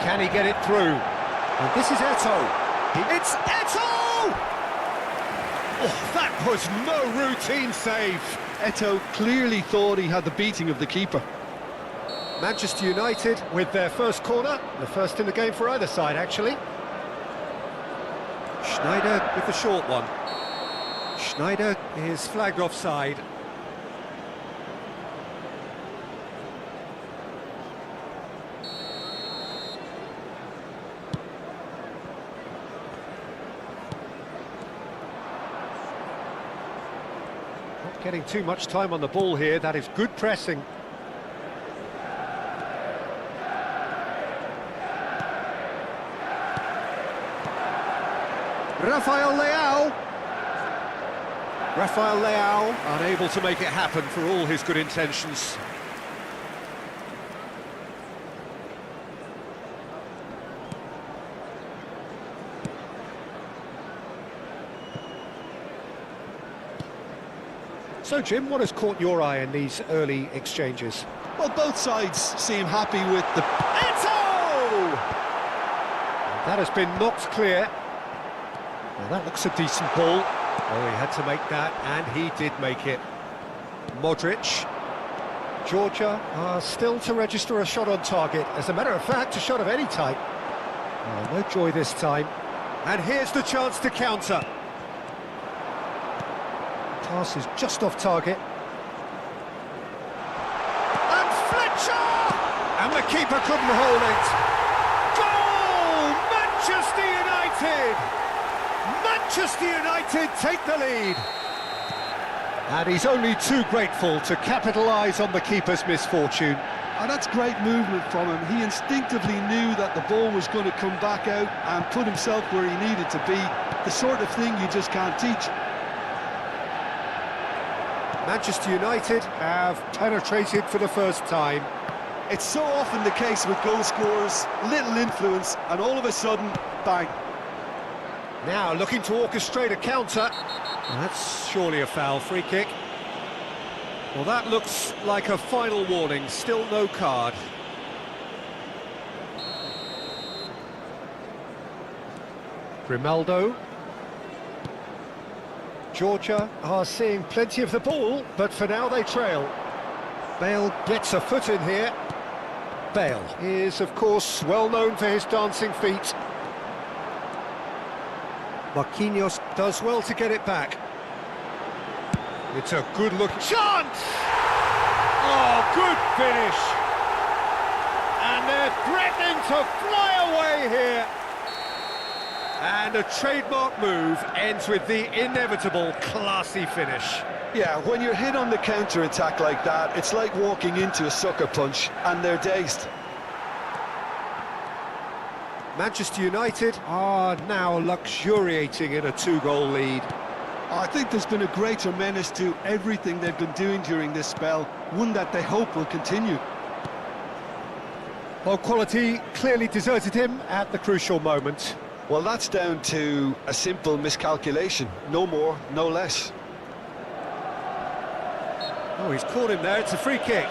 Can he get it through? And this is Eto'o. It's Eto'o! Oh, that was no routine save. Eto'o clearly thought he had the beating of the keeper. Manchester United with their first corner, the first in the game for either side, actually. Schneider with the short one. Schneider is flagged offside. Not getting too much time on the ball here, that is good pressing. Rafael Leao, unable to make it happen for all his good intentions. So, Jim, what has caught your eye in these early exchanges? Well, both sides seem happy with the... Eto'o! That has been knocked clear. Well, that looks a decent ball. Oh, he had to make that, and he did make it. Modric. Georgia are still to register a shot on target. As a matter of fact, a shot of any type. Oh, no joy this time. And here's the chance to counter. Pass is just off target. And Fletcher! And the keeper couldn't hold it. Goal! Manchester United! Manchester United take the lead. And he's only too grateful to capitalise on the keeper's misfortune. And that's great movement from him. He instinctively knew that the ball was going to come back out and put himself where he needed to be. The sort of thing you just can't teach. Manchester United have penetrated for the first time. It's so often the case with goal scorers, little influence, and all of a sudden, bang. Now looking to orchestrate a counter. That's surely a foul, free kick. Well, that looks like a final warning, still no card. Grimaldo. Georgia are seeing plenty of the ball, but for now they trail. Bale gets a foot in here. Bale is, of course, well known for his dancing feet. Marquinhos does well to get it back. It's a good-looking chance! Oh, good finish! And they're threatening to fly away here. And a trademark move ends with the inevitable classy finish. Yeah, when you're hit on the counter-attack like that, it's like walking into a sucker punch, and they're dazed. Manchester United are now luxuriating in a two-goal lead. I think there's been a greater menace to everything they've been doing during this spell, one that they hope will continue. Well, quality clearly deserted him at the crucial moment. Well, that's down to a simple miscalculation. No more, no less. Oh, he's caught him there. It's a free kick.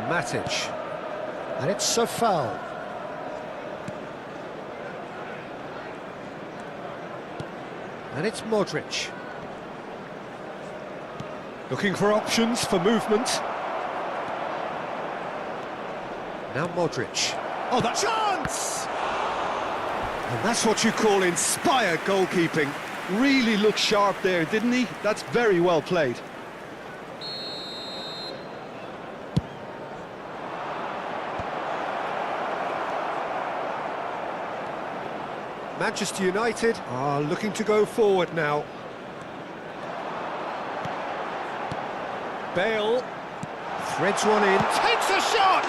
Matic. And it's a foul. And it's Modric. Looking for options for movement. Now Modric. Oh, that chance! And that's what you call inspired goalkeeping. Really looked sharp there, didn't he? That's very well played. Manchester United are looking to go forward now. Bale threads one in, takes a shot!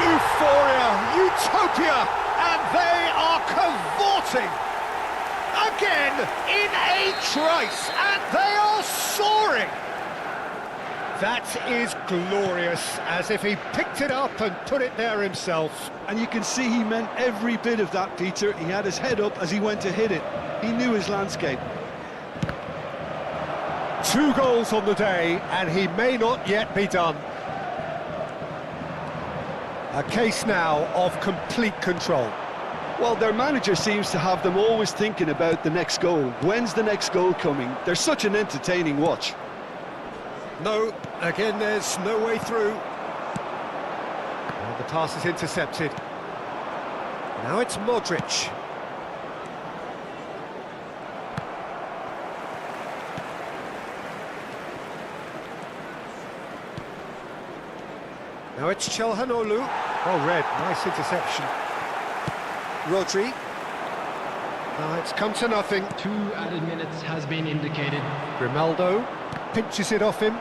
Euphoria, utopia, and they are cavorting! Again, in a trice, and they are soaring! That is glorious, as if he picked it up and put it there himself. And you can see he meant every bit of that, Peter. He had his head up as he went to hit it. He knew his landscape. 2 goals on the day, and he may not yet be done. A case now of complete control. Well, their manager seems to have them always thinking about the next goal. When's the next goal coming? They're such an entertaining watch. No, again, there's no way through. Well, the pass is intercepted. Now it's Modric. Now it's Çalhanoğlu. Oh, red, nice interception. Rodri. Now it's come to nothing. 2 added minutes has been indicated. Grimaldo pinches it off him.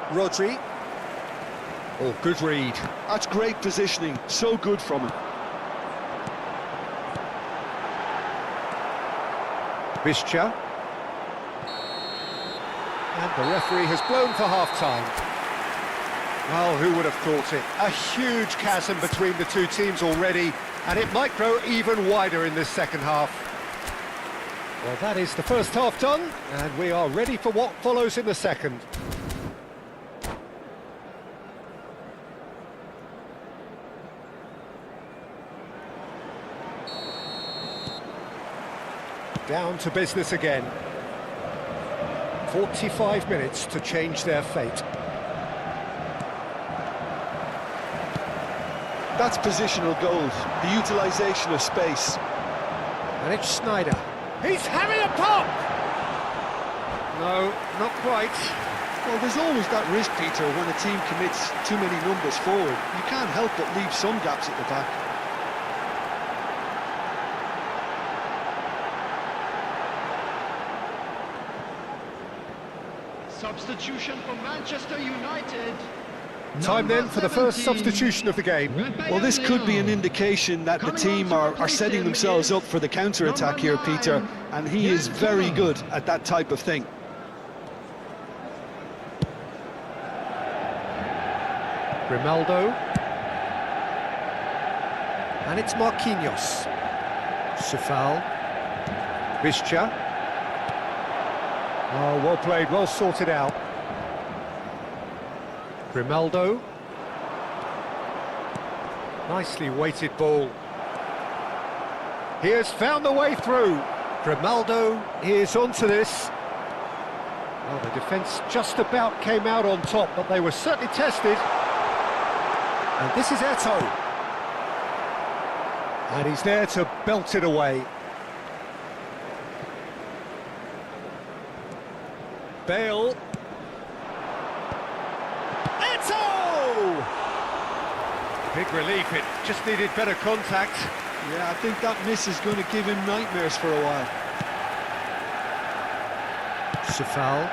Rodri. Oh, good read. That's great positioning, so good from him. Bischa. And the referee has blown for half-time. Well, who would have thought it? A huge chasm between the two teams already, and it might grow even wider in this second half. Well, that is the first half done, and we are ready for what follows in the second. Down to business again. 45 minutes to change their fate. That's positional goals, the utilisation of space. And it's Snyder. He's having a pop! No, not quite. Well, there's always that risk, Peter, when a team commits too many numbers forward. You can't help but leave some gaps at the back. Substitution for Manchester United. Time then for the first substitution of the game. Well, this could be an indication that the team are setting themselves up for the counter-attack here, Peter, and he is very good at that type of thing. Grimaldo. And it's Marquinhos. Sefal. Bischa. Oh, well played, well sorted out. Grimaldo. Nicely weighted ball. He has found the way through. Grimaldo is onto this. Well, the defence just about came out on top, but they were certainly tested. And this is Eto'o. And he's there to belt it away. Bale. Eto'o! Big relief, it just needed better contact. Yeah, I think that miss is going to give him nightmares for a while. Sefal.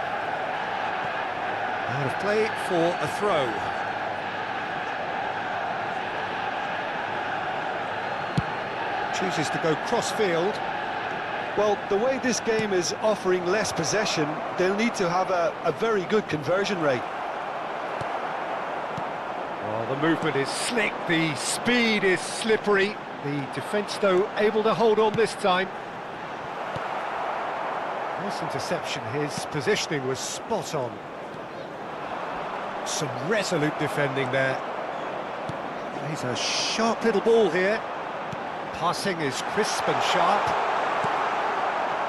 Out of play for a throw. Chooses to go cross-field. Well, the way this game is offering less possession, they'll need to have a very good conversion rate. Well, the movement is slick, the speed is slippery. The defence, though, able to hold on this time. Nice interception, his positioning was spot on. Some resolute defending there. He's a sharp little ball here. Passing is crisp and sharp.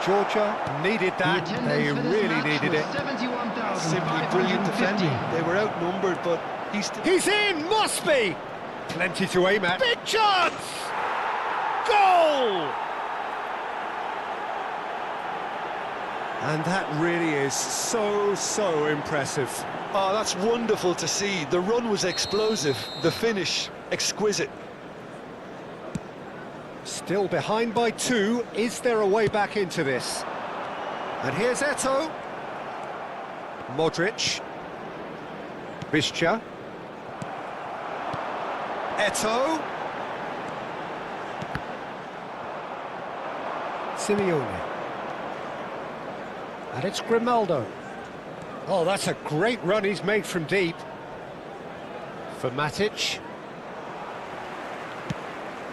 Georgia needed that, they really needed it. Simply brilliant defending. They were outnumbered, but he's in, must be! Plenty to aim at. Big chance! Goal! And that really is so impressive. Oh, that's wonderful to see. The run was explosive, the finish exquisite. Still behind by 2. Is there a way back into this? And here's Eto'o. Modric. Bischa. Eto'o. Simeone. And it's Grimaldo. Oh, that's a great run he's made from deep. For Matic.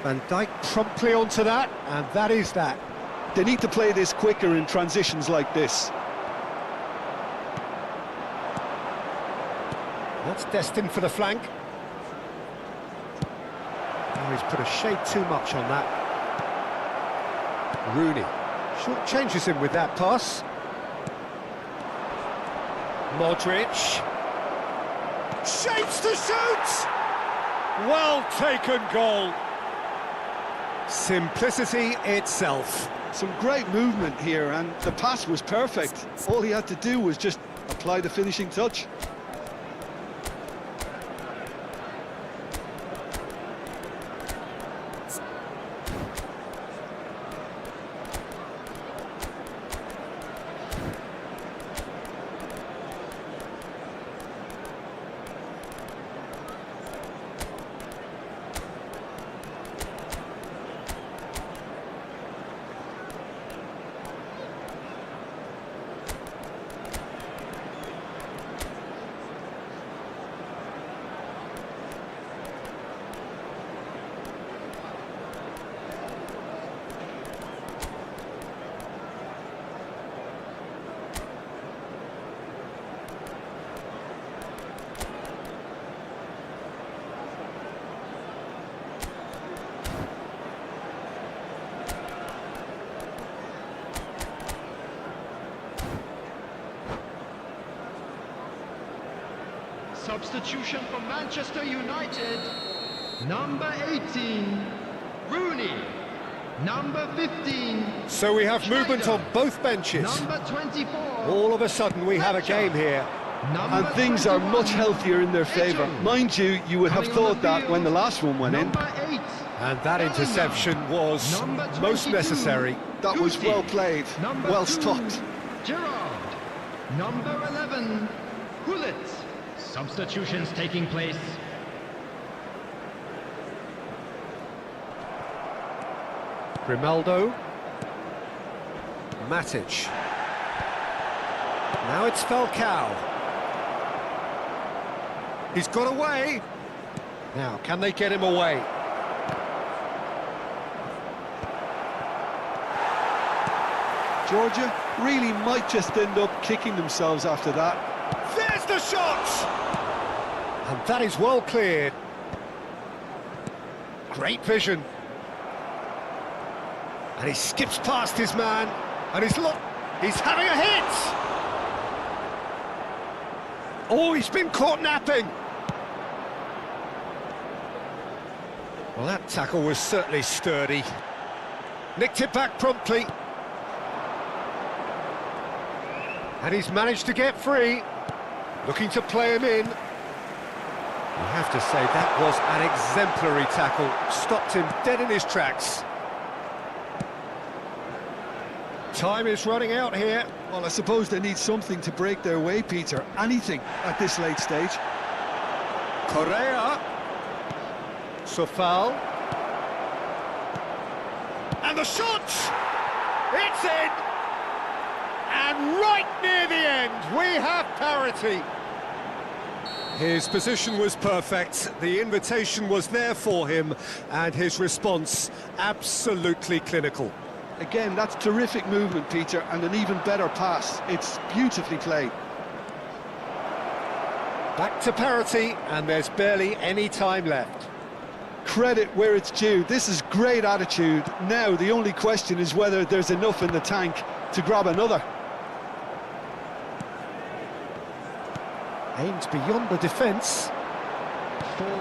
Van Dijk promptly onto that, and that is that. They need to play this quicker in transitions like this. That's destined for the flank. Oh, he's put a shade too much on that. Rooney short changes him with that pass. Modric shapes to shoot. Well taken goal. Simplicity itself. Some great movement here, and the pass was perfect. All he had to do was just apply the finishing touch. Substitution for Manchester United. Number 18, Rooney. Number 15. So we have movement Schneider. on both benches. Number 24. All of a sudden we have a game here. And things are much healthier in their favour. Mind you, you would have thought that when the last one went in. Number 8. And that interception was most necessary. That was well played, Number well 2, stopped. Gerrard. Number 11, Hullet. Substitutions taking place. Grimaldo. Matic. Now it's Falcao. He's got away. Now, can they get him away? Georgia really might just end up kicking themselves after that. There's the shot! And that is well cleared. Great vision. And he skips past his man. And he's having a hit! Oh, he's been caught napping. Well, that tackle was certainly sturdy. Nicked it back promptly. And he's managed to get free. Looking to play him in. You have to say that was an exemplary tackle. Stopped him dead in his tracks. Time is running out here. Well, I suppose they need something to break their way, Peter. Anything at this late stage. Correa. Sofal. And the shot! It's in! And right near the end, we have parity. His position was perfect, the invitation was there for him, and his response absolutely clinical. Again, that's terrific movement, Peter, and an even better pass. It's beautifully played. Back to parity, and there's barely any time left. Credit where it's due. This is great attitude. Now, the only question is whether there's enough in the tank to grab another. Aims beyond the defence.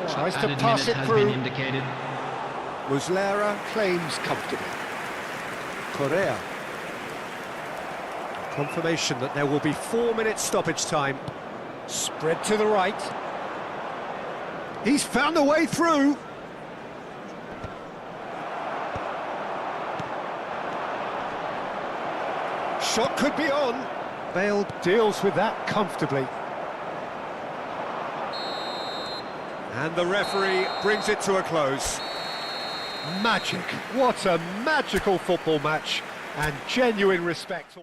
Tries to Added pass minute it has through. been indicated. Muslera claims comfortably. Correa. Confirmation that there will be 4 minutes stoppage time. Spread to the right. He's found a way through. Shot could be on. Bale deals with that comfortably. And the referee brings it to a close. Magic. What a magical football match, and genuine respect.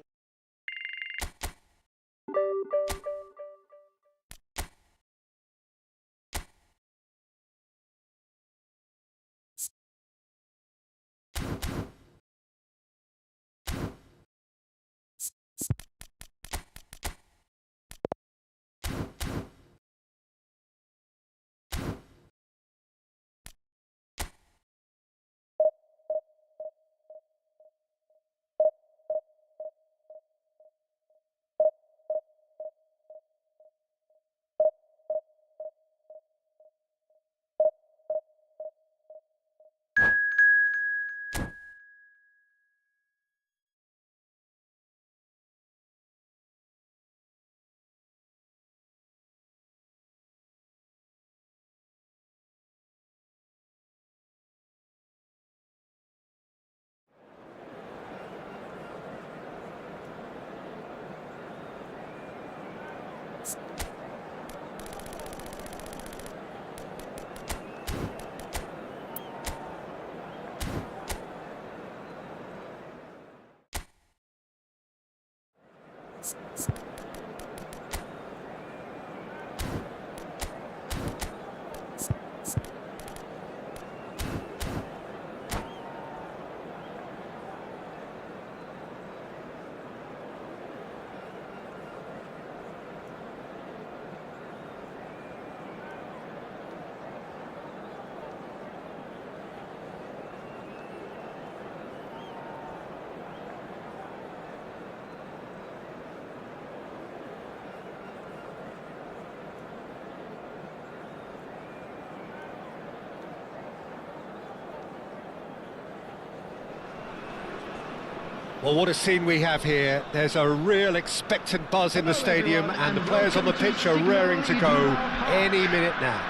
Well, what a scene we have here. There's a real expectant buzz in the stadium, and the players on the pitch are raring to go any minute now.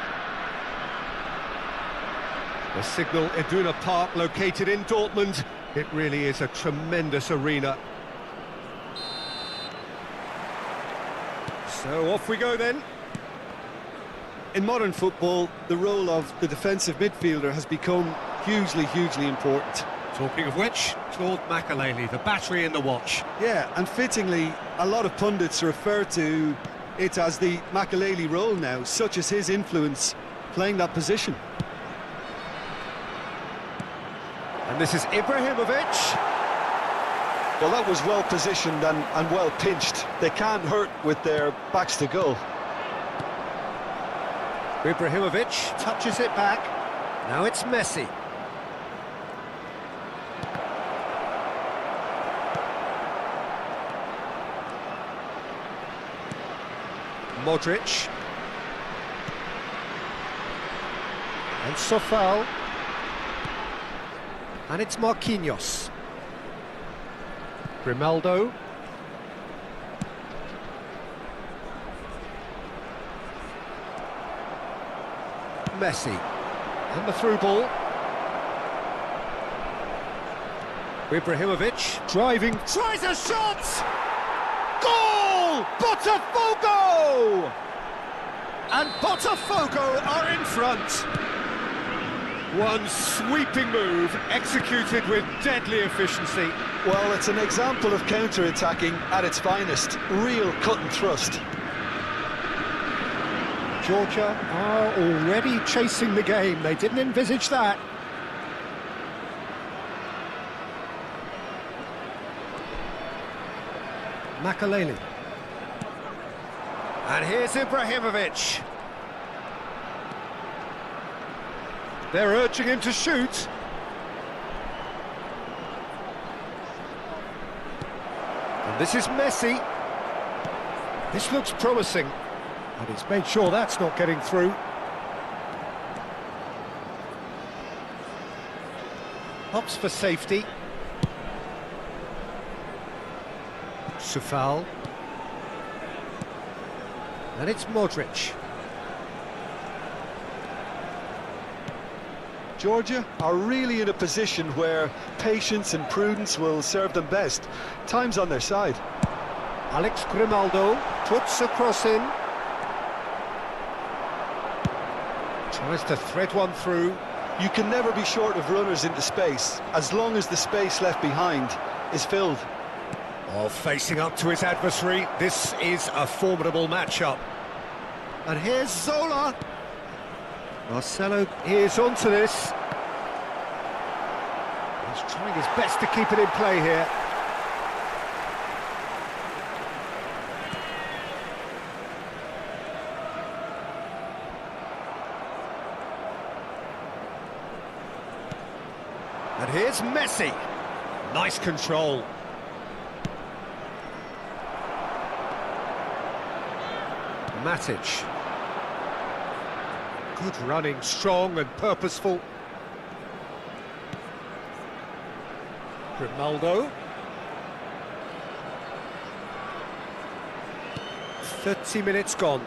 The Signal Iduna Park, located in Dortmund. It really is a tremendous arena. So off we go then. In modern football, the role of the defensive midfielder has become hugely important. Talking of which, Claude Makelele, the battery in the watch. Yeah, and fittingly, a lot of pundits refer to it as the Makelele role now, such as his influence playing that position. And this is Ibrahimovic. Well, that was well positioned and well pinched. They can't hurt with their backs to goal. Ibrahimovic touches it back. Now it's Messi. Modric. And Sofal. And it's Marquinhos. Grimaldo. Messi. And the through ball. Ibrahimovic driving, tries a shot! Goal! Botafogo! And Botafogo are in front. One sweeping move, executed with deadly efficiency. Well, it's an example of counter-attacking at its finest. Real cut and thrust. Georgia are already chasing the game. They didn't envisage that. Makelele. And here's Ibrahimovic. They're urging him to shoot. And this is Messi. This looks promising. And he's made sure that's not getting through. Hops for safety. Sofal. And it's Modric. Georgia are really in a position where patience and prudence will serve them best. Time's on their side. Alex Grimaldo puts a cross in. Tries to thread one through. You can never be short of runners into space, as long as the space left behind is filled. Oh, facing up to his adversary, this is a formidable matchup. And here's Zola. Marcelo is onto this. He's trying his best to keep it in play here. And here's Messi. Nice control. Matic. Good running, strong and purposeful. Grimaldo. 30 minutes gone.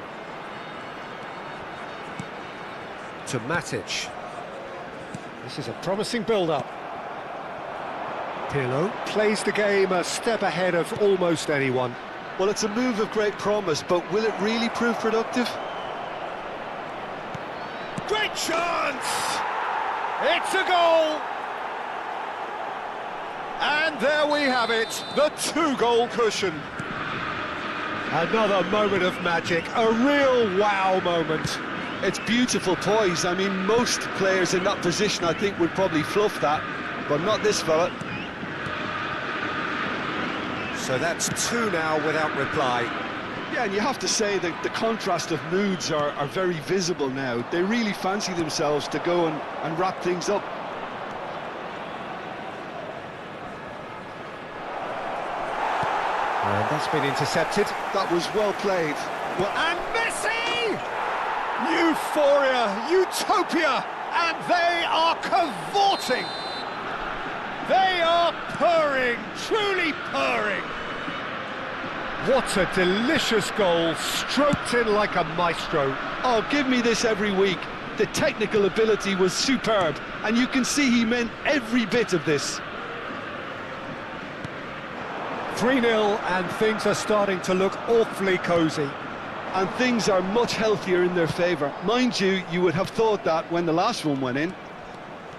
To Matic. This is a promising build-up. Pirlo plays the game a step ahead of almost anyone. Well, it's a move of great promise, but will it really prove productive? Great chance! It's a goal! And there we have it, the two-goal cushion. Another moment of magic, a real wow moment. It's beautiful poise. I mean, most players in that position, I think, would probably fluff that, but not this fella. So that's two now without reply. Yeah, and you have to say that the contrast of moods are very visible now. They really fancy themselves to go and wrap things up. And that's been intercepted. That was well played. Well, and Messi! Euphoria, utopia, and they are cavorting. They are purring, truly purring. What a delicious goal, stroked in like a maestro. Oh, give me this every week. The technical ability was superb, and you can see he meant every bit of this. 3-0, and things are starting to look awfully cosy. And things are much healthier in their favour. Mind you, you would have thought that when the last one went in.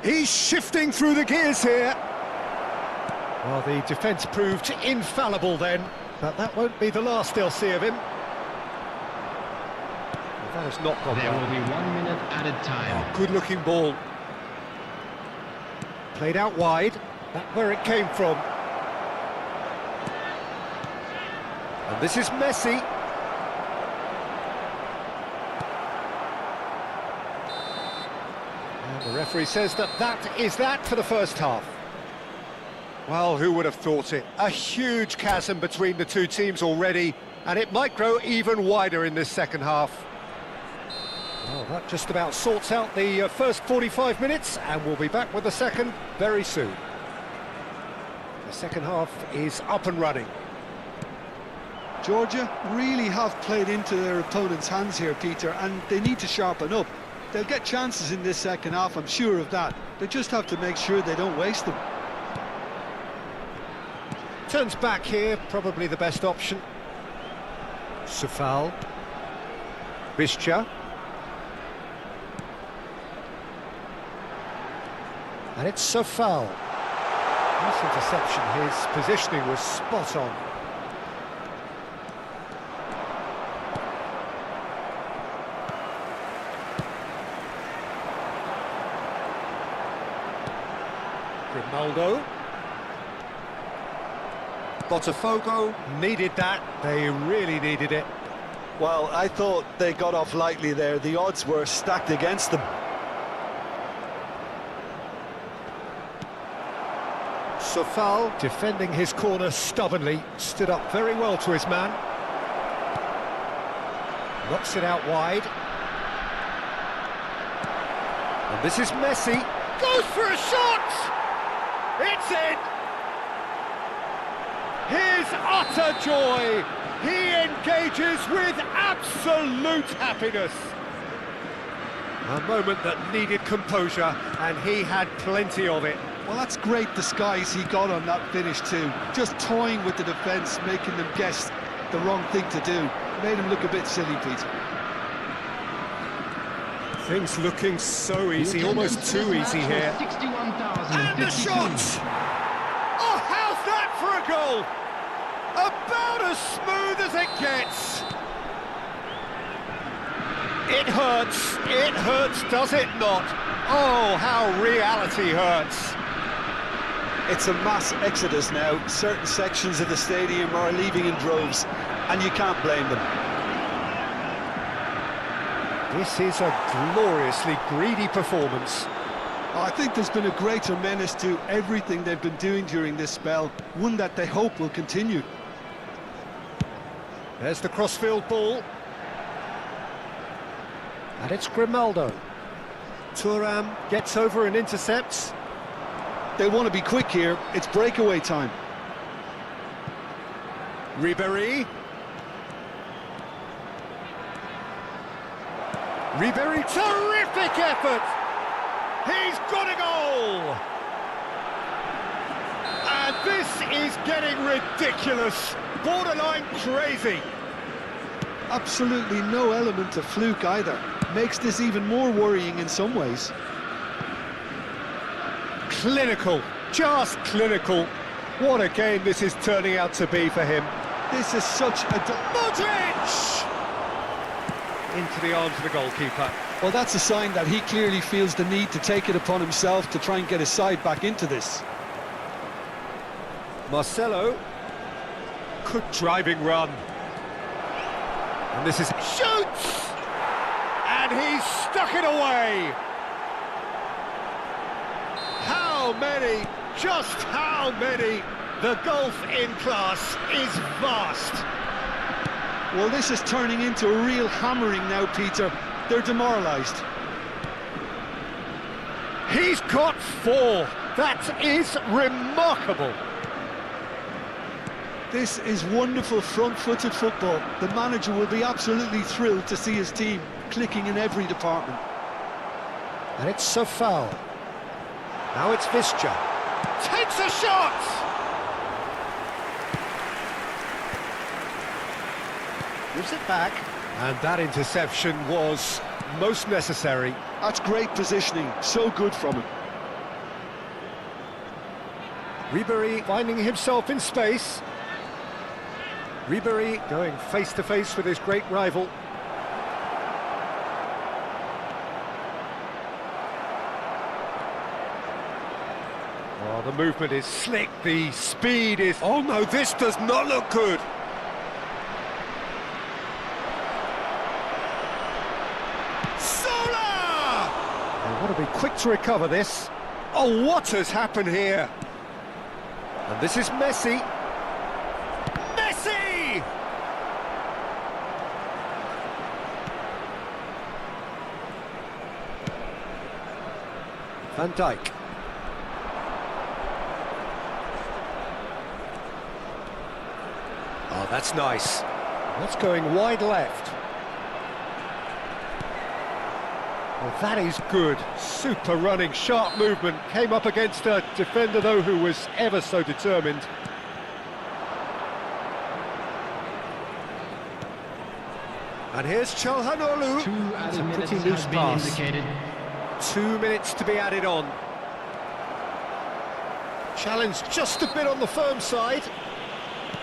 He's shifting through the gears here. Well, the defence proved infallible then, but that won't be the last they'll see of him. Well, that has not gone There well. will be 1 minute added time. Oh, good-looking ball. Played out wide, that's where it came from. And this is Messi. And the referee says that is that for the first half. Well, who would have thought it? A huge chasm between the two teams already, and it might grow even wider in this second half. Well, that just about sorts out the first 45 minutes, and we'll be back with the second very soon. The second half is up and running. Georgia really have played into their opponent's hands here, Peter, and they need to sharpen up. They'll get chances in this second half, I'm sure of that. They just have to make sure they don't waste them. Turns back here, probably the best option. Sufal. Bischa. And it's Sufal. Nice interception, his positioning was spot on. Grimaldo. Botafogo needed that, they really needed it. Well, I thought they got off lightly there. The odds were stacked against them. Sofal defending his corner stubbornly, stood up very well to his man. Knocks it out wide. And this is Messi. Goes for a shot! It's in! His utter joy! He engages with absolute happiness. A moment that needed composure, and he had plenty of it. Well, that's great disguise he got on that finish too. Just toying with the defence, making them guess the wrong thing to do. Made him look a bit silly, Peter. Things looking so easy, almost too easy here. 61,052. And the shot! Oh, how's that for a goal? About as smooth as it gets. It hurts, does it not? Oh, how reality hurts. It's a mass exodus now. Certain sections of the stadium are leaving in droves, and you can't blame them. This is a gloriously greedy performance. I think there's been a greater menace to everything they've been doing during this spell, one that they hope will continue. There's the crossfield ball. And it's Grimaldo. Thuram gets over and intercepts. They want to be quick here. It's breakaway time. Ribéry. Ribéry, terrific effort! He's got a goal! And this is getting ridiculous, borderline crazy. Absolutely no element of fluke either. Makes this even more worrying in some ways. Clinical, just clinical. What a game this is turning out to be for him. This is such a... Modric! Into the arms of the goalkeeper. Well, that's a sign that he clearly feels the need to take it upon himself to try and get his side back into this. Marcelo. Good driving run. And this is... Shoots! And he's stuck it away. How many? Just how many? The gulf in class is vast. Well, this is turning into a real hammering now, Peter. They're demoralised. He's got 4. That is remarkable. This is wonderful front-footed football. The manager will be absolutely thrilled to see his team clicking in every department. And it's a foul. Now it's Visca. Takes a shot! Gives it back. And that interception was most necessary. That's great positioning. So good from him. Ribéry finding himself in space. Ribéry going face-to-face with his great rival. Oh, the movement is slick, the speed is... Oh no, this does not look good! Sola! They want to be quick to recover this. Oh, what has happened here? And this is Messi. Messi! Van Dijk. Oh, that's nice. That's going wide left. Well, that is good. Super running, sharp movement. Came up against a defender, though, who was ever so determined. And here's Çalhanoğlu. 2 That's added a minutes pretty loose has been pass. indicated. 2 minutes to be added on. Challenge just a bit on the firm side.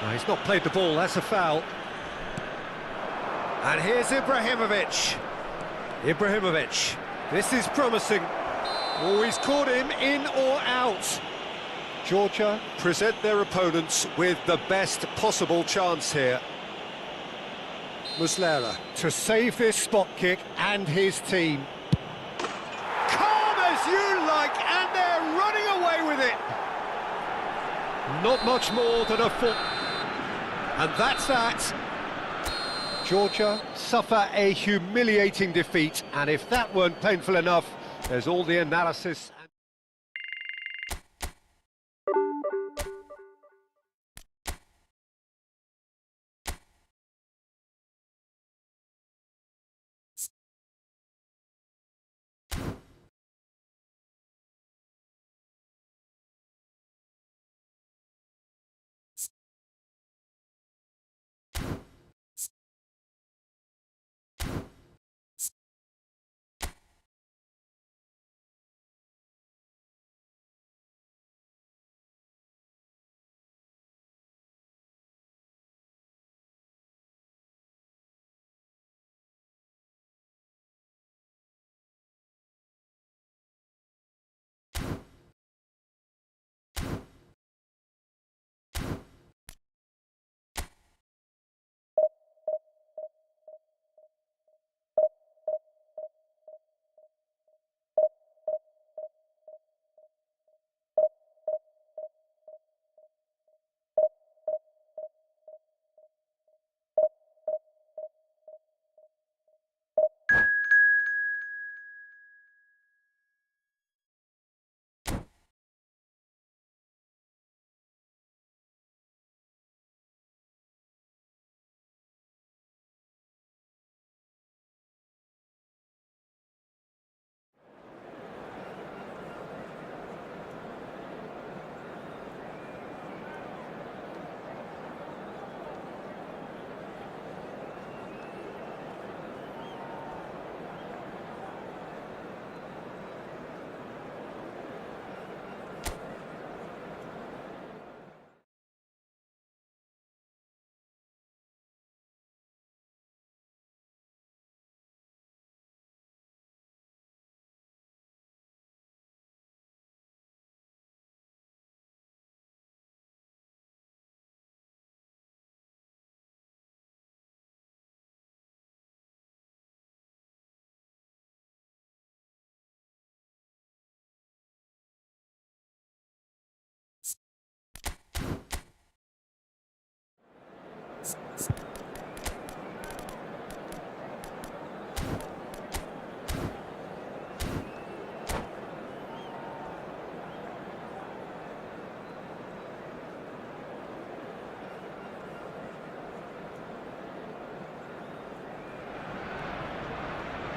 No, he's not played the ball, that's a foul. And here's Ibrahimovic. Ibrahimovic, this is promising. Oh, he's caught him in or out. Georgia present their opponents with the best possible chance here. Muslera to save this spot kick and his team. Calm as you like, and they're running away with it. Not much more than a foot. And that's that. Georgia suffer a humiliating defeat, and if that weren't painful enough, there's all the analysis.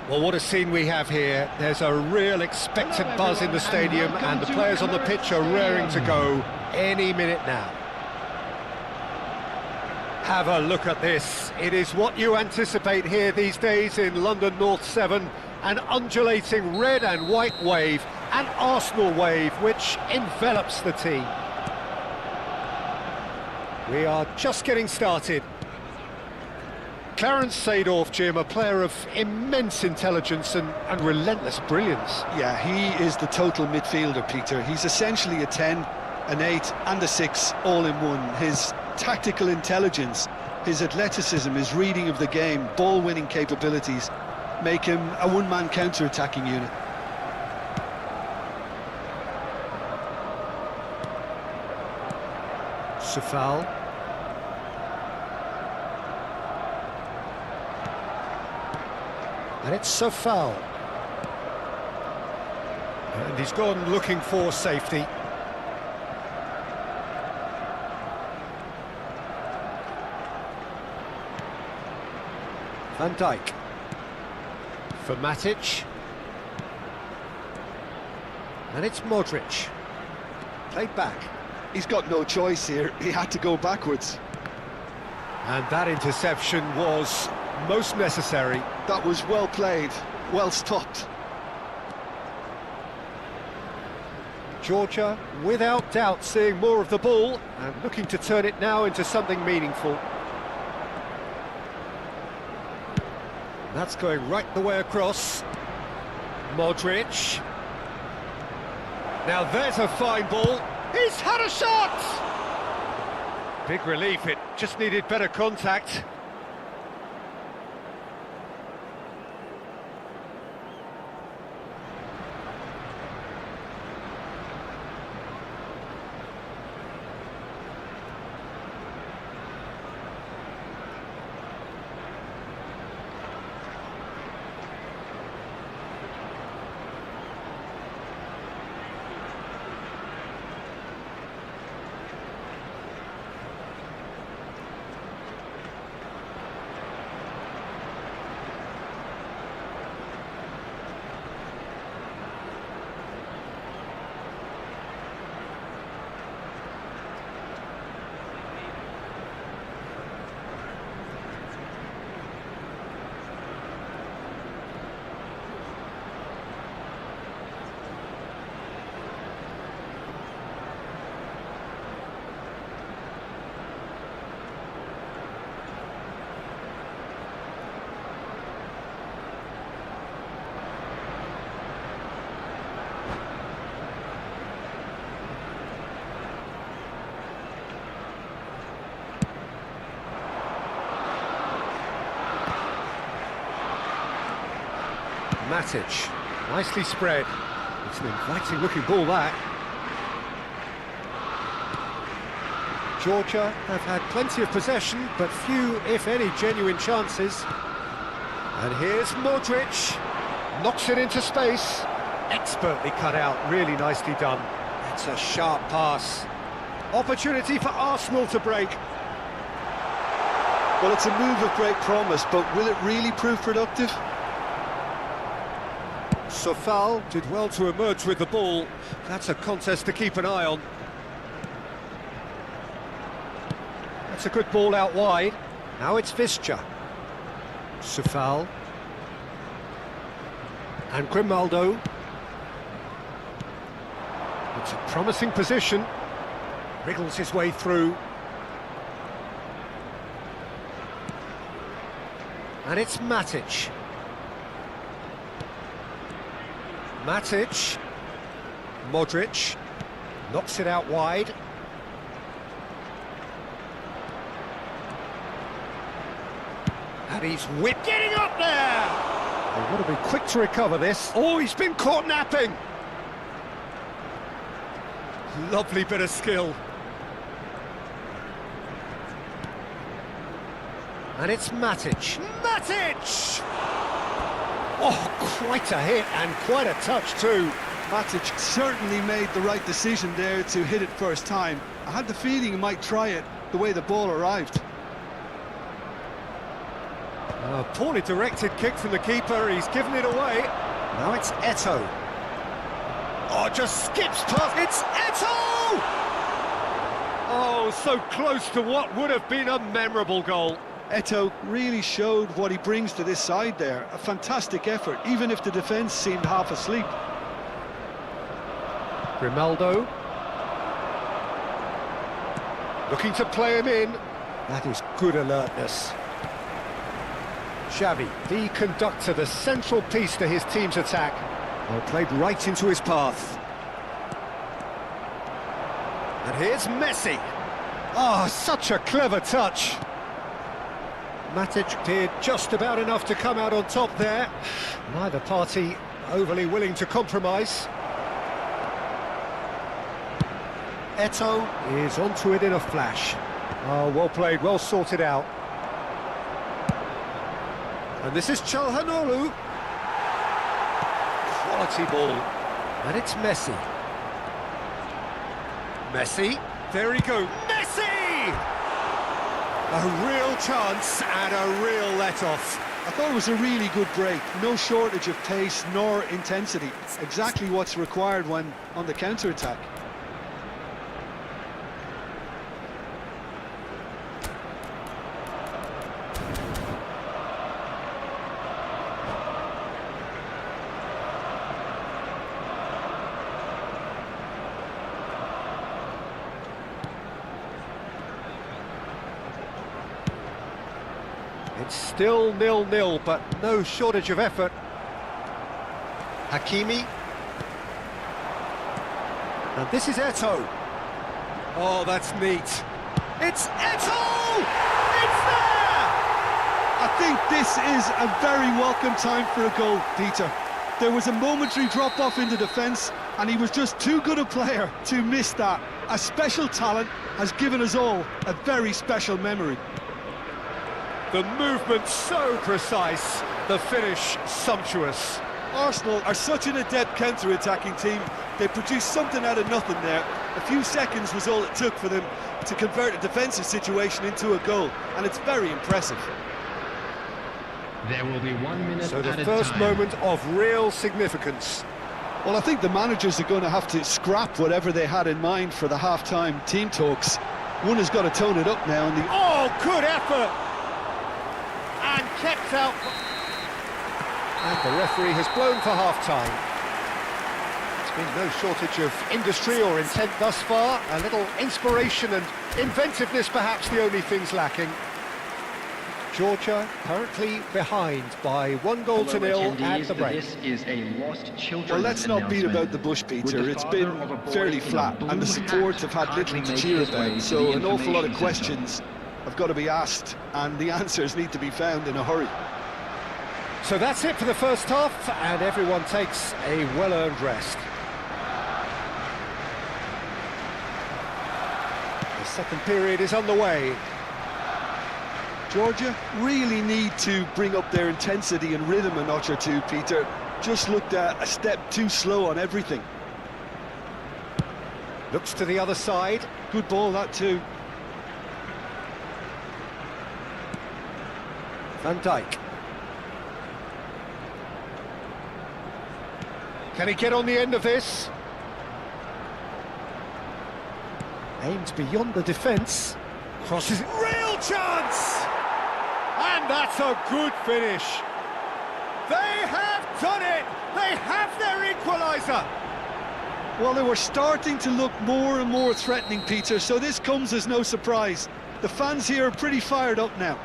Well, what a scene we have here. There's a real expectant buzz in the stadium, and the players on the pitch are raring to go any minute now. Have a look at this. It is what you anticipate here these days in London North 7, an undulating red and white wave, an Arsenal wave which envelops the team. We are just getting started. Clarence Seedorf, Jim, a player of immense intelligence and relentless brilliance. Yeah, he is the total midfielder, Peter. He's essentially a 10, an 8 and a 6 all in one. His tactical intelligence, his athleticism, his reading of the game, ball-winning capabilities make him a one-man counter-attacking unit. Safal. And it's Safal. And he's gone looking for safety. Van Dijk. For Matic. And it's Modric. Played back. He's got no choice here. He had to go backwards. And that interception was most necessary. That was well played, well stopped. Georgia, without doubt, seeing more of the ball and looking to turn it now into something meaningful. That's going right the way across. Modric. Now there's a fine ball. He's had a shot! Big relief, it just needed better contact. Matic, nicely spread. It's an inviting looking ball, that. Georgia have had plenty of possession, but few, if any, genuine chances. And here's Modric, knocks it into space. Expertly cut out, really nicely done. That's a sharp pass. Opportunity for Arsenal to break. Well, it's a move of great promise, but will it really prove productive? Safal did well to emerge with the ball. That's a contest to keep an eye on. That's a good ball out wide. Now it's Visca. Safal. And Grimaldo. It's a promising position. Wriggles his way through. And it's Matic. Matic, Modric, knocks it out wide. And he's whipped, getting up there! They've got to be quick to recover this. Oh, he's been caught napping! Lovely bit of skill. And it's Matic. Matic! Oh, quite a hit and quite a touch too. Matic certainly made the right decision there to hit it first time. I had the feeling he might try it the way the ball arrived. A poorly directed kick from the keeper, he's given it away. Now it's Eto'o. Oh, just skips past, it's Eto'o! Oh, so close to what would have been a memorable goal. Eto'o really showed what he brings to this side there. A fantastic effort, even if the defence seemed half asleep. Grimaldo. Looking to play him in. That is good alertness. Xavi, the conductor, the central piece to his team's attack. Well, played right into his path. And here's Messi. Oh, such a clever touch. Matic did just about enough to come out on top there. Neither party overly willing to compromise. Eto'o is onto it in a flash. Oh, well played, well sorted out. And this is Çalhanoğlu. Quality ball. And it's Messi. Messi, there he goes. Messi! A real chance and a real let-off. I thought it was a really good break. No shortage of pace nor intensity. Exactly what's required when on the counter-attack. It's still 0-0, but no shortage of effort. Hakimi. And this is Eto'o. Oh, that's neat. It's Eto'o! It's there! I think this is a very welcome time for a goal, Peter. There was a momentary drop-off into defence, and he was just too good a player to miss that. A special talent has given us all a very special memory. The movement so precise, the finish sumptuous. Arsenal are such an adept counter-attacking team. They produced something out of nothing there. A few seconds was all it took for them to convert a defensive situation into a goal, and it's very impressive. There will be 1 minute So at the a first time. moment of real significance. Well, I think the managers are going to have to scrap whatever they had in mind for the half-time team talks. One has got to tone it up now. And Oh, good effort! And kept out. And the referee has blown for half-time. It's been no shortage of industry or intent thus far. A little inspiration and inventiveness, perhaps the only things lacking. Georgia currently behind by 1-0 at the break. This is a lost children's Well, let's not beat about the bush, Peter. It's been fairly flat, and the support have had little to cheer about, so an awful lot of questions have got to be asked, and the answers need to be found in a hurry. So that's it for the first half, and everyone takes a well-earned rest. The second period is underway. Georgia really need to bring up their intensity and rhythm a notch or two, Peter. Just looked a step too slow on everything. Looks to the other side. Good ball, that too. Van Dijk. Can he get on the end of this? Aims beyond the defence. Crosses. Real chance! And that's a good finish. They have done it! They have their equaliser! Well, they were starting to look more and more threatening, Peter, so this comes as no surprise. The fans here are pretty fired up now.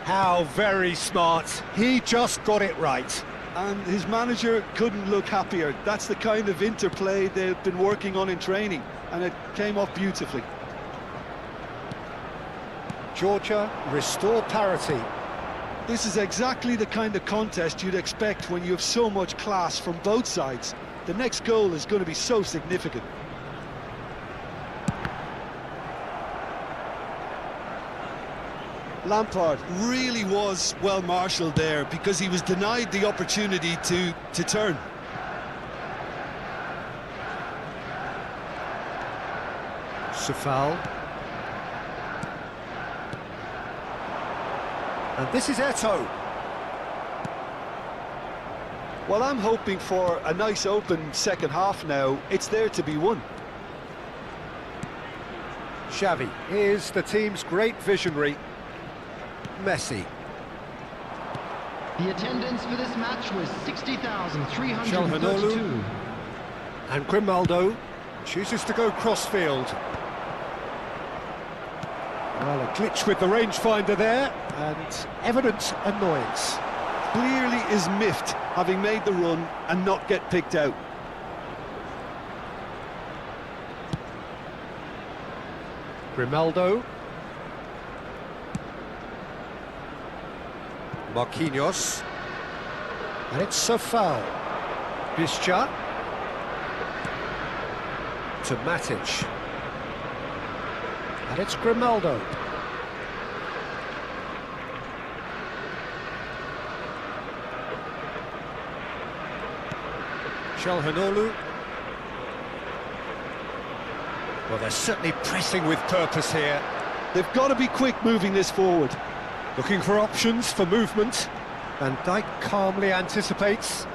How very smart. He just got it right. And his manager couldn't look happier. That's the kind of interplay they've been working on in training, and it came off beautifully. Georgia restore parity. This is exactly the kind of contest you'd expect when you have so much class from both sides. The next goal is going to be so significant. Lampard really was well marshalled there because he was denied the opportunity to turn. Safal. And this is Eto'o. Well, I'm hoping for a nice open second half now. It's there to be won. Xavi is the team's great visionary. Messi. The attendance for this match was 60,332. And Grimaldo chooses to go crossfield. Well, a glitch with the rangefinder there, and evident annoyance. Clearly is miffed, having made the run and not get picked out. Grimaldo. Marquinhos. And it's a foul. Bischa. To Matic. And it's Grimaldo. Calhanoglu. Well, they're certainly pressing with purpose here. They've got to be quick moving this forward. Looking for options for movement. Van Dijk calmly anticipates.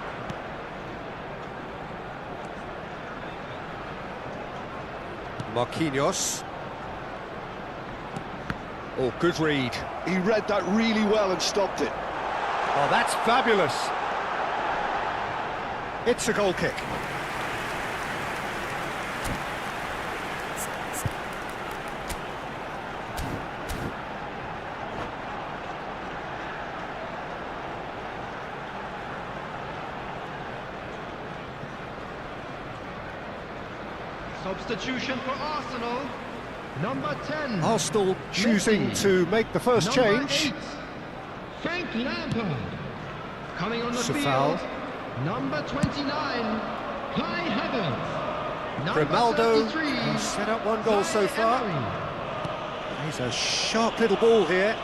Marquinhos. Oh, good read. He read that really well and stopped it. Oh, that's fabulous. It's a goal kick. Substitution for Arsenal. Number 10. Arsenal choosing Messi. to make the first Number change. 8, Frank Lampard. Coming on the Safal. field. Number 29, Kai Havertz. Number Grimaldo 33, has set up one goal so far. Emery. He's a sharp little ball here.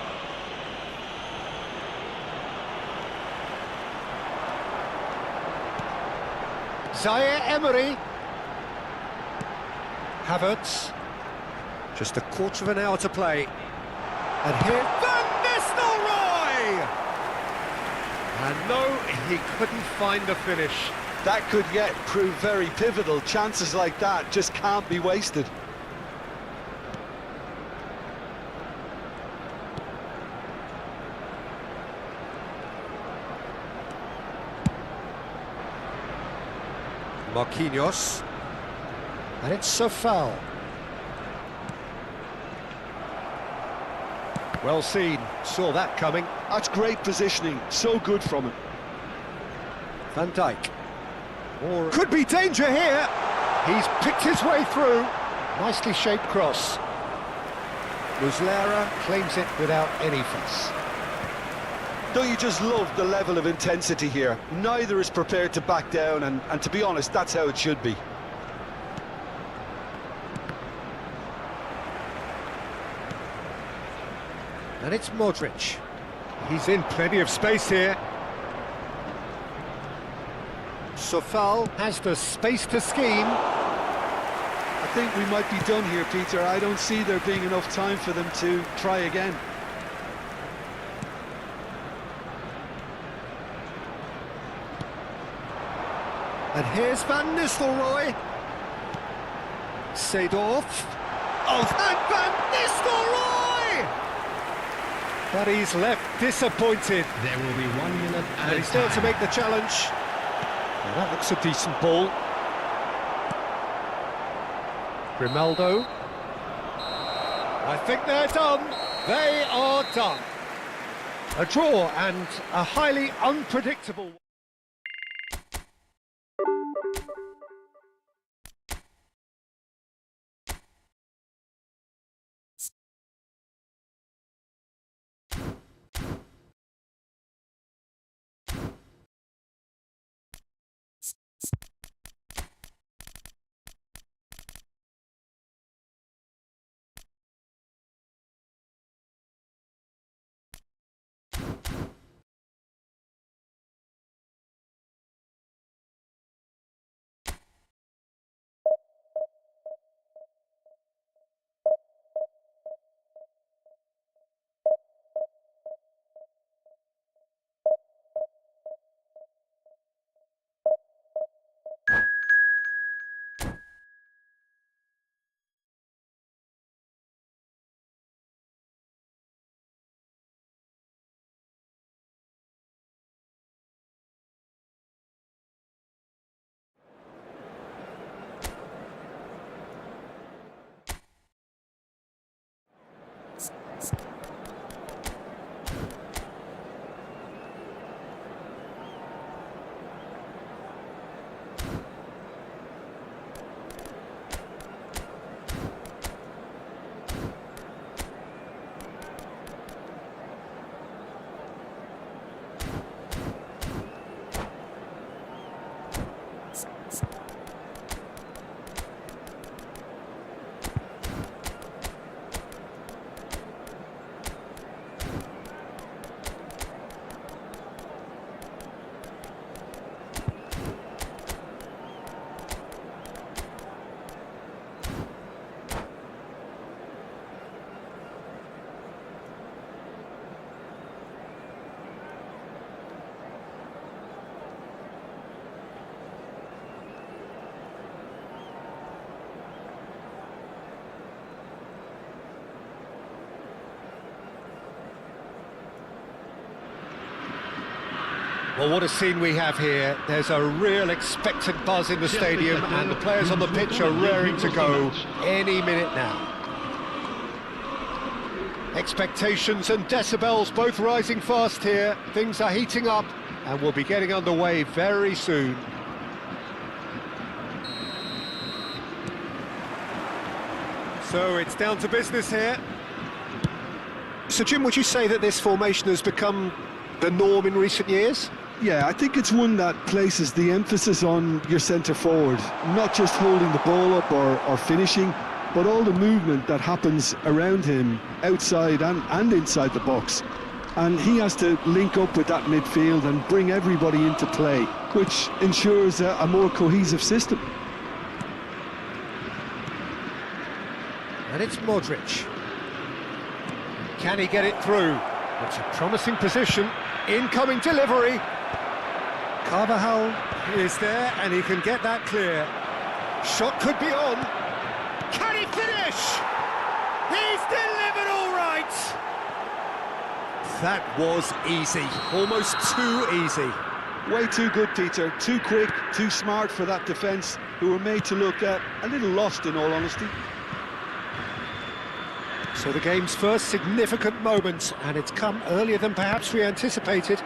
Zaire Emery. Havertz. Just a quarter of an hour to play. And here, Van Nistelrooy! And no, he couldn't find the finish. That could yet prove very pivotal. Chances like that just can't be wasted. Marquinhos. And it's a foul. Well seen, saw that coming. That's great positioning, so good from him. Van Dijk. Or could be danger here. He's picked his way through. Nicely shaped cross. Muslera claims it without any fuss. Don't you just love the level of intensity here? Neither is prepared to back down, and to be honest, that's how it should be. And it's Modric. He's in plenty of space here. Safal has the space to scheme. I think we might be done here, Peter. I don't see there being enough time for them to try again. And here's Van Nistelrooy. Seedorf. Oh, and Van Nistelrooy! But he's left disappointed. There will be 1 minute And he's there to make the challenge. Well, that looks a decent ball. Grimaldo. I think they're done. They are done. A draw and a highly unpredictable one. Well, what a scene we have here. There's a real expectant buzz in the stadium, and the players on the pitch are raring to go any minute now. Expectations and decibels both rising fast here. Things are heating up, and we'll be getting underway very soon. So it's down to business here. So, Jim, would you say that this formation has become the norm in recent years? Yeah, I think it's one that places the emphasis on your centre forward, not just holding the ball up or finishing, but all the movement that happens around him, outside and inside the box. And he has to link up with that midfield and bring everybody into play, which ensures a more cohesive system. And it's Modric. Can he get it through? It's a promising position. Incoming delivery. Carvajal is there, and he can get that clear. Shot could be on. Can he finish? He's delivered all right. That was easy, almost too easy. Way too good, Peter. Too quick, too smart for that defence, who were made to look a little lost, in all honesty. So the game's first significant moment, and it's come earlier than perhaps we anticipated.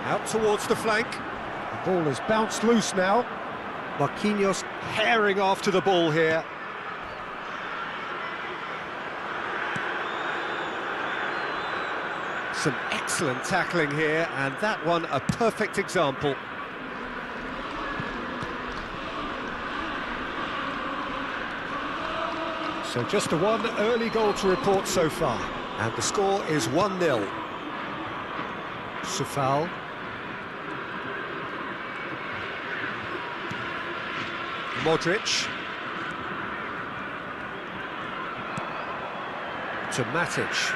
Out towards the flank. The ball has bounced loose now. Marquinhos herring after the ball here. Some excellent tackling here, and that one a perfect example. So just the one early goal to report so far, and the score is 1-0. Sufal. Modric. To Matic.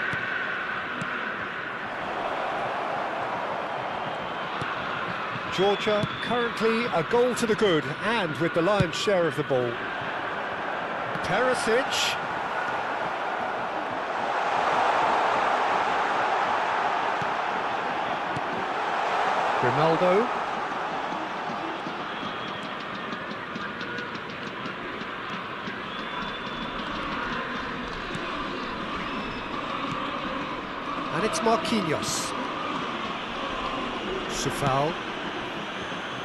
Georgia currently a goal to the good, and with the lion's share of the ball. Perisic. Grimaldo. And it's Marquinhos. Sufal.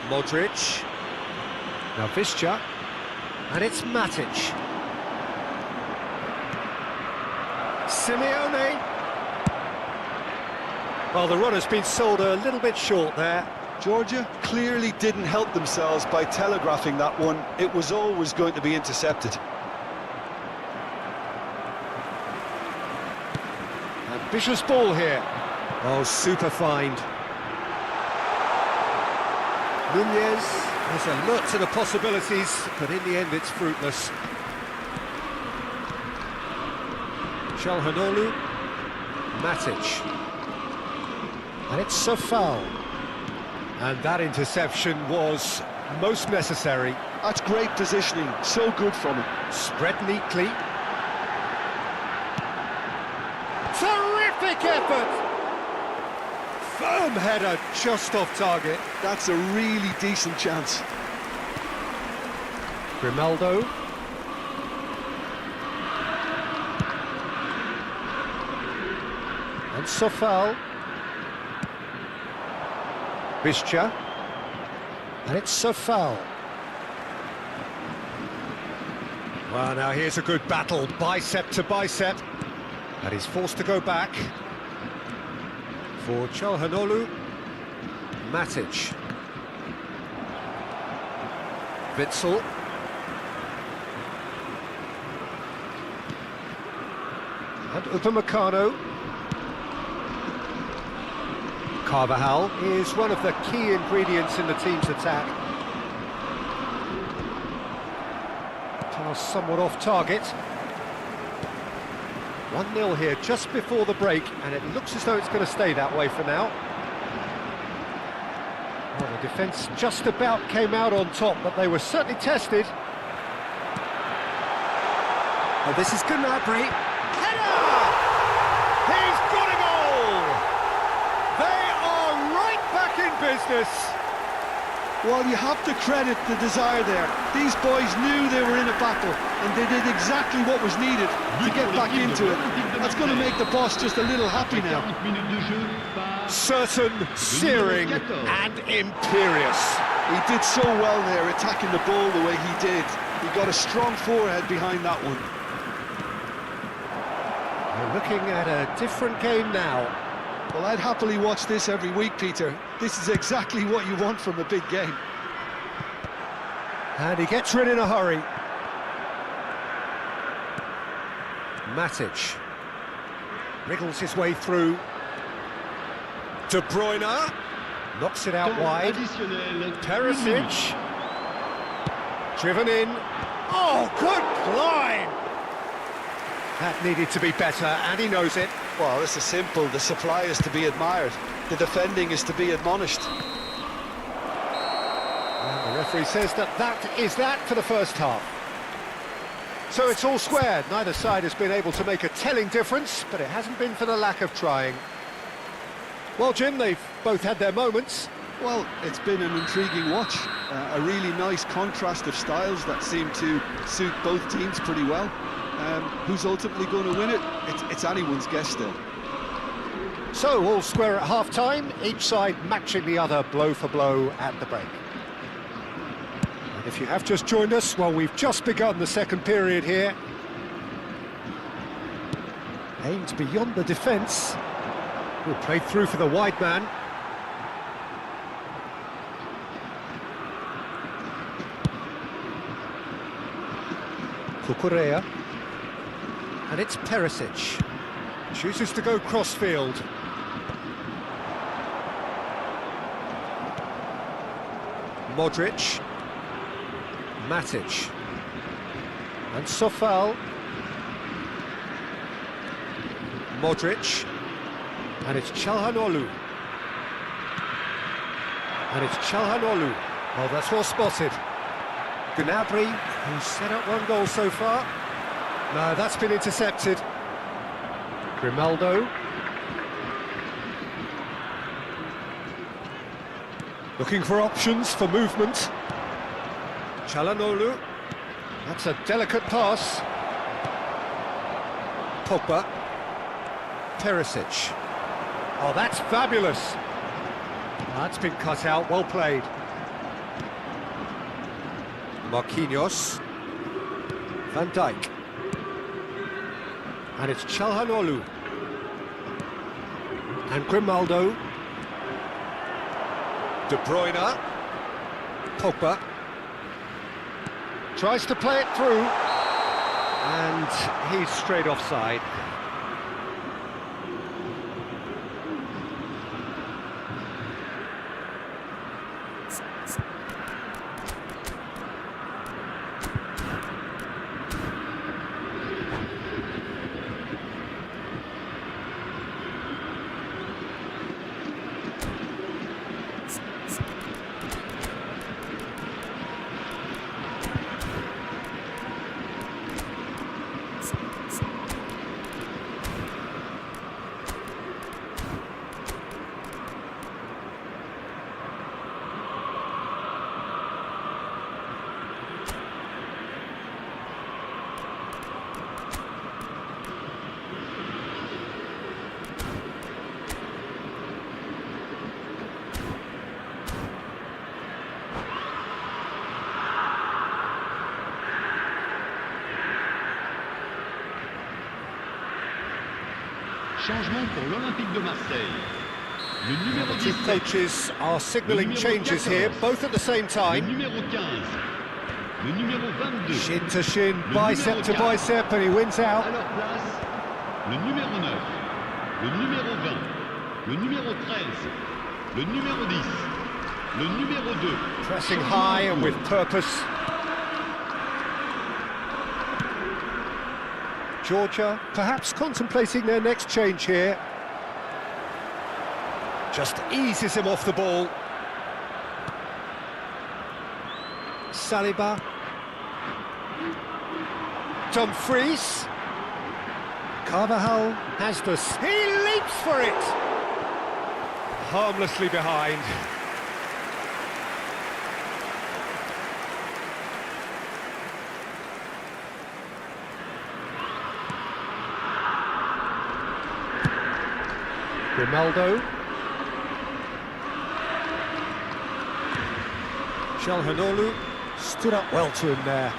Modric. Now Visca. And it's Matic. Simeone. Well, the run has been sold a little bit short there. Georgia clearly didn't help themselves by telegraphing that one. It was always going to be intercepted. Ambitious ball here. Oh, super find. Nunez is alert to the possibilities, but in the end it's fruitless. Calhanoglu, Matic, and it's Sofal, and that interception was most necessary. That's great positioning, so good from him. Spread neatly. Terrific effort! Firm header just off target. That's a really decent chance. Grimaldo. And Sofal. Visca. And it's Sofal. Well, now here's a good battle, bicep to bicep. And he's forced to go back. For Calhanoglu. Matic. Witsel. And Upamecano. Carvajal is one of the key ingredients in the team's attack. Pass somewhat off target. 1-0 here just before the break, and it looks as though it's going to stay that way for now. Well, the defence just about came out on top, but they were certainly tested. Oh, this is Gnabry. Header! business. Well, you have to credit the desire there. These boys knew they were in a battle, and they did exactly what was needed to get back into it. That's going to make the boss just a little happy now. Certain, searing, and imperious. He did so well there, attacking the ball the way he did. He got a strong forehead behind that one. We're looking at a different game now. Well, I'd happily watch this every week, Peter. This is exactly what you want from a big game. And he gets rid in a hurry. Matic wriggles his way through. De Bruyne knocks it out wide. Perisic driven in. Oh, good line! That needed to be better, and he knows it. Well, this is simple. The supply is to be admired. The defending is to be admonished. And the referee says that is that for the first half. So it's all square. Neither side has been able to make a telling difference, but it hasn't been for the lack of trying. Well, Jim, they've both had their moments. Well, it's been an intriguing watch. A really nice contrast of styles that seem to suit both teams pretty well. Who's ultimately going to win it? It's anyone's guess still. So, all square at half-time, each side matching the other blow for blow at the break. And if you have just joined us, well, we've just begun the second period here. Aimed beyond the defence. We'll play through for the wide man. Cucurella. And it's Perisic. Chooses to go crossfield. Modric. Matic. And Sofal. Modric. And it's Çalhanoğlu. And it's Çalhanoğlu. Oh, that's well spotted. Gnabry, who's set up one goal so far. No, that's been intercepted. Grimaldo. Looking for options for movement. Çalhanoğlu. That's a delicate pass. Pogba. Perisic. Oh, that's fabulous. That's been cut out, well played. Marquinhos. Van Dijk. And it's Çalhanoğlu. And Grimaldo. De Bruyne. Pogba. Tries to play it through. And he's straight offside. Changement pour l'Olympique de Marseille. Le numéro Two 17. coaches are signalling changes here, both at the same Le time. numéro 15. Le numéro 22. Shin to shin, Le bicep numéro to 4. bicep, and he wins À out. leur place, le numéro 9. Le numéro 20. Le numéro 13. Le numéro 10. Le numéro 2. Pressing high and with purpose. Georgia perhaps contemplating their next change here. Just eases him off the ball. Saliba. Dumfries. Carvajal has the... He leaps for it! Harmlessly behind. Grimaldo. Calhanoglu stood up well to him there.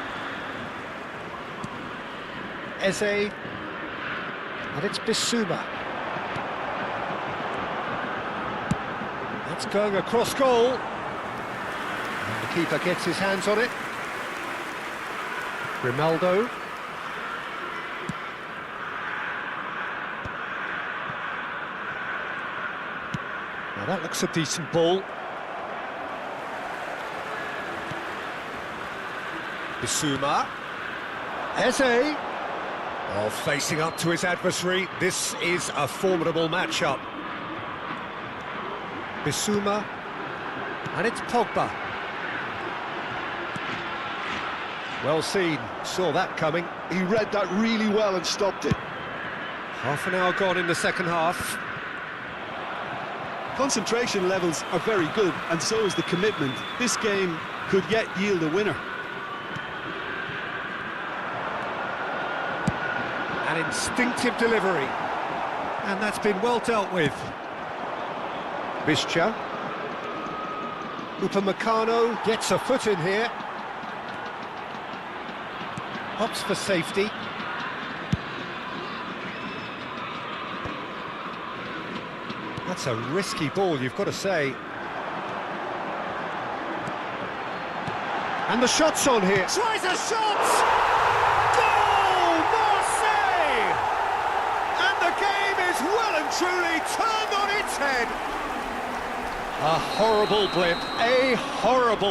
Eze. And it's Bissouma. That's going across goal. And the keeper gets his hands on it. Grimaldo. Now that looks a decent ball. Bissouma. Eze. Oh, facing up to his adversary. This is a formidable matchup. Bissouma. And it's Pogba. Well seen, saw that coming. He read that really well and stopped it. Half an hour gone in the second half. Concentration levels are very good, and so is the commitment. This game could yet yield a winner. An instinctive delivery. And that's been well dealt with. Bischa. Upamecano gets a foot in here. Hops for safety. That's a risky ball, you've got to say. And the shot's on here. Tries a shot! Goal! Marseille! And the game is well and truly turned on its head. A horrible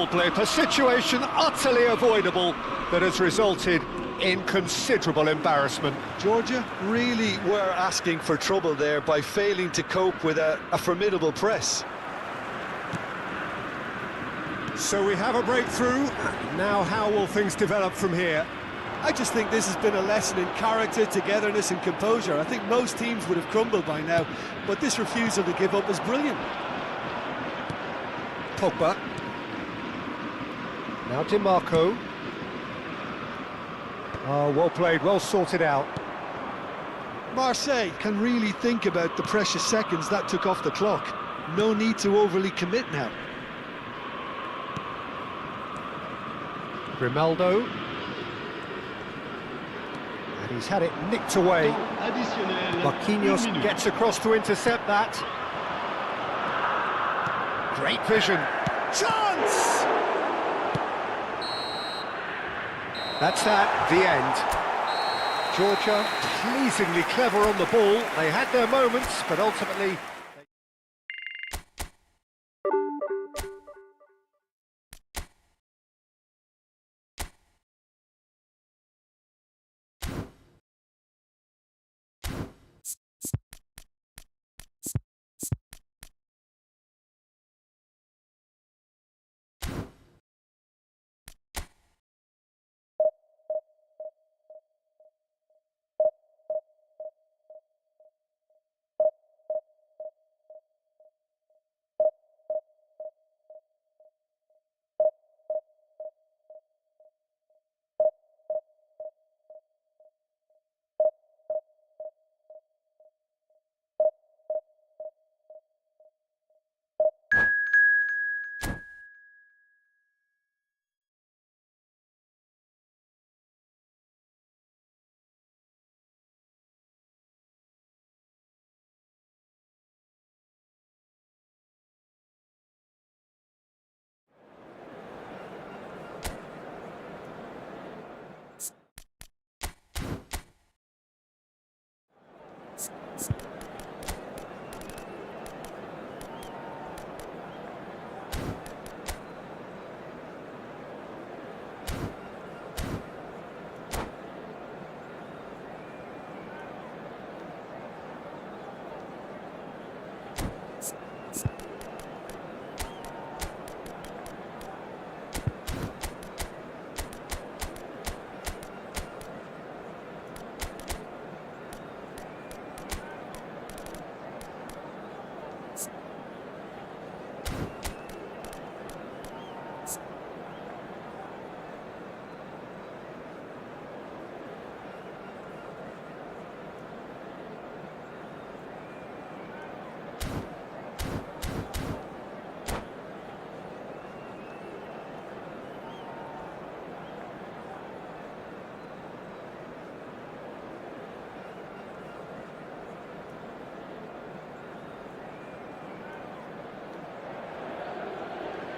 blip, a situation utterly avoidable that has resulted in considerable embarrassment. Georgia really were asking for trouble there by failing to cope with a formidable press. So we have a breakthrough. Now how will things develop from here? I just think this has been a lesson in character, togetherness and composure. I think most teams would have crumbled by now, but this refusal to give up is brilliant. Pogba. Now DiMarco. Oh, well played, well sorted out. Marseille can really think about the precious seconds that took off the clock. No need to overly commit now. Grimaldo. And he's had it nicked away. Marquinhos gets across to intercept that. Great vision. Chance! That's that, the end. Georgia pleasingly clever on the ball. They had their moments, but ultimately...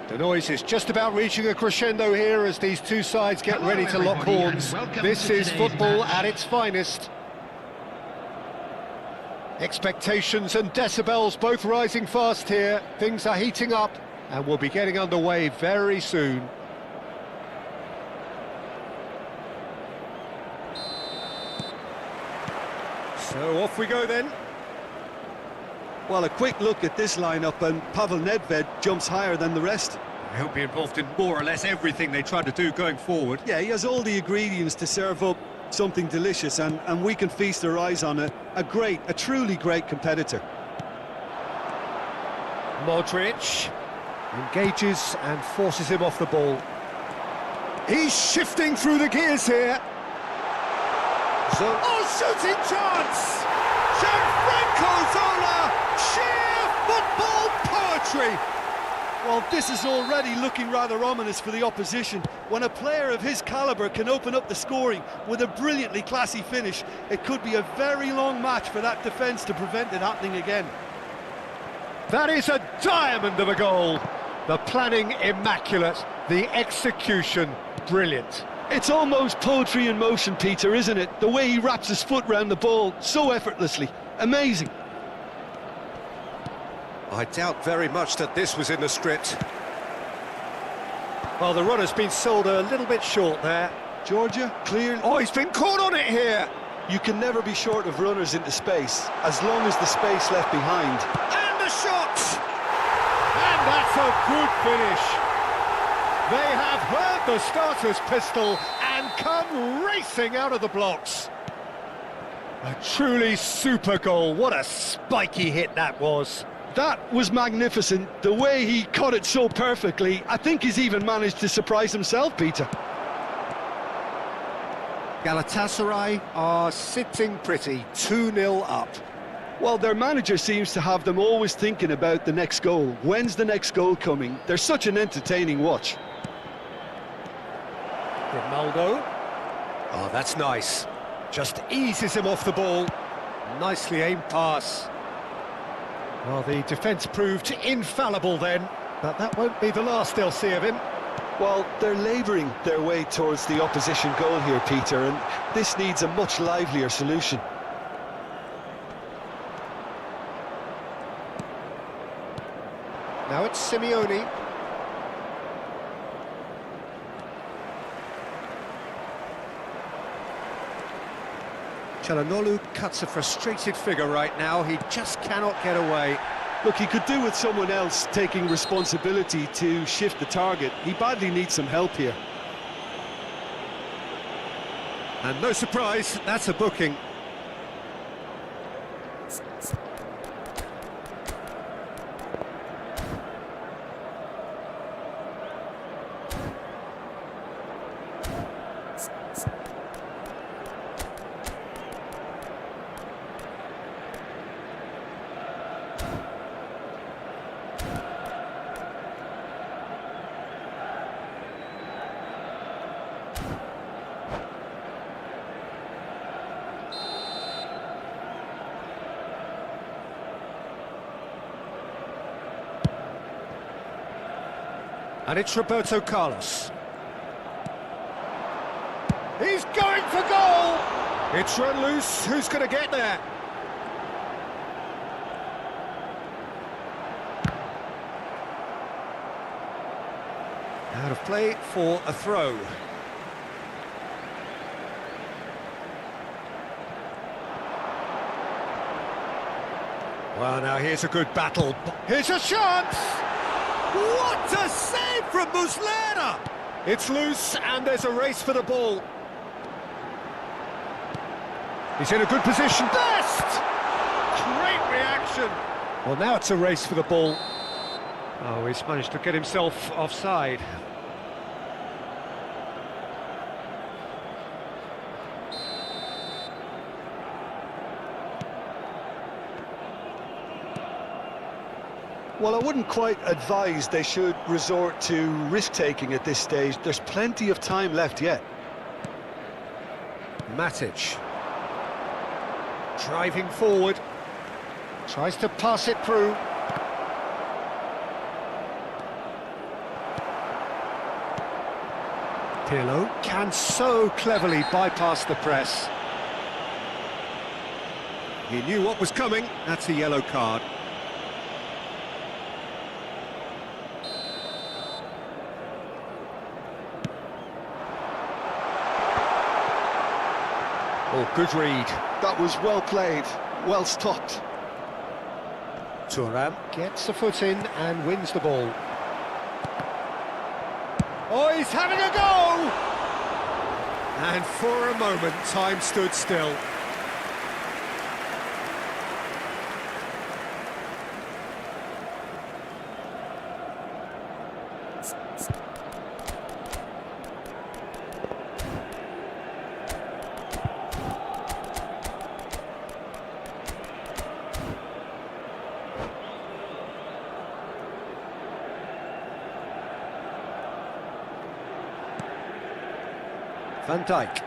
The noise is just about reaching a crescendo here as these two sides get ready to lock horns. This is football at its finest. Expectations and decibels both rising fast here. Things are heating up and we'll be getting underway very soon. So off we go then. Well, a quick look at this lineup and Pavel Nedved jumps higher than the rest. He'll be involved in more or less everything they try to do going forward. Yeah, he has all the ingredients to serve up something delicious, and we can feast our eyes on a truly great competitor. Modric engages and forces him off the ball. He's shifting through the gears here. Shooting chance! Gianfranco Zola! Sheer football poetry! Well, this is already looking rather ominous for the opposition. When a player of his calibre can open up the scoring with a brilliantly classy finish, it could be a very long match for that defence to prevent it happening again. That is a diamond of a goal. The planning immaculate, the execution brilliant. It's almost poetry in motion, Peter, isn't it? The way he wraps his foot round the ball so effortlessly. Amazing. I doubt very much that this was in the script. Well, the runner's been sold a little bit short there. Georgia, clear. Oh, he's been caught on it here. You can never be short of runners into space, as long as the space left behind. And the shot! And that's a good finish. They have heard the starter's pistol and come racing out of the blocks. A truly super goal. What a spiky hit that was. That was magnificent. The way he caught it so perfectly, I think he's even managed to surprise himself, Peter. Galatasaray are sitting pretty, 2-0 up. Well, their manager seems to have them always thinking about the next goal. When's the next goal coming? They're such an entertaining watch. Ronaldo. Oh, that's nice. Just eases him off the ball. Nicely aimed pass. Well, the defence proved infallible then, but that won't be the last they'll see of him. Well, they're labouring their way towards the opposition goal here, Peter, and this needs a much livelier solution. Now it's Simeone. Çalhanoğlu cuts a frustrated figure right now. He just cannot get away. Look, he could do with someone else taking responsibility to shift the target. He badly needs some help here. And no surprise, that's a booking. And it's Roberto Carlos. He's going for goal! It's run loose, who's going to get there? Out of play for a throw. Well, now here's a good battle. Here's a chance! What a save from Muslera! It's loose and there's a race for the ball. He's in a good position. Best! Great reaction. Well, now it's a race for the ball. Oh, he's managed to get himself offside. Well, I wouldn't quite advise they should resort to risk-taking at this stage. There's plenty of time left yet. Matic. Driving forward. Tries to pass it through. Pirlo can so cleverly bypass the press. He knew what was coming. That's a yellow card. Oh, good read. That was well played, well stopped. Thuram gets a foot in and wins the ball. Oh, he's having a go! And for a moment, time stood still. Van Dijk.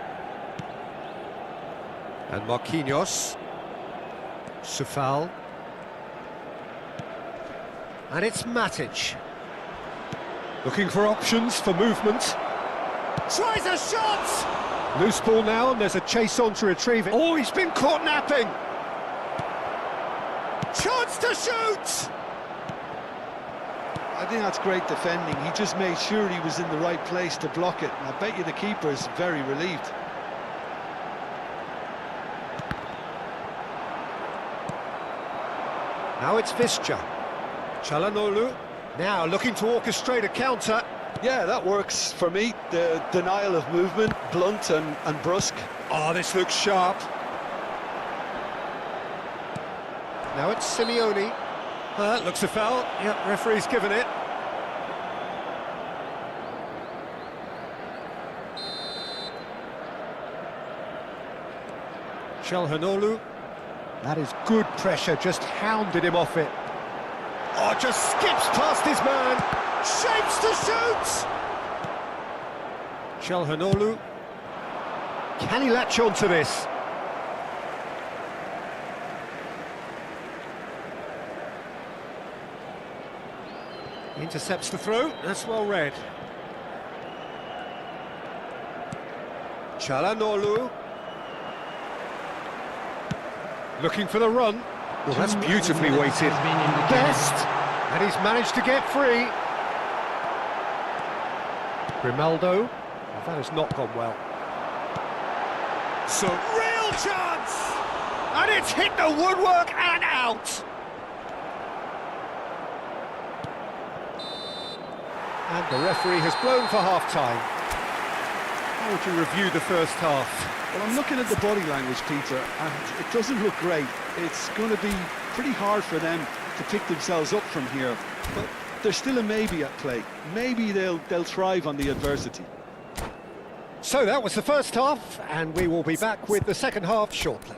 And Marquinhos. Sufal. And it's Matic. Looking for options for movement. Tries a shot! Loose ball now, and there's a chase on to retrieve it. Oh, he's been caught napping! Chance to shoot! I think that's great defending. He just made sure he was in the right place to block it. And I bet you the keeper's very relieved. Now it's Visca. Çalhanoğlu now looking to orchestrate a counter. Yeah, that works for me. The denial of movement, blunt and brusque. Oh, this looks sharp. Now it's Simeone. Looks a foul. Yep, referee's given it. Çalhanoğlu. That is good pressure, just hounded him off it. Oh, just skips past his man. Shapes to shoot! Çalhanoğlu. Can he latch on to this? Intercepts the throw, that's well read. Çalhanoğlu. Looking for the run. Well, that's beautifully weighted. Best! And he's managed to get free. Grimaldo. Well, that has not gone well. So, real chance! And it's hit the woodwork and out! And the referee has blown for half-time. How would you review the first half? Well, I'm looking at the body language, Peter, and it doesn't look great. It's going to be pretty hard for them to pick themselves up from here, but there's still a maybe at play. Maybe they'll thrive on the adversity. So that was the first half, and we will be back with the second half shortly.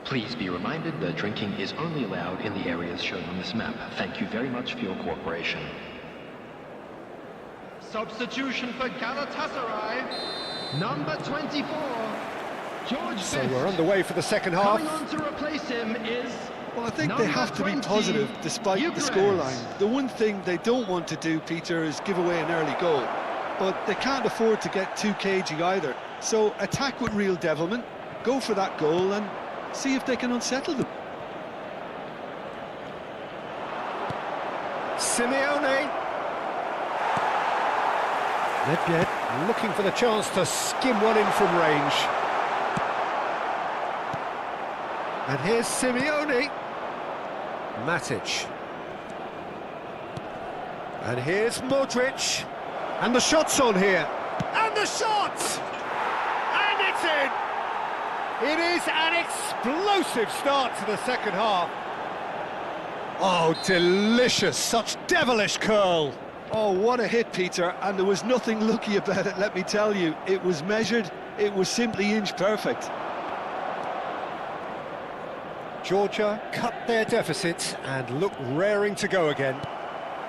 Please be reminded that drinking is only allowed in the areas shown on this map. Thank you very much for your cooperation. Substitution for Galatasaray, number 24, George So Best. we're underway for the second half. Coming on to replace him is Well, I think they have to be positive despite the scoreline. The one thing they don't want to do, Peter, is give away an early goal. But they can't afford to get too cagey either. So attack with real devilment, go for that goal and see if they can unsettle them. Simeone. Nedved looking for the chance to skim one in from range. And here's Simeone. Matic. And here's Modric. And the shot's on here. And the shot! And it's in! It is an explosive start to the second half. Oh, delicious, such devilish curl. Oh, what a hit, Peter, and there was nothing lucky about it, let me tell you. It was measured, It was simply inch perfect. Georgia cut their deficit and look raring to go again.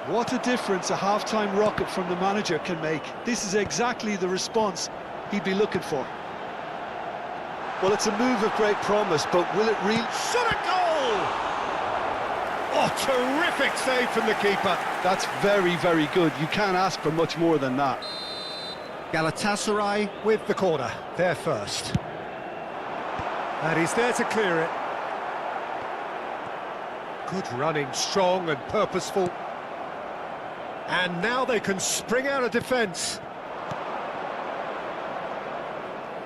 What a difference a half-time rocket from the manager can make. This is exactly the response he'd be looking for. Well, it's a move of great promise, but will it really... Shot a goal! Oh, terrific save from the keeper. That's very, very good. You can't ask for much more than that. Galatasaray with the corner, they're first. And he's there to clear it. Good running, strong and purposeful. And now they can spring out of defence.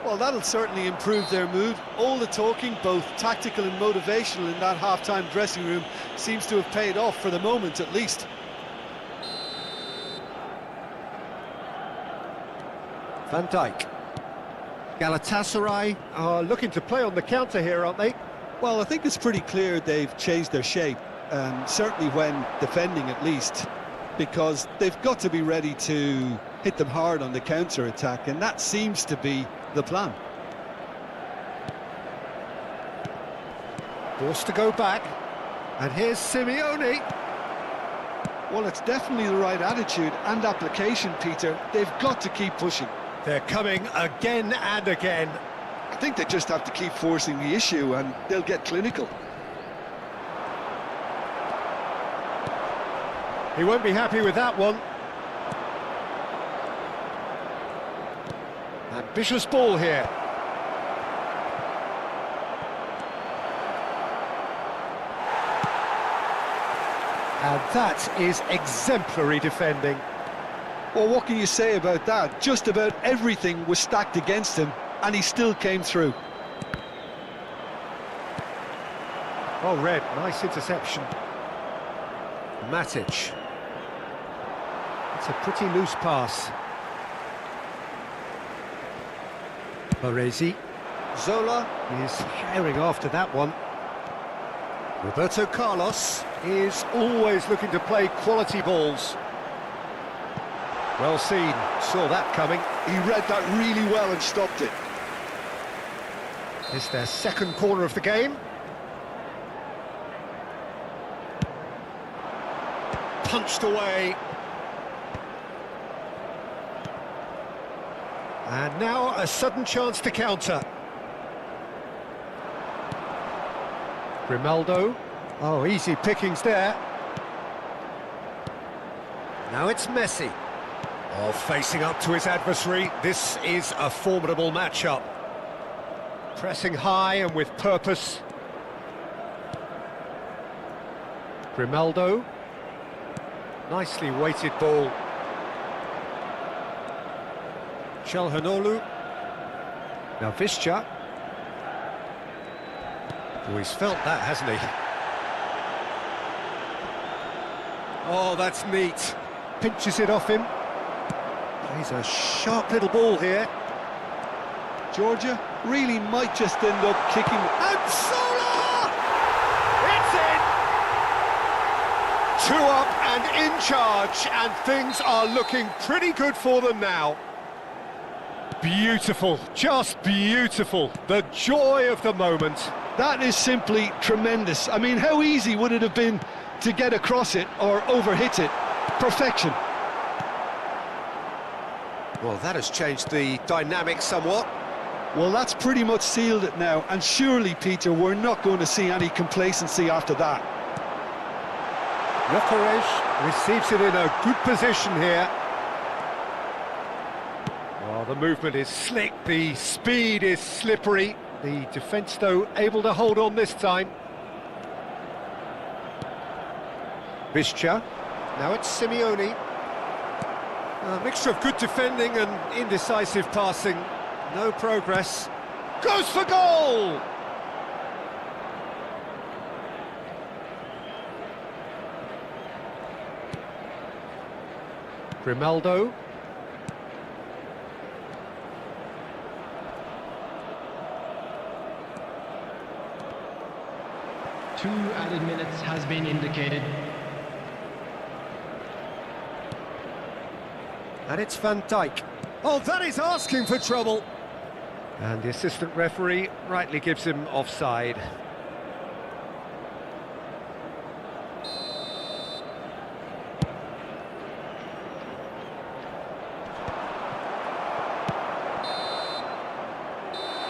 Well, that'll certainly improve their mood. All the talking, both tactical and motivational, in that half-time dressing room seems to have paid off for the moment, at least. Van Dijk. Galatasaray are looking to play on the counter here, aren't they? Well, I think it's pretty clear they've changed their shape, certainly when defending at least, because they've got to be ready to hit them hard on the counter-attack, and that seems to be the plan. Forced to go back, and here's Simeone. Well, it's definitely the right attitude and application, Peter. They've got to keep pushing. They're coming again and again. I think they just have to keep forcing the issue and they'll get clinical. He won't be happy with that one. Ambitious ball here. And that is exemplary defending. Well, what can you say about that? Just about everything was stacked against him, and he still came through. Oh, Red, nice interception. Matic. It's a pretty loose pass. Baresi. Zola is herring after that one. Roberto Carlos is always looking to play quality balls. Well seen, saw that coming. He read that really well and stopped it. It's their second corner of the game. Punched away. And now a sudden chance to counter. Grimaldo. Oh, easy pickings there. Now it's Messi. Oh, facing up to his adversary. This is a formidable matchup. Pressing high and with purpose. Grimaldo. Nicely weighted ball. Çalhanoğlu. Now Visca. Oh, he's felt that, hasn't he? Oh, that's neat. Pinches it off him. He's a sharp little ball here. Georgia really might just end up kicking. And Zola! It's in! 2 up and in charge, and things are looking pretty good for them now. Beautiful, just beautiful. The joy of the moment. That is simply tremendous. I mean, how easy would it have been to get across it or overhit it? Perfection. Well, that has changed the dynamic somewhat. Well, that's pretty much sealed it now, and surely, Peter, we're not going to see any complacency after that. Gyökeres receives it in a good position here. Well, the movement is slick, the speed is slippery. The defence, though, able to hold on this time. Visca. Now it's Simeone. A mixture of good defending and indecisive passing. No progress. Goes for goal! Grimaldo. Two added minutes has been indicated. And it's Van Dijk. Oh, that is asking for trouble. And the assistant referee rightly gives him offside.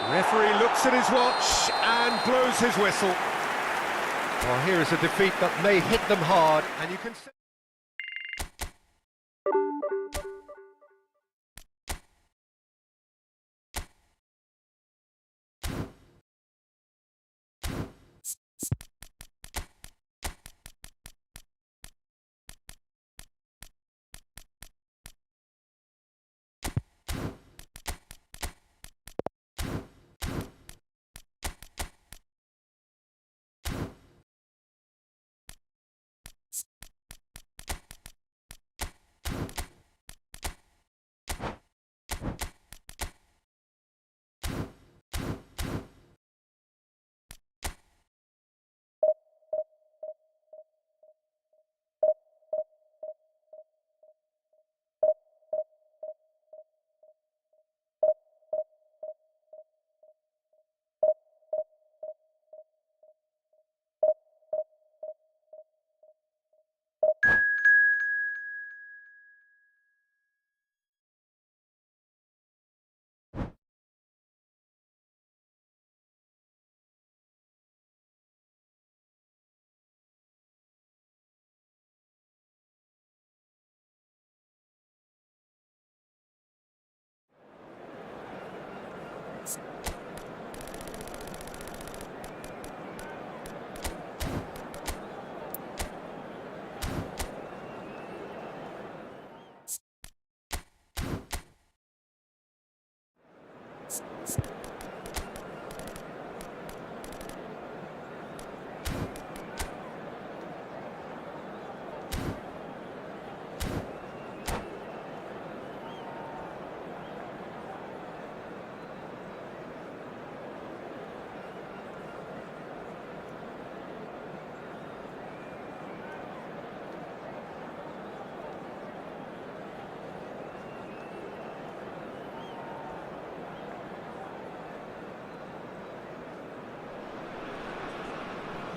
Referee looks at his watch and blows his whistle. Well, here is a defeat that may hit them hard, and you can see...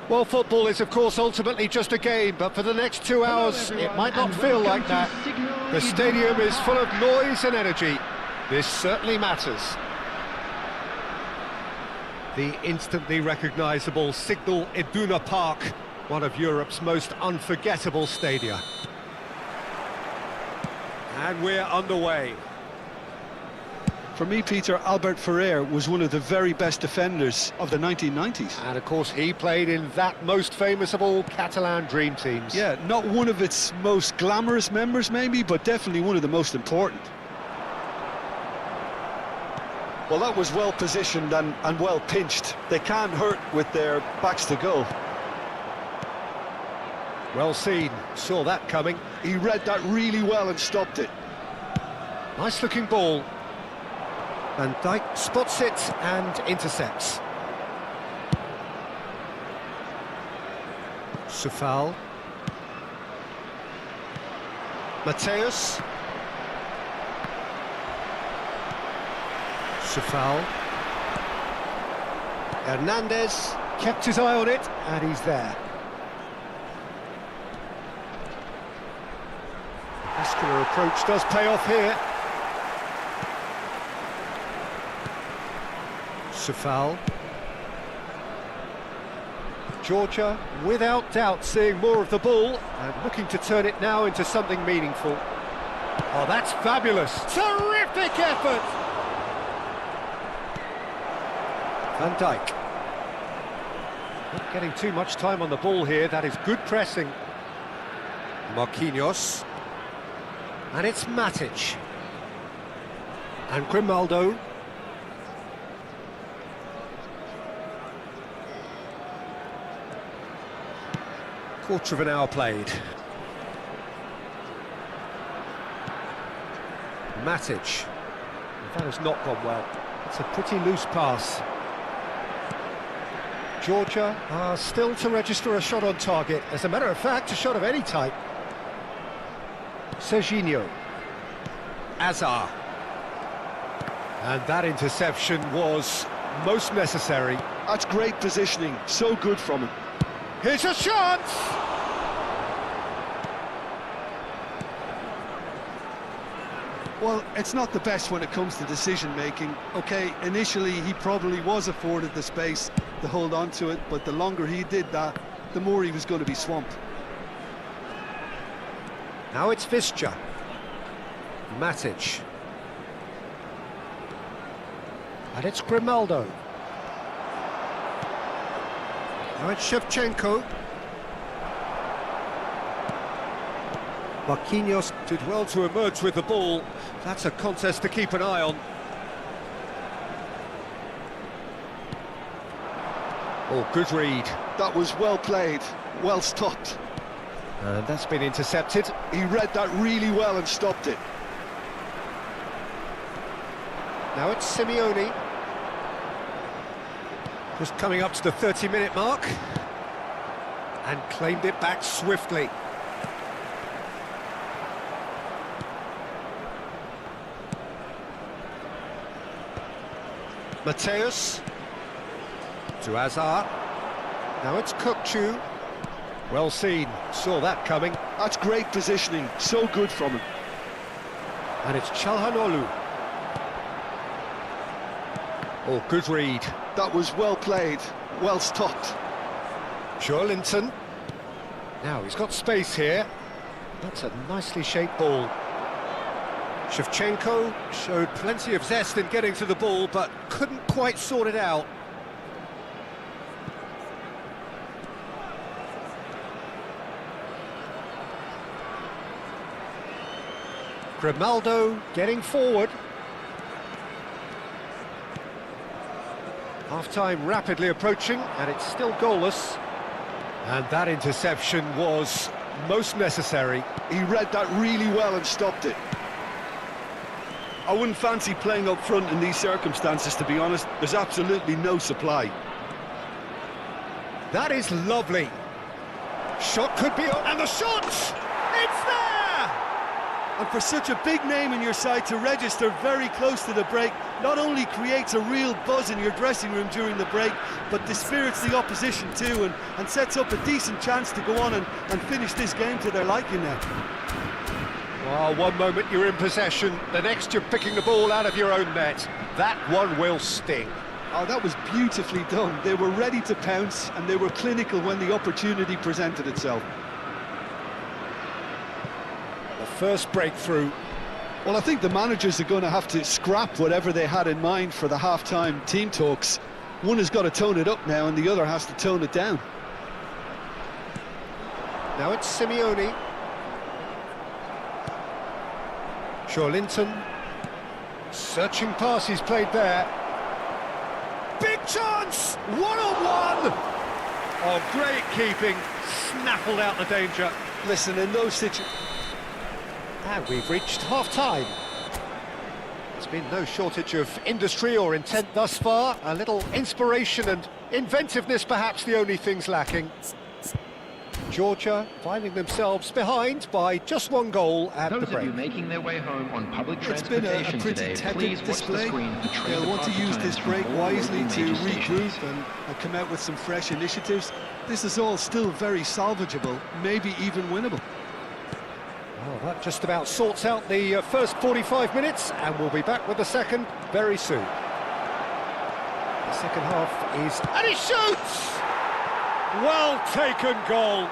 Well, football is, of course, ultimately just a game, but for the next 2 hours, it might not feel like that. The stadium is full of noise and energy. This certainly matters. The instantly recognisable Signal Iduna Park, one of Europe's most unforgettable stadia. And we're underway. For me, Peter, Albert Ferrer was one of the very best defenders of the 1990s. And of course, he played in that most famous of all Catalan dream teams. Yeah, not one of its most glamorous members, maybe, but definitely one of the most important. Well, that was well positioned and well pinched. They can't hurt with their backs to goal. Well seen, saw that coming. He read that really well and stopped it. Nice looking ball. Van Dijk spots it and intercepts. Sufal. Mateus. Sufal. Hernandez kept his eye on it and he's there. Muscular approach does pay off here. Sufal. Georgia, without doubt, seeing more of the ball and looking to turn it now into something meaningful. Oh, that's fabulous! Terrific effort! Van Dijk. Not getting too much time on the ball here, that is good pressing. Marquinhos. And it's Matic. And Grimaldo. Quarter of an hour played. Matic. That has not gone well. It's a pretty loose pass. Georgia are still to register a shot on target. As a matter of fact, a shot of any type. Serginho. Azar. And that interception was most necessary. That's great positioning, so good from him. Here's a chance! Well, it's not the best when it comes to decision-making. Okay, initially he probably was afforded the space to hold on to it, but the longer he did that, the more he was going to be swamped. Now it's Visca. Matic. And it's Grimaldo. Now it's Shevchenko. Marquinhos did well to emerge with the ball. That's a contest to keep an eye on. Oh, good read. That was well played, well stopped. And that's been intercepted. He read that really well and stopped it. Now it's Simeone. Just coming up to the 30-minute mark. And claimed it back swiftly. Mateus. To Hazard. Now it's Kukçu. Well seen, saw that coming. That's great positioning, so good from him. And it's Çalhanoğlu. Oh, good read. That was well played, well stopped. Joelinton. Now he's got space here. That's a nicely shaped ball. Shevchenko showed plenty of zest in getting to the ball, but couldn't quite sort it out. Grimaldo getting forward. Half-time rapidly approaching, and it's still goalless. And that interception was most necessary. He read that really well and stopped it. I wouldn't fancy playing up front in these circumstances, to be honest. There's absolutely no supply. That is lovely. Shot could be on, and the shot! It's there! And for such a big name in your side to register very close to the break, not only creates a real buzz in your dressing room during the break, but dispirits the opposition too, and sets up a decent chance to go on and finish this game to their liking now. Well, one moment you're in possession, the next you're picking the ball out of your own net. That one will sting. Oh, that was beautifully done. They were ready to pounce, and they were clinical when the opportunity presented itself. The first breakthrough. Well, I think the managers are going to have to scrap whatever they had in mind for the half-time team talks. One has got to tone it up now, and the other has to tone it down. Now it's Simeone. Joelinton. Searching pass he's played there. Big chance! One-on-one! Oh, great keeping. Snaffled out the danger. Listen, in those situations... And we've reached half-time. There's been no shortage of industry or intent thus far. A little inspiration and inventiveness, perhaps the only things lacking. Georgia finding themselves behind by just one goal at the break. Those of you making their way home on public It's been transportation a pretty today, tepid please watch the display. screen for train They'll want to departure use times this from break all wisely major to stations. regroup and come out with some fresh initiatives. This is all still very salvageable, maybe even winnable. Well, that just about sorts out the first 45 minutes, and we'll be back with the second very soon. The second half is... And he shoots! Well taken goal.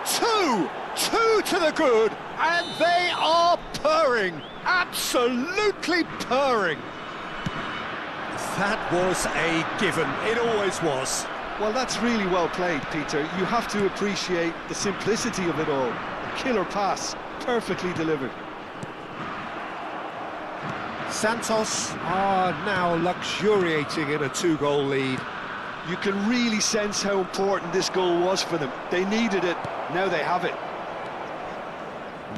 Two to the good, and they are purring, absolutely purring. That was a given, it always was. Well, that's really well played, Peter. You have to appreciate the simplicity of it all. A killer pass, perfectly delivered. Santos are now luxuriating in a two-goal lead. You can really sense how important this goal was for them. They needed it, now they have it.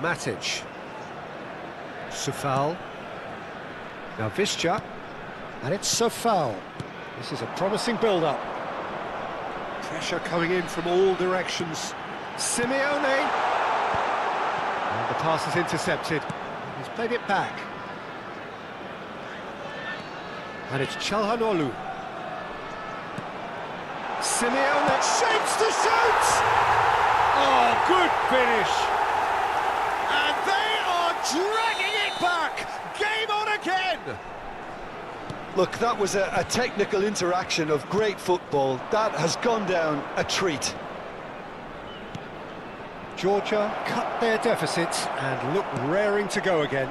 Matic. Sofal. Now Visca. And it's Sofal. This is a promising build-up. Pressure coming in from all directions. Simeone. And the pass is intercepted. He's played it back. And it's Çalhanoğlu. Simeone shapes to shoot! Oh, good finish! And they are dragging it back! Game on again! Look, that was a technical interaction of great football. That has gone down a treat. Georgia cut their deficit and look raring to go again.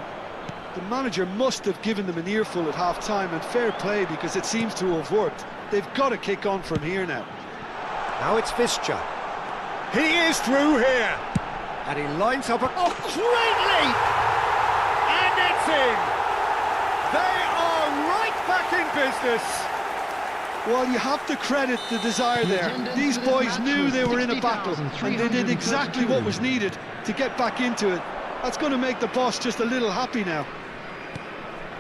The manager must have given them an earful at half-time, and fair play, because it seems to have worked. They've got to kick on from here now. Now it's Visca. He is through here. And he lines up a... Oh, great leap! And it's in! They are right back in business. Well, you have to credit the desire there. These boys knew they were in a battle, and they did exactly what was needed to get back into it. That's going to make the boss just a little happy now.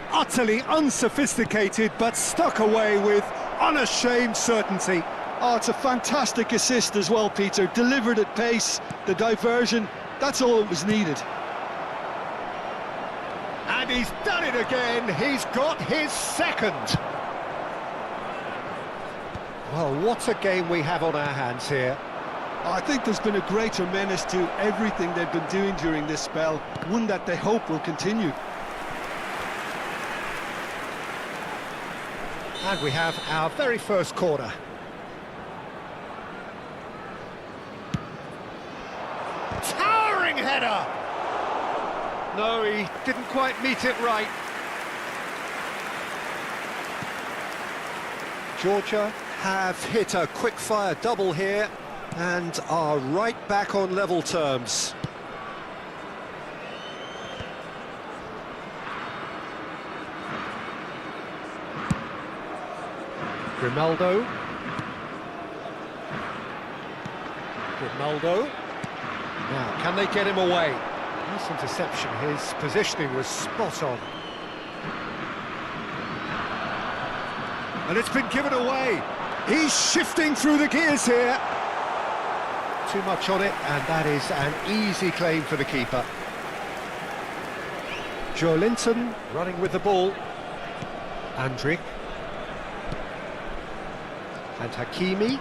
Utterly unsophisticated, but stuck away with unashamed certainty. Oh, it's a fantastic assist as well, Peter. Delivered at pace, the diversion, that's all that was needed. And he's done it again. He's got his second. Well, what a game we have on our hands here. I think there's been a greater menace to everything they've been doing during this spell, one that they hope will continue. And we have our very first corner. Towering header! No, he didn't quite meet it right. Georgia have hit a quick-fire double here and are right back on level terms. Grimaldo. Now, can they get him away? Nice interception. His positioning was spot on. And it's been given away. He's shifting through the gears here. Too much on it, and that is an easy claim for the keeper. Joelinton running with the ball. Andrić. And Hakimi.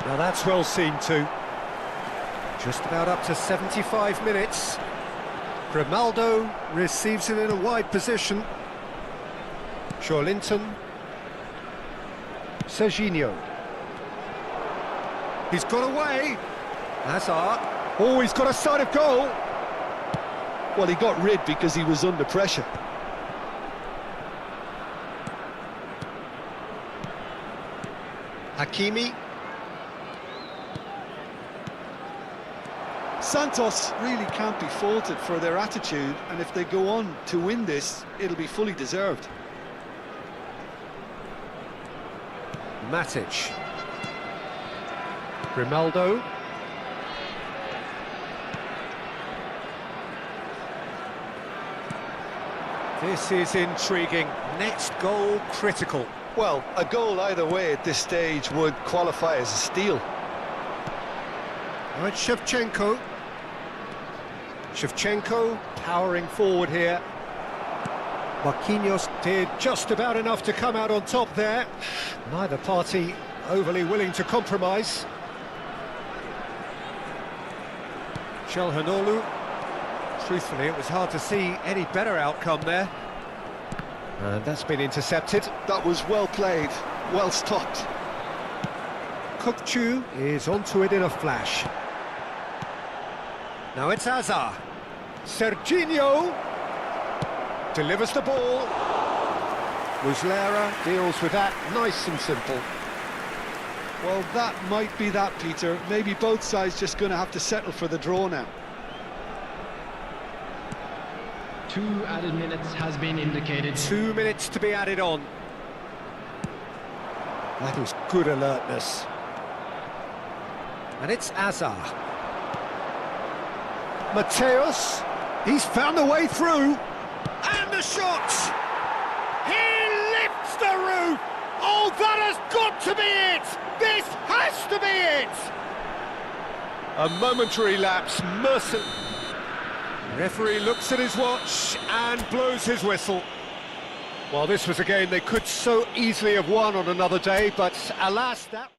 Now that's well seen too. Just about up to 75 minutes. Grimaldo receives it in a wide position. Joelinton. Serginho. He's got away. Hazard. Oh, he's got a sight of goal. Well, he got rid because he was under pressure. Hakimi. Santos really can't be faulted for their attitude, and if they go on to win this, it'll be fully deserved. Matic. Grimaldo. This is intriguing. Next goal critical. Well, a goal either way at this stage would qualify as a steal. Now it's Shevchenko. Shevchenko powering forward here. Marquinhos did just about enough to come out on top there. Neither party overly willing to compromise. Çalhanoğlu. Truthfully, it was hard to see any better outcome there. And that's been intercepted. That was well played, well stopped. Kökçü is onto it in a flash. Now it's Hazard. Serginho delivers the ball. Muslera deals with that nice and simple. Well, that might be that, Peter. Maybe both sides just going to have to settle for the draw now. 2 added minutes has been indicated. 2 minutes to be added on. That is good alertness. And it's Hazard. Mateus, he's found a way through. And the shot! He lifts the roof! Oh, that has got to be it! This has to be it! A momentary lapse, merciful. Referee looks at his watch and blows his whistle. Well, this was a game they could so easily have won on another day, but alas, that...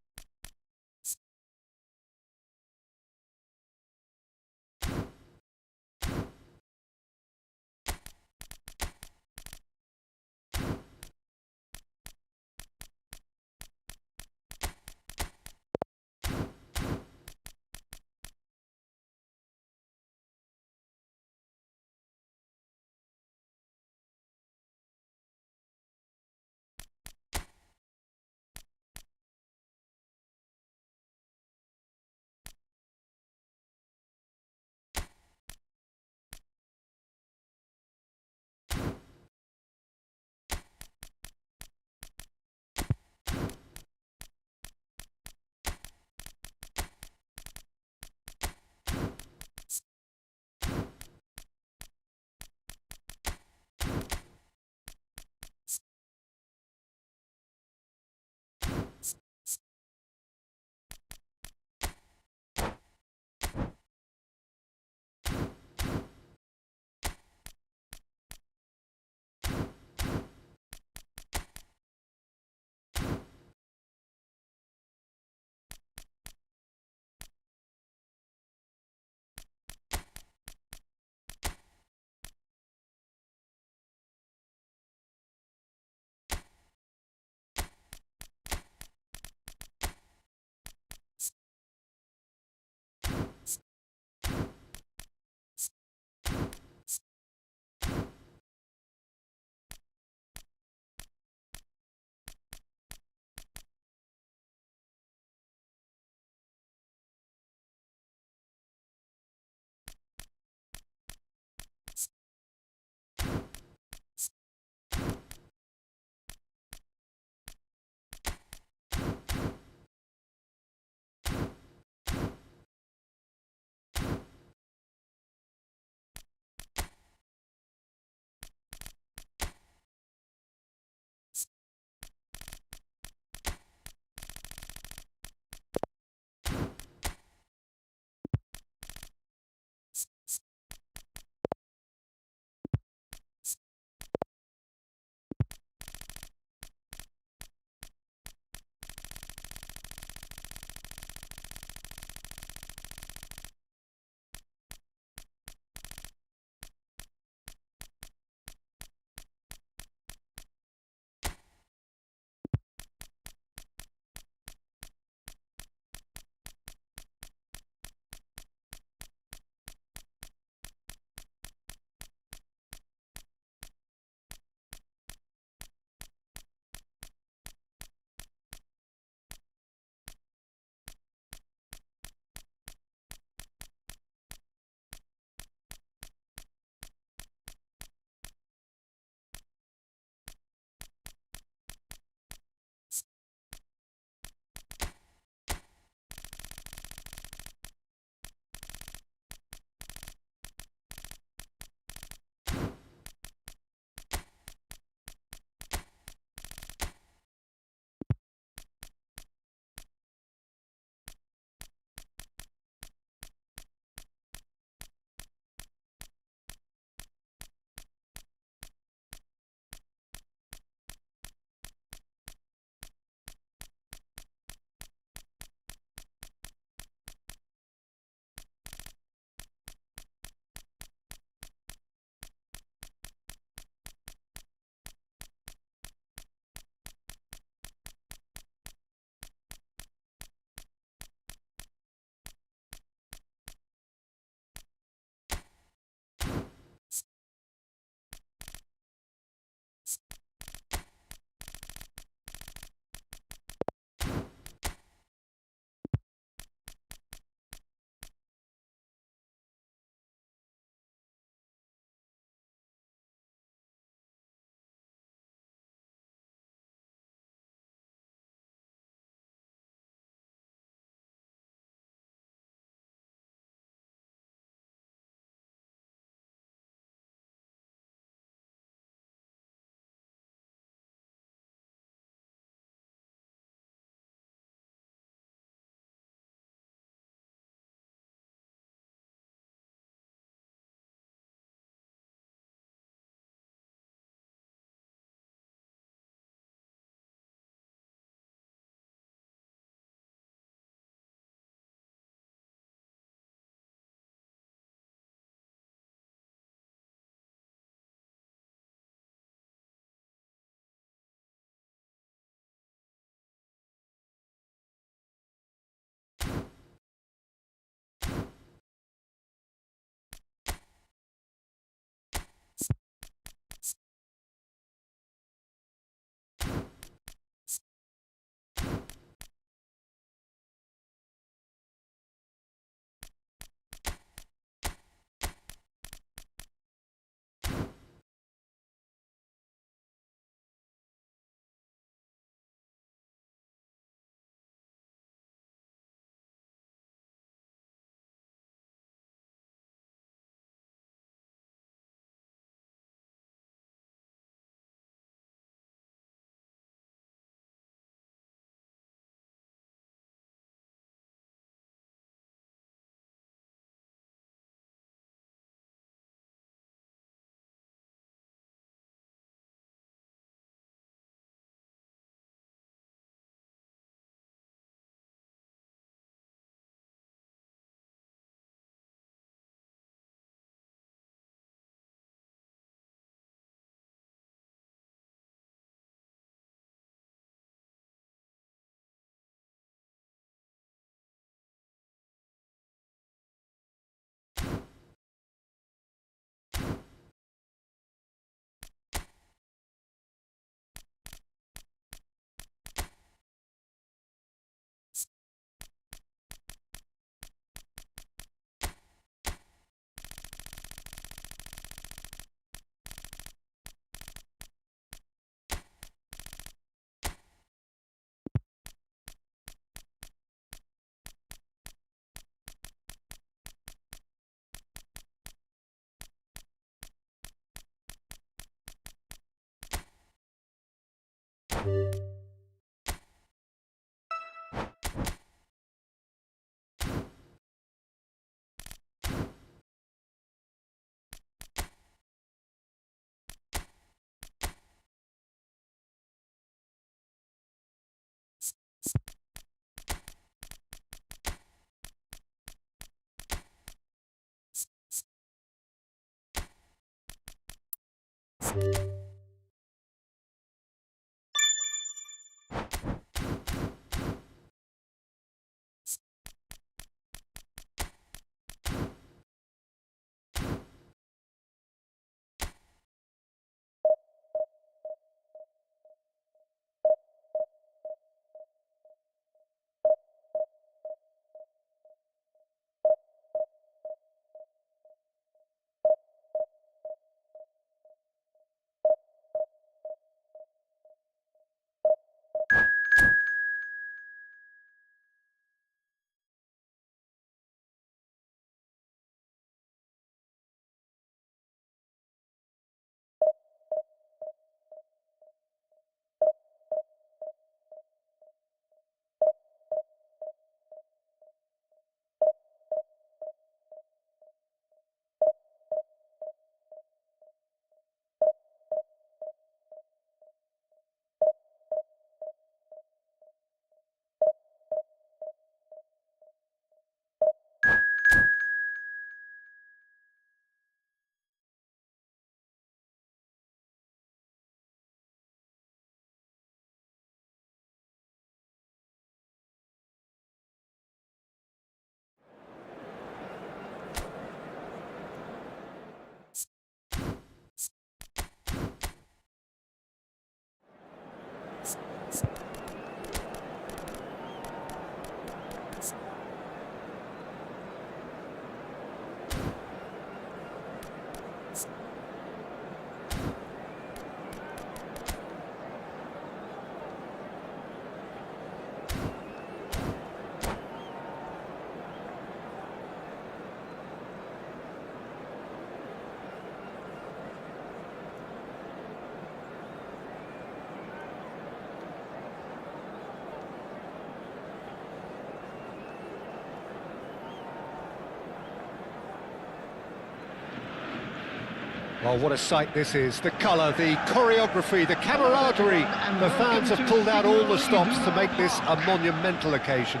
Well, what a sight this is. The colour, the choreography, the camaraderie. The fans have pulled out all the stops to make this a monumental occasion.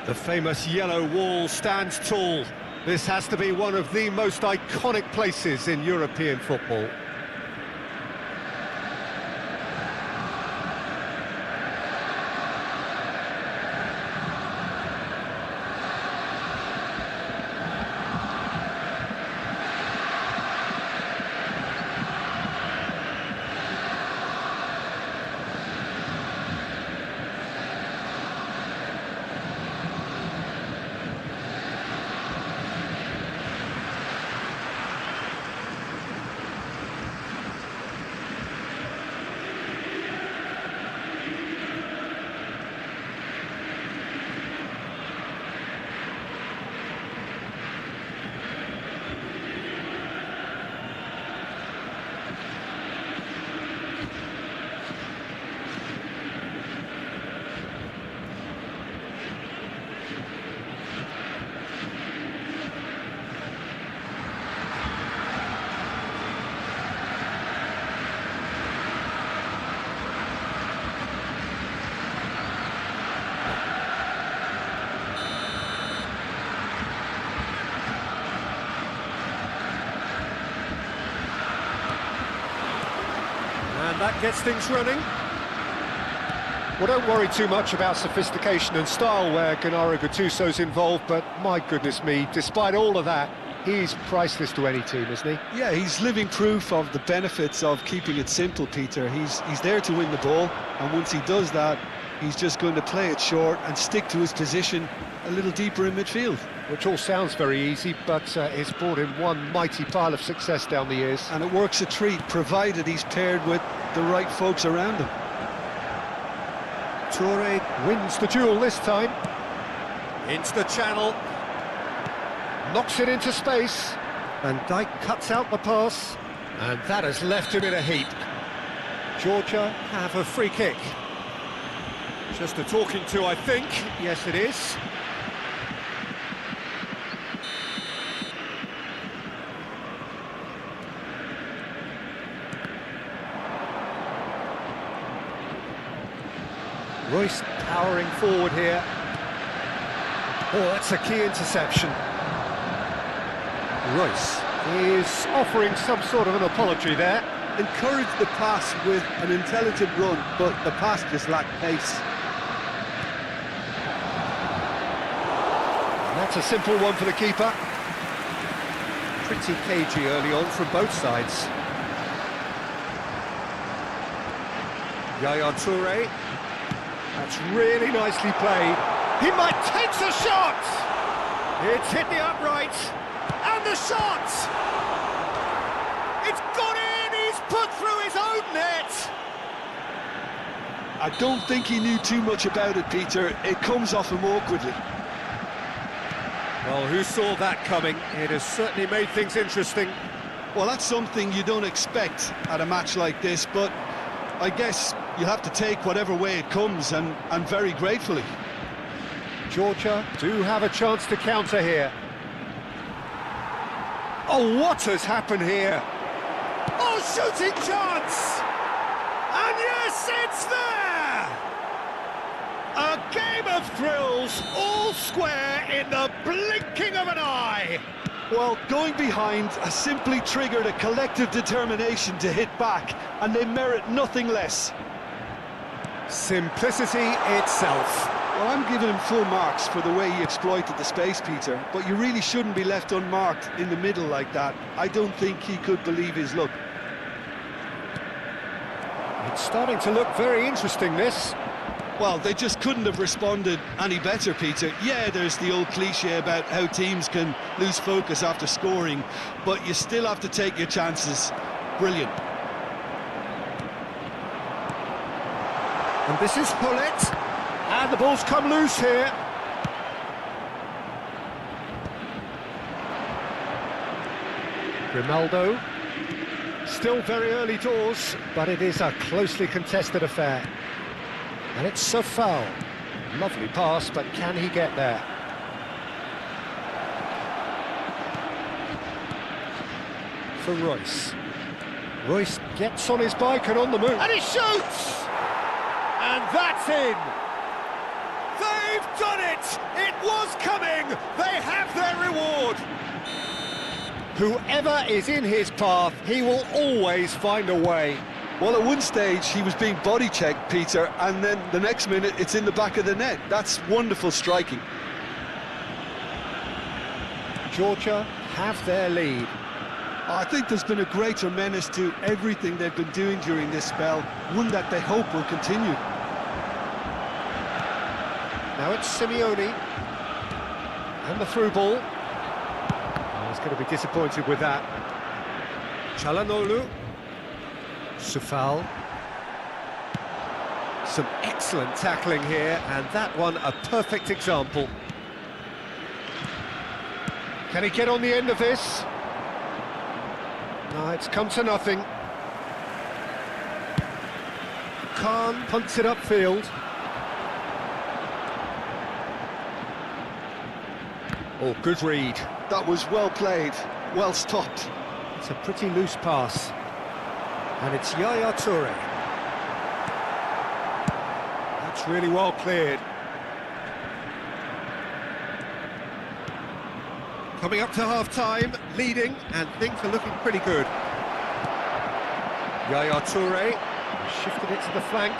The famous yellow wall stands tall. This has to be one of the most iconic places in European football. And that gets things running. Well, don't worry too much about sophistication and style where Gennaro Gattuso's involved, but my goodness me, despite all of that, he's priceless to any team, isn't he? Yeah, he's living proof of the benefits of keeping it simple, Peter. He's there to win the ball, and once he does that, he's just going to play it short and stick to his position a little deeper in midfield. Which all sounds very easy, but it's brought in one mighty pile of success down the years. And it works a treat, provided he's paired with the right folks around him. Toure wins the duel this time. Into the channel. Knocks it into space. Van Dijk cuts out the pass. And that has left him in a heap. Georgia have a free kick. Just a talking to, I think. Yes, it is. Royce powering forward here. Oh, that's a key interception. Royce is offering some sort of an apology there. Encouraged the pass with an intelligent run, but the pass just lacked pace. And that's a simple one for the keeper. Pretty cagey early on from both sides. Yaya Toure. That's really nicely played. He might take the shot! It's hit the upright. And the shot! It's gone in! He's put through his own net! I don't think he knew too much about it, Peter. It comes off him awkwardly. Well, who saw that coming? It has certainly made things interesting. Well, that's something you don't expect at a match like this, but I guess you have to take whatever way it comes, and very gratefully. Georgia do have a chance to counter here. Oh, what has happened here? Oh, shooting chance! And yes, it's there! A game of thrills, all square in the blinking of an eye. Well, going behind has simply triggered a collective determination to hit back, and they merit nothing less. Simplicity itself. Well, I'm giving him full marks for the way he exploited the space, Peter, but you really shouldn't be left unmarked in the middle like that. I don't think he could believe his luck. It's starting to look very interesting, this. Well, they just couldn't have responded any better, Peter. Yeah, there's the old cliche about how teams can lose focus after scoring, but you still have to take your chances. Brilliant. And this is Hullet. And the ball's come loose here. Grimaldo. Still very early doors, but it is a closely contested affair. And it's a foul. Lovely pass, but can he get there? For Royce. Royce gets on his bike and on the move. And he shoots! And that's in! They've done it! It was coming! They have their reward! Whoever is in his path, he will always find a way. Well, at one stage, he was being body-checked, Peter, and then the next minute, it's in the back of the net. That's wonderful striking. Georgia have their lead. I think there's been a greater menace to everything they've been doing during this spell, one that they hope will continue. Now it's Simeone, and the through ball. Oh, he's going to be disappointed with that. Çalhanoğlu. Sufal. Some excellent tackling here, and that one a perfect example. Can he get on the end of this? No, it's come to nothing. Khan punts it upfield. Oh, good read. That was well played, well stopped. It's a pretty loose pass. And it's Yaya Toure. That's really well cleared. Coming up to half-time, leading, and things are looking pretty good. Yaya Toure shifted it to the flank.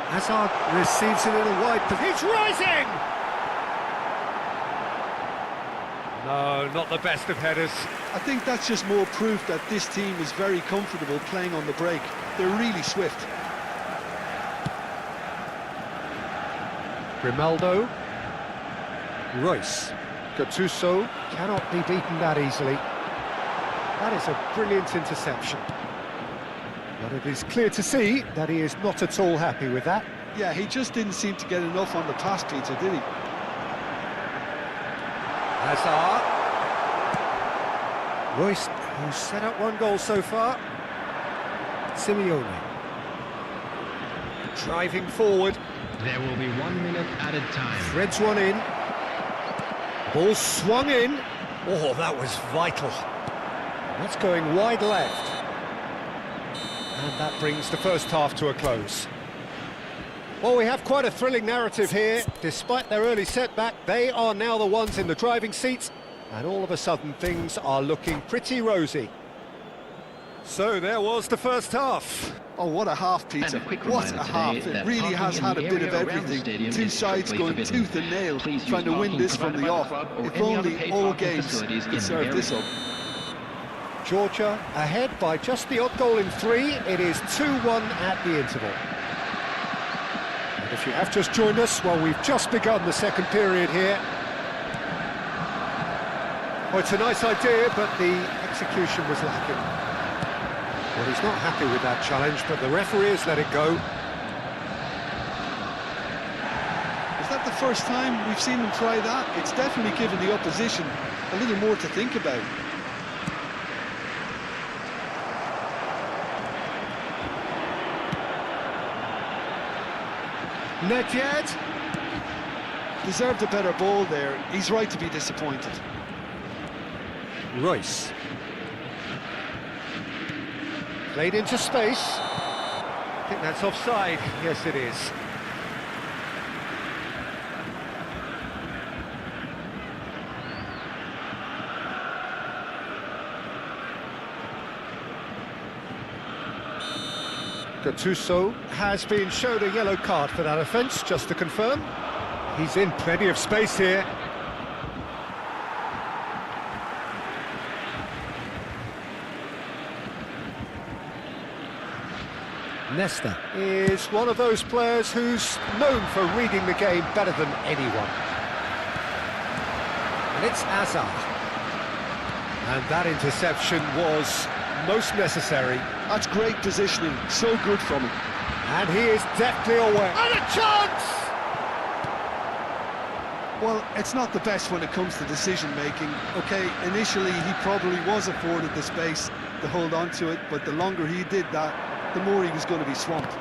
Hazard receives it in a wide position. He's rising! No, not the best of headers. I think that's just more proof that this team is very comfortable playing on the break. They're really swift. Grimaldo. Royce. Gattuso cannot be beaten that easily. That is a brilliant interception. But it is clear to see that he is not at all happy with that. Yeah, he just didn't seem to get enough on the pass, Peter, did he? Hazard. Royce, who's set up one goal so far. Simeone. Driving forward. There will be 1 minute added time. Threads one in. Ball swung in. Oh, that was vital. That's going wide left. And that brings the first half to a close. Well, we have quite a thrilling narrative here. Despite their early setback, they are now the ones in the driving seat, and all of a sudden things are looking pretty rosy. So there was the first half. Oh, what a half, Peter. What a half. It really has had a bit of everything. Two sides going tooth and nail, trying to win this from the off. If only all games could serve this up. Georgia ahead by just the odd goal in 3. It is 2-1 at the interval. And if you have just joined us, well, we've just begun the second period here. Well, it's a nice idea, but the execution was lacking. Well, he's not happy with that challenge, but the referee has let it go. Is that the first time we've seen them try that? It's definitely given the opposition a little more to think about. Nedved deserved a better ball there. He's right to be disappointed. Royce. Played into space. I think that's offside. Yes, it is. Gattuso has been showed a yellow card for that offence, just to confirm. He's in plenty of space here. Nesta is one of those players who's known for reading the game better than anyone. And it's Hazard. And that interception was most necessary. That's great positioning, so good from him. And he is deftly away. And a chance! Well, it's not the best when it comes to decision-making. Okay, initially he probably was afforded the space to hold on to it, but the longer he did that, the more he was going to be swamped.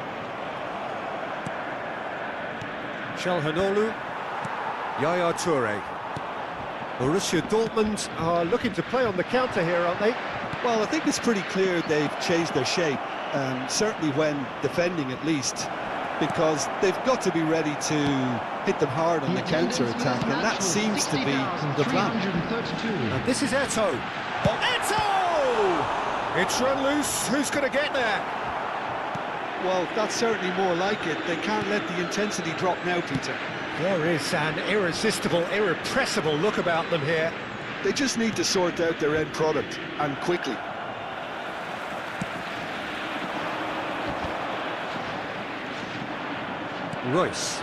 Çalhanoğlu, Yaya Toure. Borussia Dortmund are looking to play on the counter here, aren't they? Well, I think it's pretty clear they've changed their shape, certainly when defending at least, because they've got to be ready to hit them hard on the counter-attack, and that seems to be the plan. And this is Eto'o. Eto'o! It's run loose. Who's going to get there? Well, that's certainly more like it. They can't let the intensity drop now, Peter. There is an irresistible, irrepressible look about them here. They just need to sort out their end product, and quickly. Royce.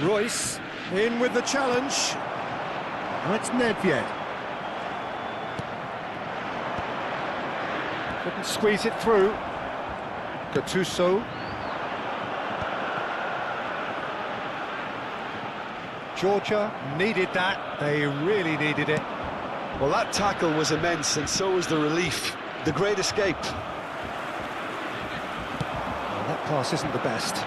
Royce in with the challenge. That's Nedved. Couldn't squeeze it through. Gattuso. Georgia needed that. They really needed it. Well, that tackle was immense, and so was the relief. The great escape. Well, that pass isn't the best.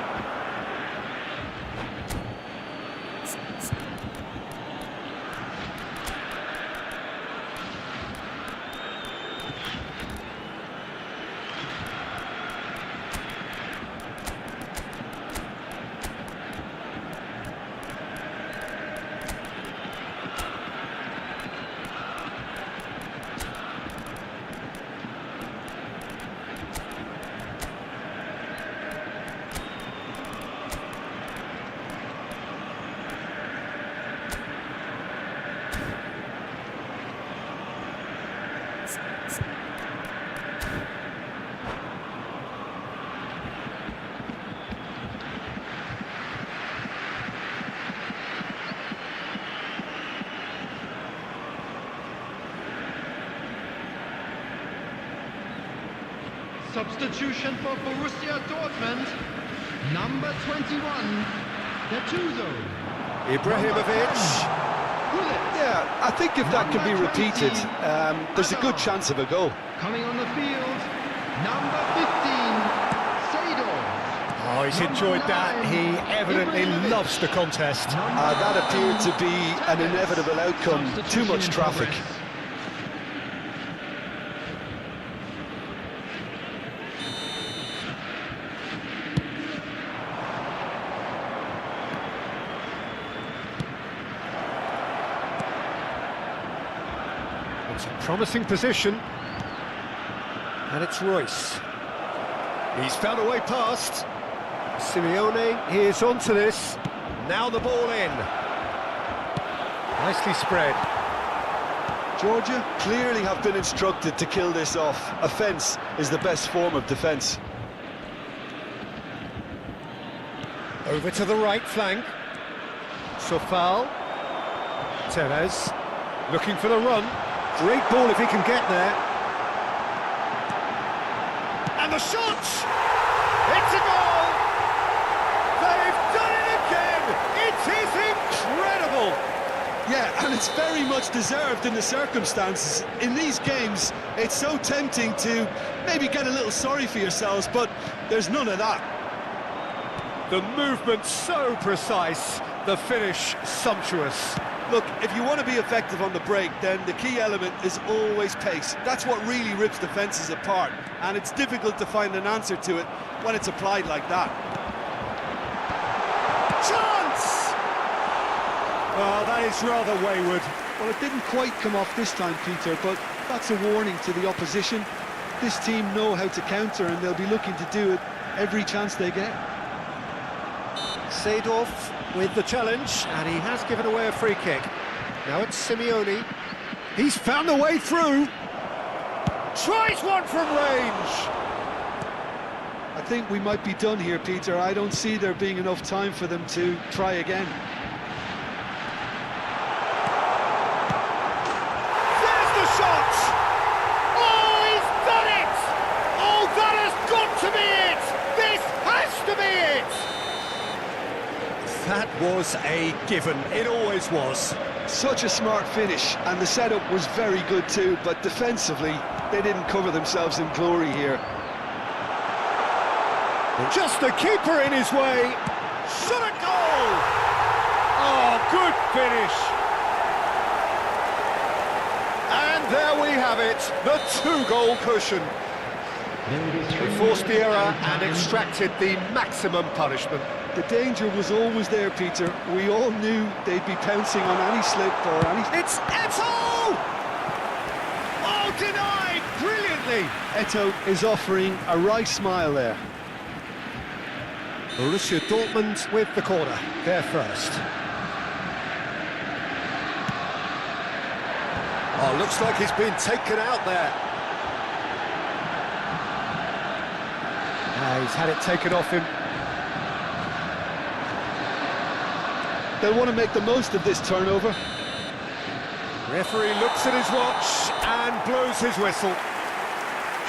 Substitution for Borussia Dortmund, number 21, Gattuso. Ibrahimovic. Yeah, I think if that can be repeated, there's a good chance of a goal. Coming on the field, Number 15, Seydorf. Oh, he's enjoyed that. He evidently loves the contest. That appeared to be an inevitable outcome. Too much traffic. It's a promising position. And it's Royce. He's found a way past. Simeone is onto this. Now the ball in. Nicely spread. Georgia clearly have been instructed to kill this off. Offence is the best form of defence. Over to the right flank. Sofal. Tevez. Looking for the run. Great ball if he can get there. And the shot! It's a goal! They've done it again! It is incredible! Yeah, and it's very much deserved in the circumstances. In these games, it's so tempting to maybe get a little sorry for yourselves, but there's none of that. The movement so precise, the finish sumptuous. Look, if you want to be effective on the break, then the key element is always pace. That's what really rips defences apart, and it's difficult to find an answer to it when it's applied like that. Chance! Oh, that is rather wayward. Well, it didn't quite come off this time, Peter, but that's a warning to the opposition. This team know how to counter, and they'll be looking to do it every chance they get. Seydorf with the challenge, and he has given away a free kick. Now it's Simeone. He's found a way through. Tries one from range. I think we might be done here, Peter. I don't see there being enough time for them to try again. There's the shot! Oh, he's done it! Oh, that has got to be it! This has to be it! That was a given. It always was. Such a smart finish, and the setup was very good too, but defensively, they didn't cover themselves in glory here. Just the keeper in his way. Shot a goal! Oh, good finish. And there we have it, the two-goal cushion. They forced the error and extracted the maximum punishment. The danger was always there, Peter. We all knew they'd be pouncing on any slip or any... It's Eto'o! Oh, denied brilliantly! Eto'o is offering a right smile there. Borussia Dortmund with the corner, they're first. Oh, looks like he's been taken out there. He's had it taken off him. They'll want to make the most of this turnover. Referee looks at his watch and blows his whistle.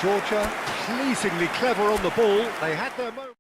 Georgia pleasingly clever on the ball. They had their moment.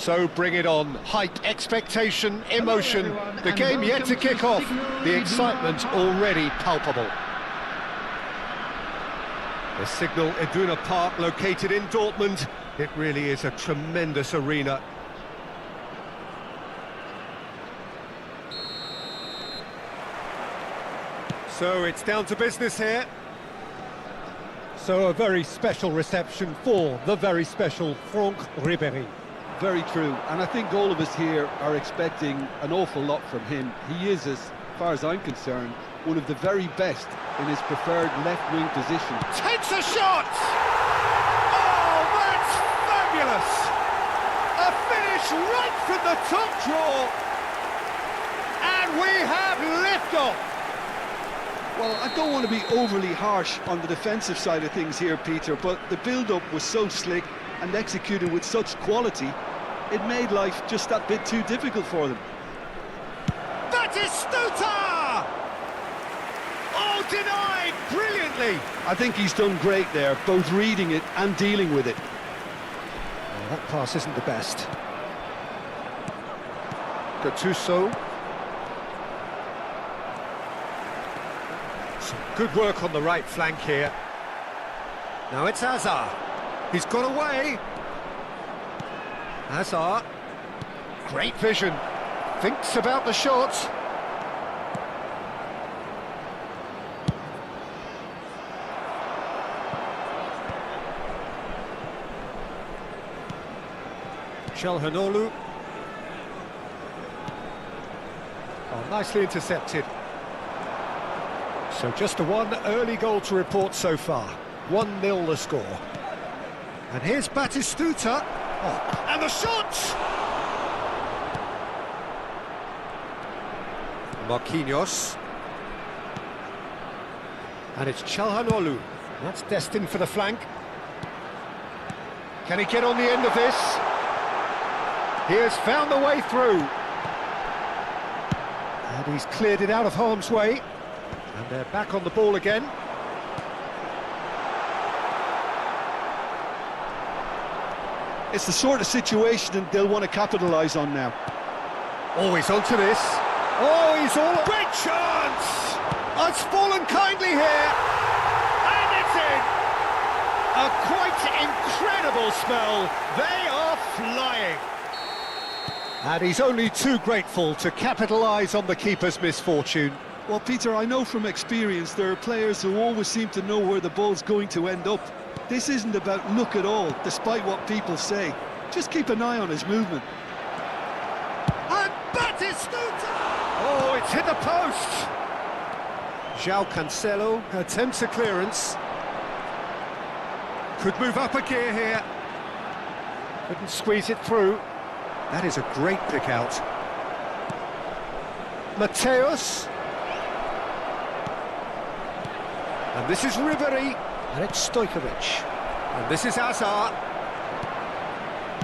So bring it on. Hype, expectation, emotion. The game yet to kick off. The excitement already palpable. The Signal Iduna Park, located in Dortmund. It really is a tremendous arena. So it's down to business here. So a very special reception for the very special Franck Ribéry. Very true, and I think all of us here are expecting an awful lot from him. He is, as far as I'm concerned, one of the very best in his preferred left-wing position. Takes a shot! Oh, that's fabulous! A finish right from the top draw! And we have liftoff! Well, I don't want to be overly harsh on the defensive side of things here, Peter, but the build-up was so slick and executed with such quality, it made life just that bit too difficult for them. Batistuta! Oh, denied brilliantly! I think he's done great there, both reading it and dealing with it. Well, that pass isn't the best. Gattuso. Some good work on the right flank here. Now it's Hazard. He's got away. Hazard. Great vision. Thinks about the shot. Çalhanoğlu. Oh, nicely intercepted. So just the one early goal to report so far. 1-0 the score. And here's Batistuta. Oh, and the shot! Marquinhos. And it's Çalhanoğlu. That's destined for the flank. Can he get on the end of this? He has found the way through. And he's cleared it out of harm's way. And they're back on the ball again. It's the sort of situation they'll want to capitalise on now. Oh, he's onto this. Oh, he's all... Great chance! It's fallen kindly here. And it's in. A quite incredible spell. They are flying. And he's only too grateful to capitalise on the keeper's misfortune. Well, Peter, I know from experience there are players who always seem to know where the ball's going to end up. This isn't about luck at all, despite what people say. Just keep an eye on his movement. And Batistuta! Oh, it's hit the post! João Cancelo attempts a clearance. Could move up a gear here. Couldn't squeeze it through. That is a great pick out. Mateus. And this is Ribéry. And it's Stojkovic. And this is Hazard.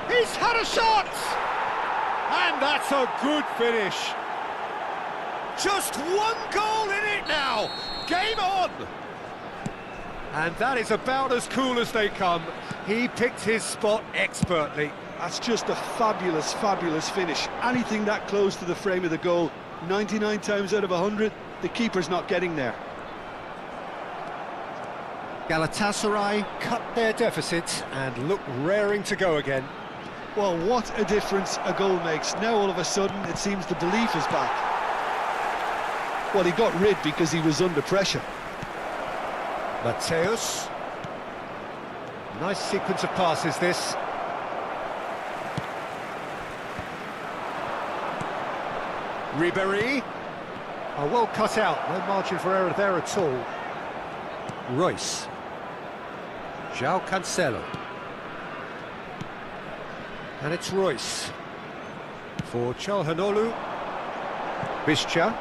He's had a shot! And that's a good finish. Just one goal in it now. Game on! And that is about as cool as they come. He picked his spot expertly. That's just a fabulous, fabulous finish. Anything that close to the frame of the goal, 99 times out of 100, the keeper's not getting there. Galatasaray cut their deficit and look raring to go again. Well, what a difference a goal makes. Now all of a sudden it seems the belief is back. Well, he got rid because he was under pressure. Mateus. Nice sequence of passes this. Ribéry. Oh, well cut out, no margin for error there at all. Royce. João Cancelo. And it's Royce. For Çalhanoğlu. Visca.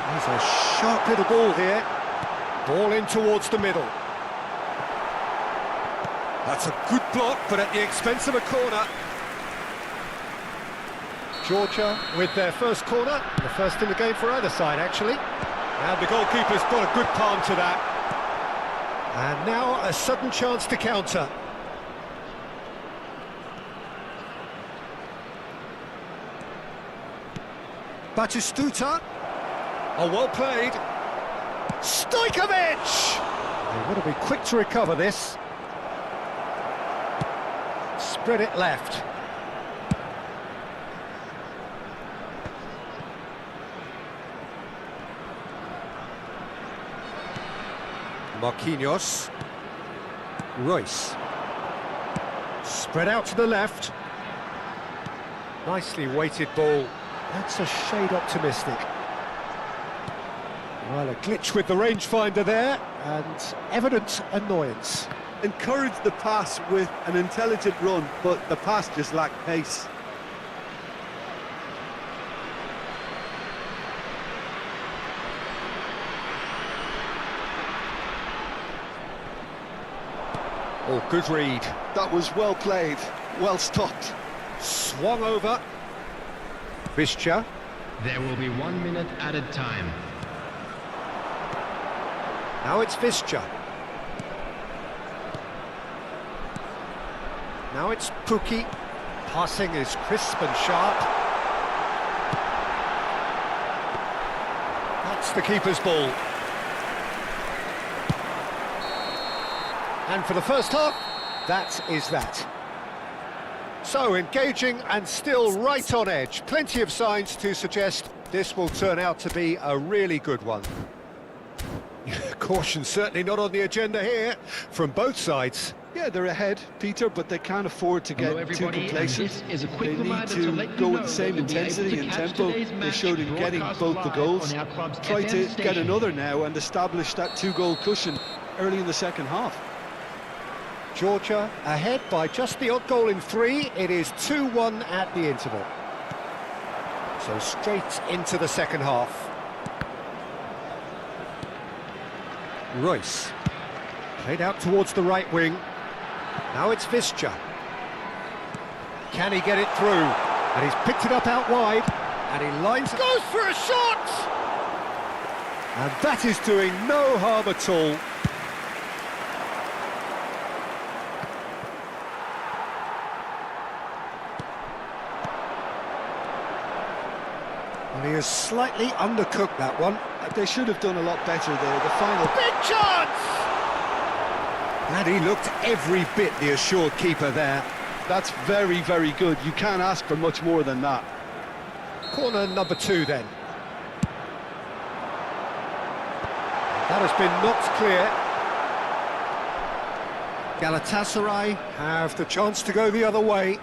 There's a sharp little ball here. Ball in towards the middle. That's a good block, but at the expense of a corner. Georgia with their first corner, the first in the game for either side, actually. And the goalkeeper's got a good palm to that. And now a sudden chance to counter. Batistuta. Oh, well played. Stojkovic! They've got to be quick to recover this. Spread it left. Marquinhos. Royce. Spread out to the left. Nicely weighted ball. That's a shade optimistic. Well, a glitch with the rangefinder there, and evident annoyance. Encouraged the pass with an intelligent run, but the pass just lacked pace. Oh, good read. That was well played, well stopped. Swung over. Visca. There will be 1 minute added time. Now it's Visca. Now it's Pukki. Passing is crisp and sharp. That's the keeper's ball. And for the first half, that is that. So, engaging and still right on edge. Plenty of signs to suggest this will turn out to be a really good one. Caution certainly not on the agenda here, from both sides. Yeah, they're ahead, Peter, but they can't afford to get too complacent. This is a quick They need reminder to let you go know with the same that you'll be able intensity to and catch tempo today's they match showed in getting broadcast both the live goals. on our club's Try FM to get station. another now and establish that two-goal cushion early in the second half. Georgia ahead by just the odd goal in 3. It is 2-1 at the interval. So straight into the second half. Royce. Played out towards the right wing. Now it's Visca. Can he get it through? And he's picked it up out wide. And he lines... Goes for a shot! And that is doing no harm at all. And he has slightly undercooked that one. They should have done a lot better there. The final... Big chance! And he looked every bit the assured keeper there. That's very, very good. You can't ask for much more than that. Corner number 2 then. That has been knocked clear. Galatasaray have the chance to go the other way.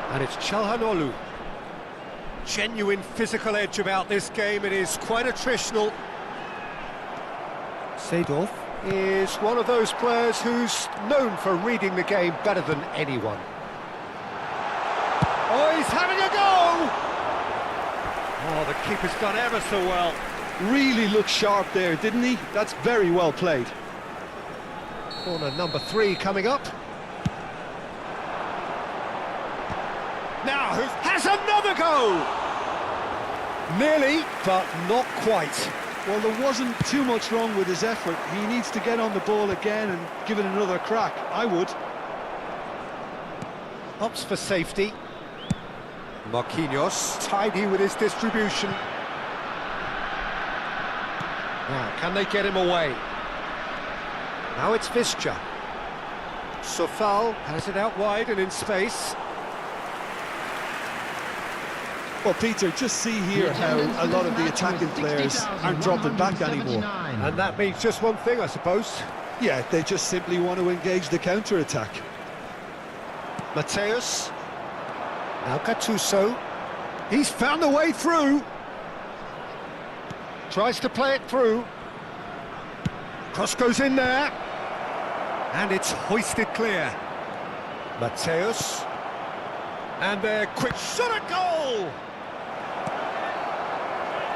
And it's Çalhanoğlu. Genuine physical edge about this game. It is quite attritional. Seedorf is one of those players who's known for reading the game better than anyone. Oh, he's having a go! Oh, the keeper's done ever so well. Really looked sharp there, didn't he? That's very well played. Corner number 3 coming up. Now, who has another go? Nearly, but not quite. Well, there wasn't too much wrong with his effort. He needs to get on the ball again and give it another crack. I would. Opts for safety. Marquinhos, tidy with his distribution. Now, can they get him away? Now it's Visca. Sofal has it out wide and in space. Well, Peter, just see here how a lot of the attacking players aren't dropping back anymore. And that means just one thing, I suppose. Yeah, they just simply want to engage the counter-attack. Mateus. Now Gattuso. He's found the way through. Tries to play it through. Cross goes in there. And it's hoisted clear. Mateus. And their quick shot at goal!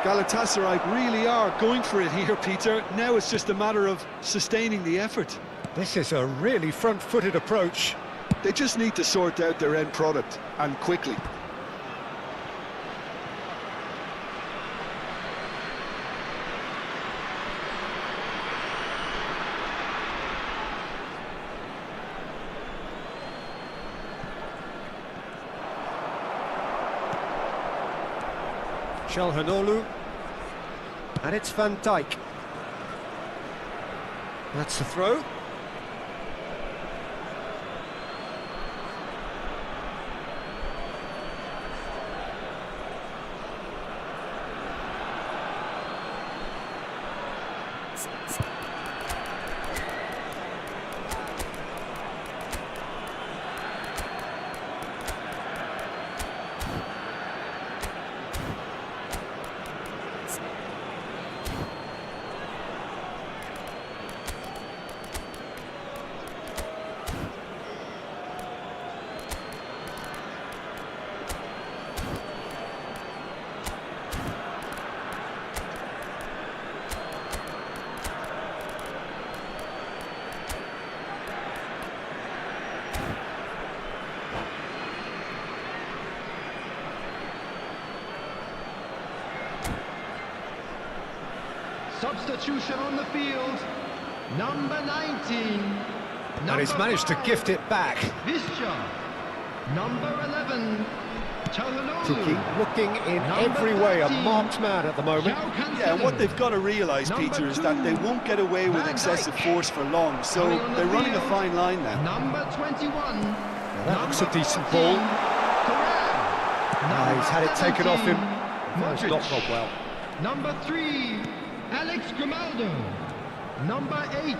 Galatasaray really are going for it here, Peter. Now it's just a matter of sustaining the effort. This is a really front-footed approach. They just need to sort out their end product, and quickly. Çalhanoğlu, and it's Van Dijk. That's the throw. Substitution on the field, number 19. And he's managed to gift it back. Visca, number 11. Tiki looking in every way a marked man at the moment. Yeah, and what they've got to realise, Peter, is that they won't get away with excessive force for long, so they're running a fine line now. Number 21. Now that looks a decent ball. He's had it taken off him. It's not gone well. Number 3, Alex Grimaldo. Number 8,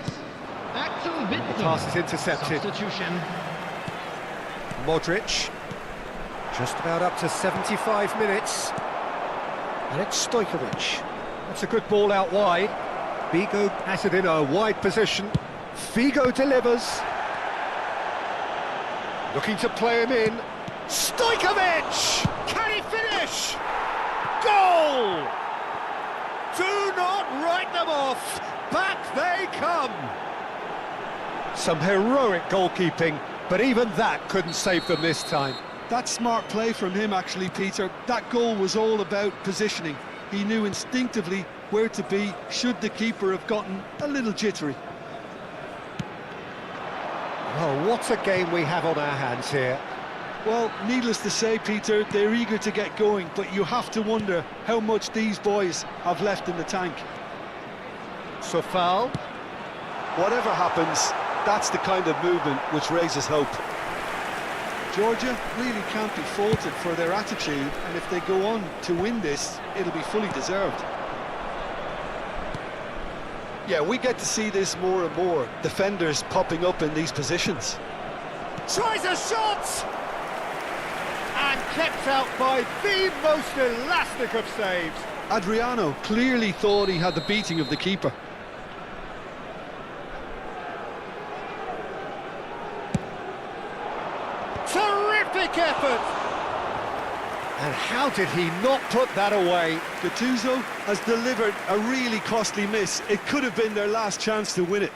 Axel Witsel. The pass is intercepted. Substitution. Modric. Just about up to 75 minutes. And it's Stojkovic. That's a good ball out wide. Figo has it in a wide position. Figo delivers. Looking to play him in. Stojkovic! Can he finish? Goal! Do not write them off. Back they come. Some heroic goalkeeping, but even that couldn't save them this time. That's smart play from him, actually, Peter. That goal was all about positioning. He knew instinctively where to be should the keeper have gotten a little jittery. Oh, what a game we have on our hands here. Well, needless to say, Peter, they're eager to get going, but you have to wonder how much these boys have left in the tank. So foul. Whatever happens, that's the kind of movement which raises hope. Georgia really can't be faulted for their attitude, and if they go on to win this, it'll be fully deserved. Yeah, we get to see this more and more, defenders popping up in these positions. Tries a shot! And kept out by the most elastic of saves. Adriano clearly thought he had the beating of the keeper. Terrific effort! And how did he not put that away? Gattuso has delivered a really costly miss. It could have been their last chance to win it.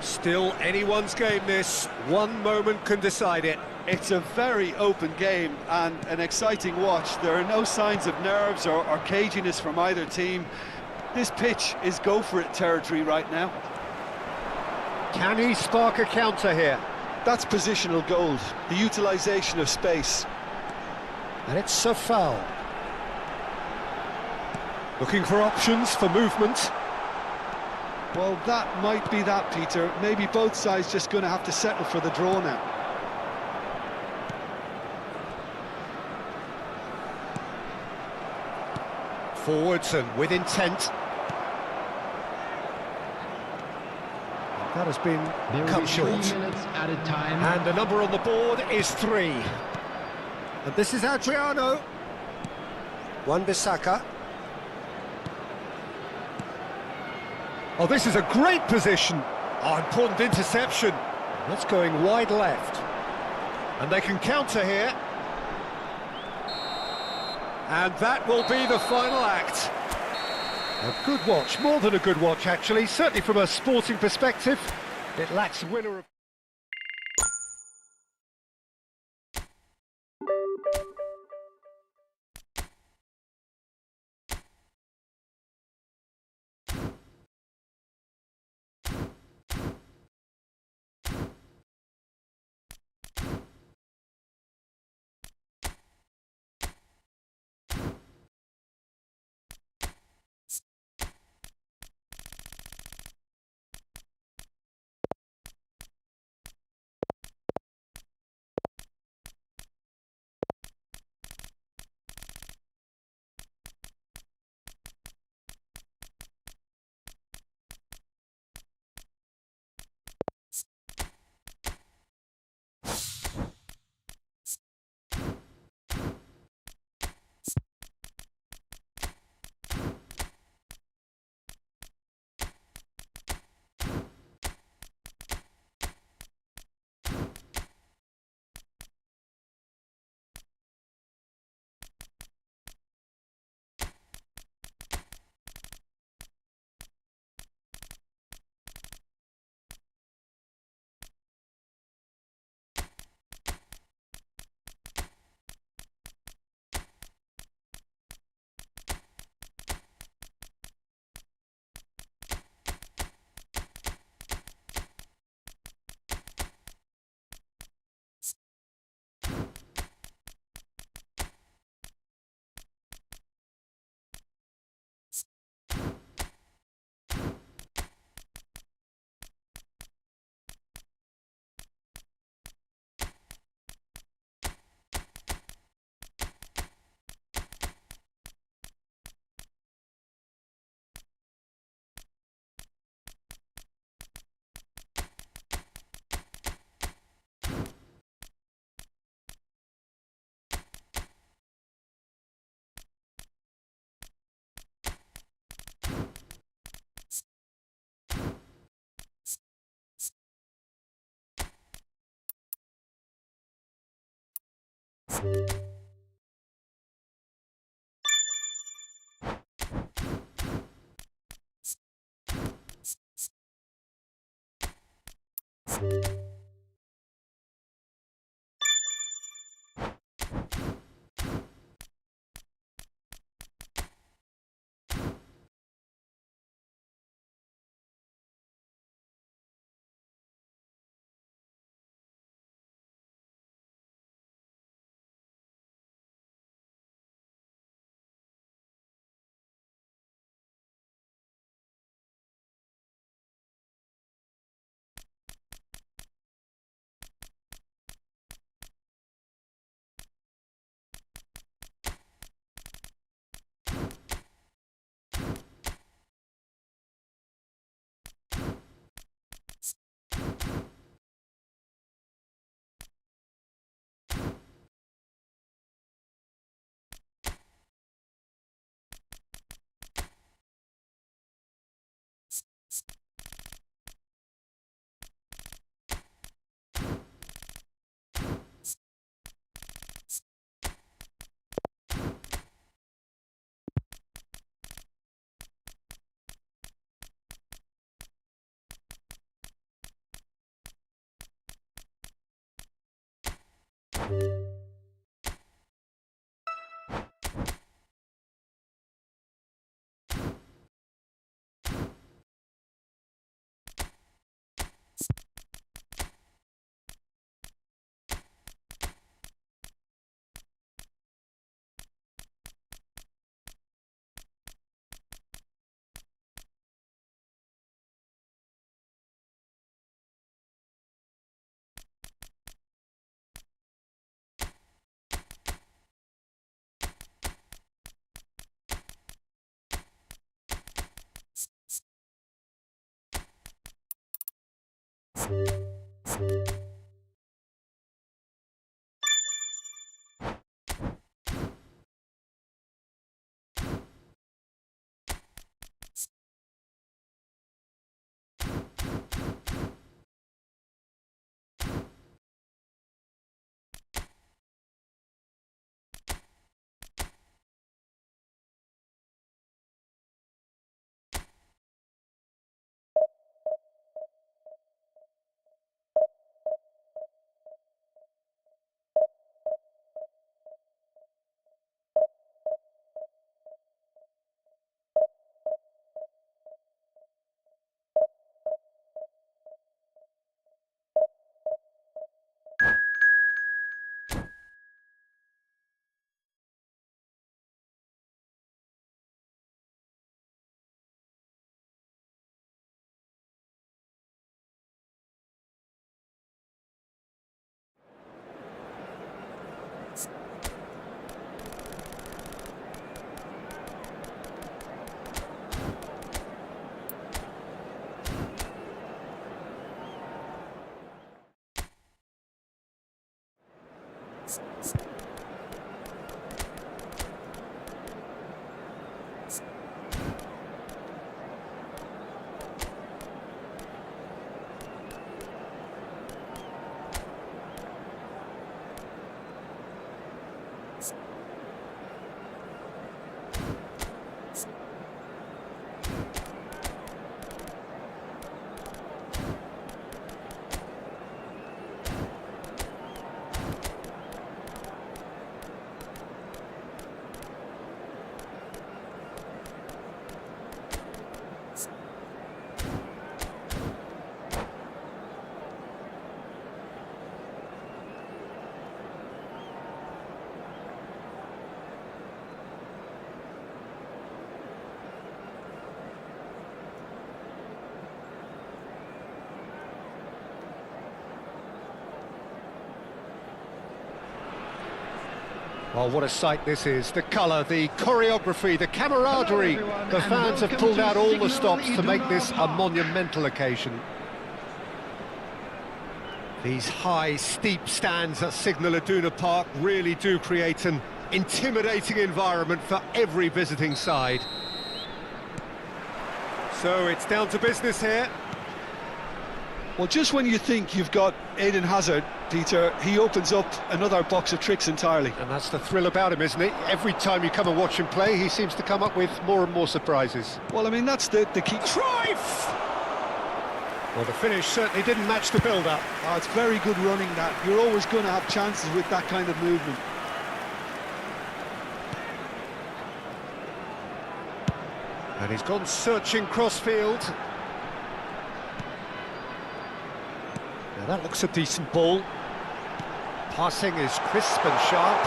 Still anyone's game this. One moment can decide it. It's a very open game and an exciting watch. There are no signs of nerves or caginess from either team. This pitch is go-for-it territory right now. Can he spark a counter here? That's positional gold, the utilisation of space. And it's a foul. Looking for options for movement. Well, that might be that, Peter. Maybe both sides just going to have to settle for the draw now. Forwards and with intent. That has been There will cut be short. 3 minutes added time. And the number on the board is 3. And this is Adriano. Wan-Bissaka. Oh, this is a great position. Oh, important interception. That's going wide left. And they can counter here. And that will be the final act. A good watch, more than a good watch actually, certainly from a sporting perspective. It lacks winner of... Well, what a sight this is. The colour, the choreography, the camaraderie. The fans have pulled out all the stops to make this a monumental occasion. These high, steep stands at Signal Iduna Park really do create an intimidating environment for every visiting side. So it's down to business here. Well, just when you think you've got Eden Hazard, Peter, he opens up another box of tricks entirely. And that's the thrill about him, isn't it? Every time you come and watch him play, he seems to come up with more and more surprises. Well, I mean, that's the key. Cruyff! Well, the finish certainly didn't match the build-up. Oh, it's very good running, that. You're always going to have chances with that kind of movement. And he's gone searching crossfield. Now that looks a decent ball. Passing is crisp and sharp.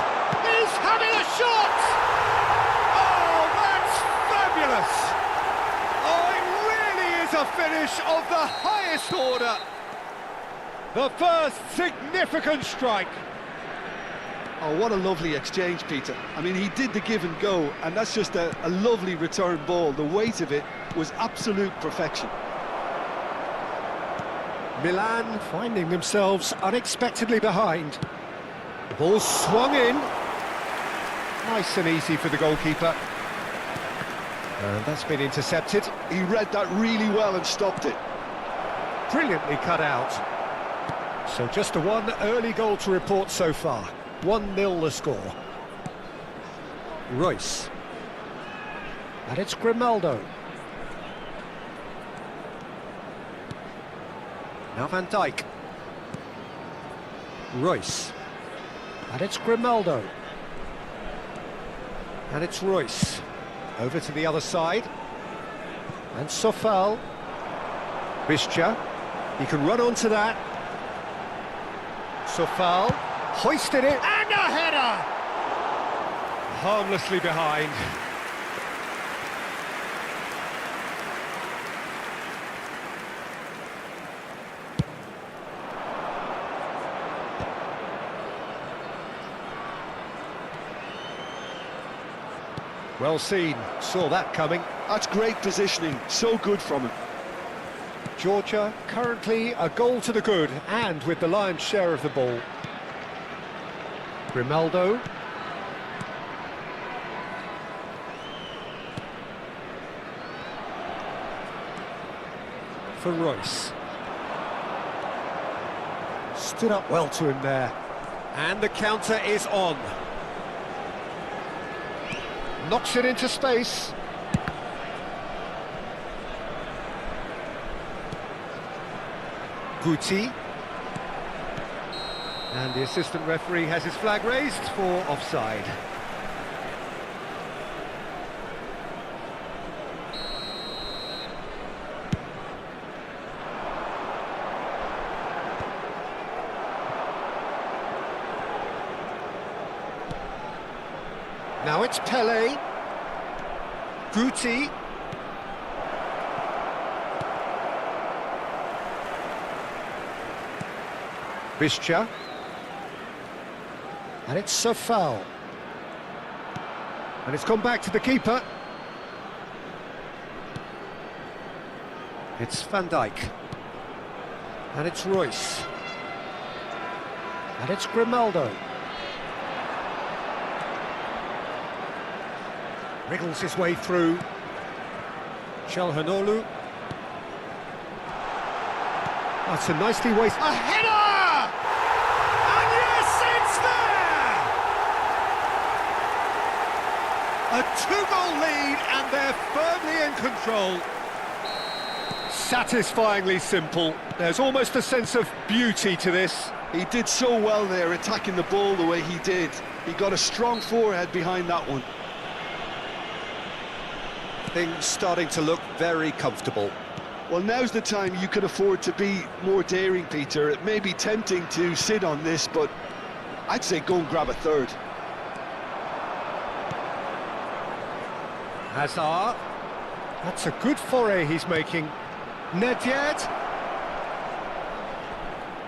He's having a shot! Oh, that's fabulous! Oh, it really is a finish of the highest order. The first significant strike. Oh, what a lovely exchange, Peter. I mean, he did the give and go, and that's just a lovely return ball. The weight of it was absolute perfection. Milan finding themselves unexpectedly behind. The ball swung in. Nice and easy for the goalkeeper. And that's been intercepted. He read that really well and stopped it. Brilliantly cut out. So just a one early goal to report so far. 1-0 the score. Royce. And it's Grimaldo. Now Van Dijk. Royce. And it's Grimaldo. And it's Royce. Over to the other side. And Sofal. Bischa. He can run onto that. Sofal. Hoisted it. And a header! Harmlessly behind. Well seen, saw that coming. That's great positioning, so good from him. Georgia currently a goal to the good and with the lion's share of the ball. Grimaldo. For Royce. Stood up well to him there. And the counter is on. Knocks it into space. Guti. And the assistant referee has his flag raised for offside. Now it's Pele. Guti. Bischa. And it's a foul. And it's gone back to the keeper. It's Van Dijk. And it's Royce. And it's Grimaldo. Wriggles his way through. Calhanoglu. That's a nicely wasted... A header! And yes, it's there! A two-goal lead and they're firmly in control. Satisfyingly simple. There's almost a sense of beauty to this. He did so well there, attacking the ball the way he did. He got a strong forehead behind that one. Things starting to look very comfortable. Well, now's the time you can afford to be more daring, Peter. It may be tempting to sit on this, but I'd say go and grab a third. Hazard. That's a good foray he's making. Nedved.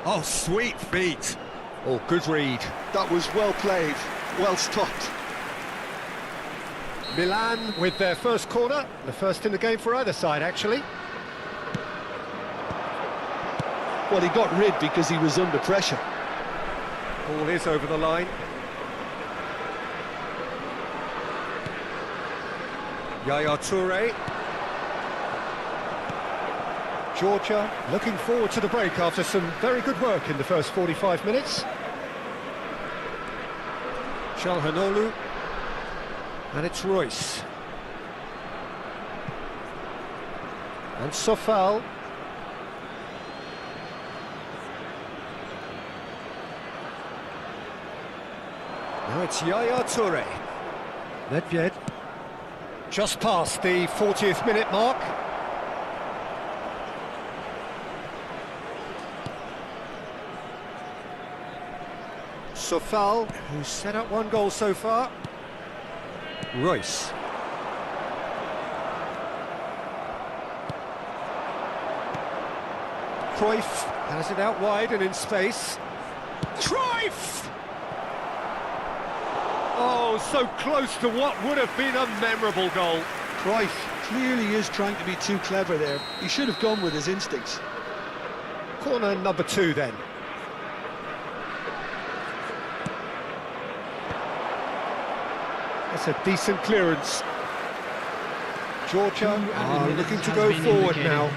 Oh, sweet feet. Oh, good read. That was well played, well stopped. Milan with their first corner, the first in the game for either side, actually. Well, he got rid because he was under pressure. Ball is over the line. Yaya Toure. Georgia looking forward to the break after some very good work in the first 45 minutes. Calhanoglu. And it's Royce. And Sofal. Now it's Yaya Toure. Nedved. Just past the 40th minute mark. Sofal, who's set up one goal so far. Royce. Cruyff has it out wide and in space. Cruyff! Oh, so close to what would have been a memorable goal. Cruyff clearly is trying to be too clever there. He should have gone with his instincts. Corner number 2 then. That's a decent clearance. Georgia are looking to go forward now.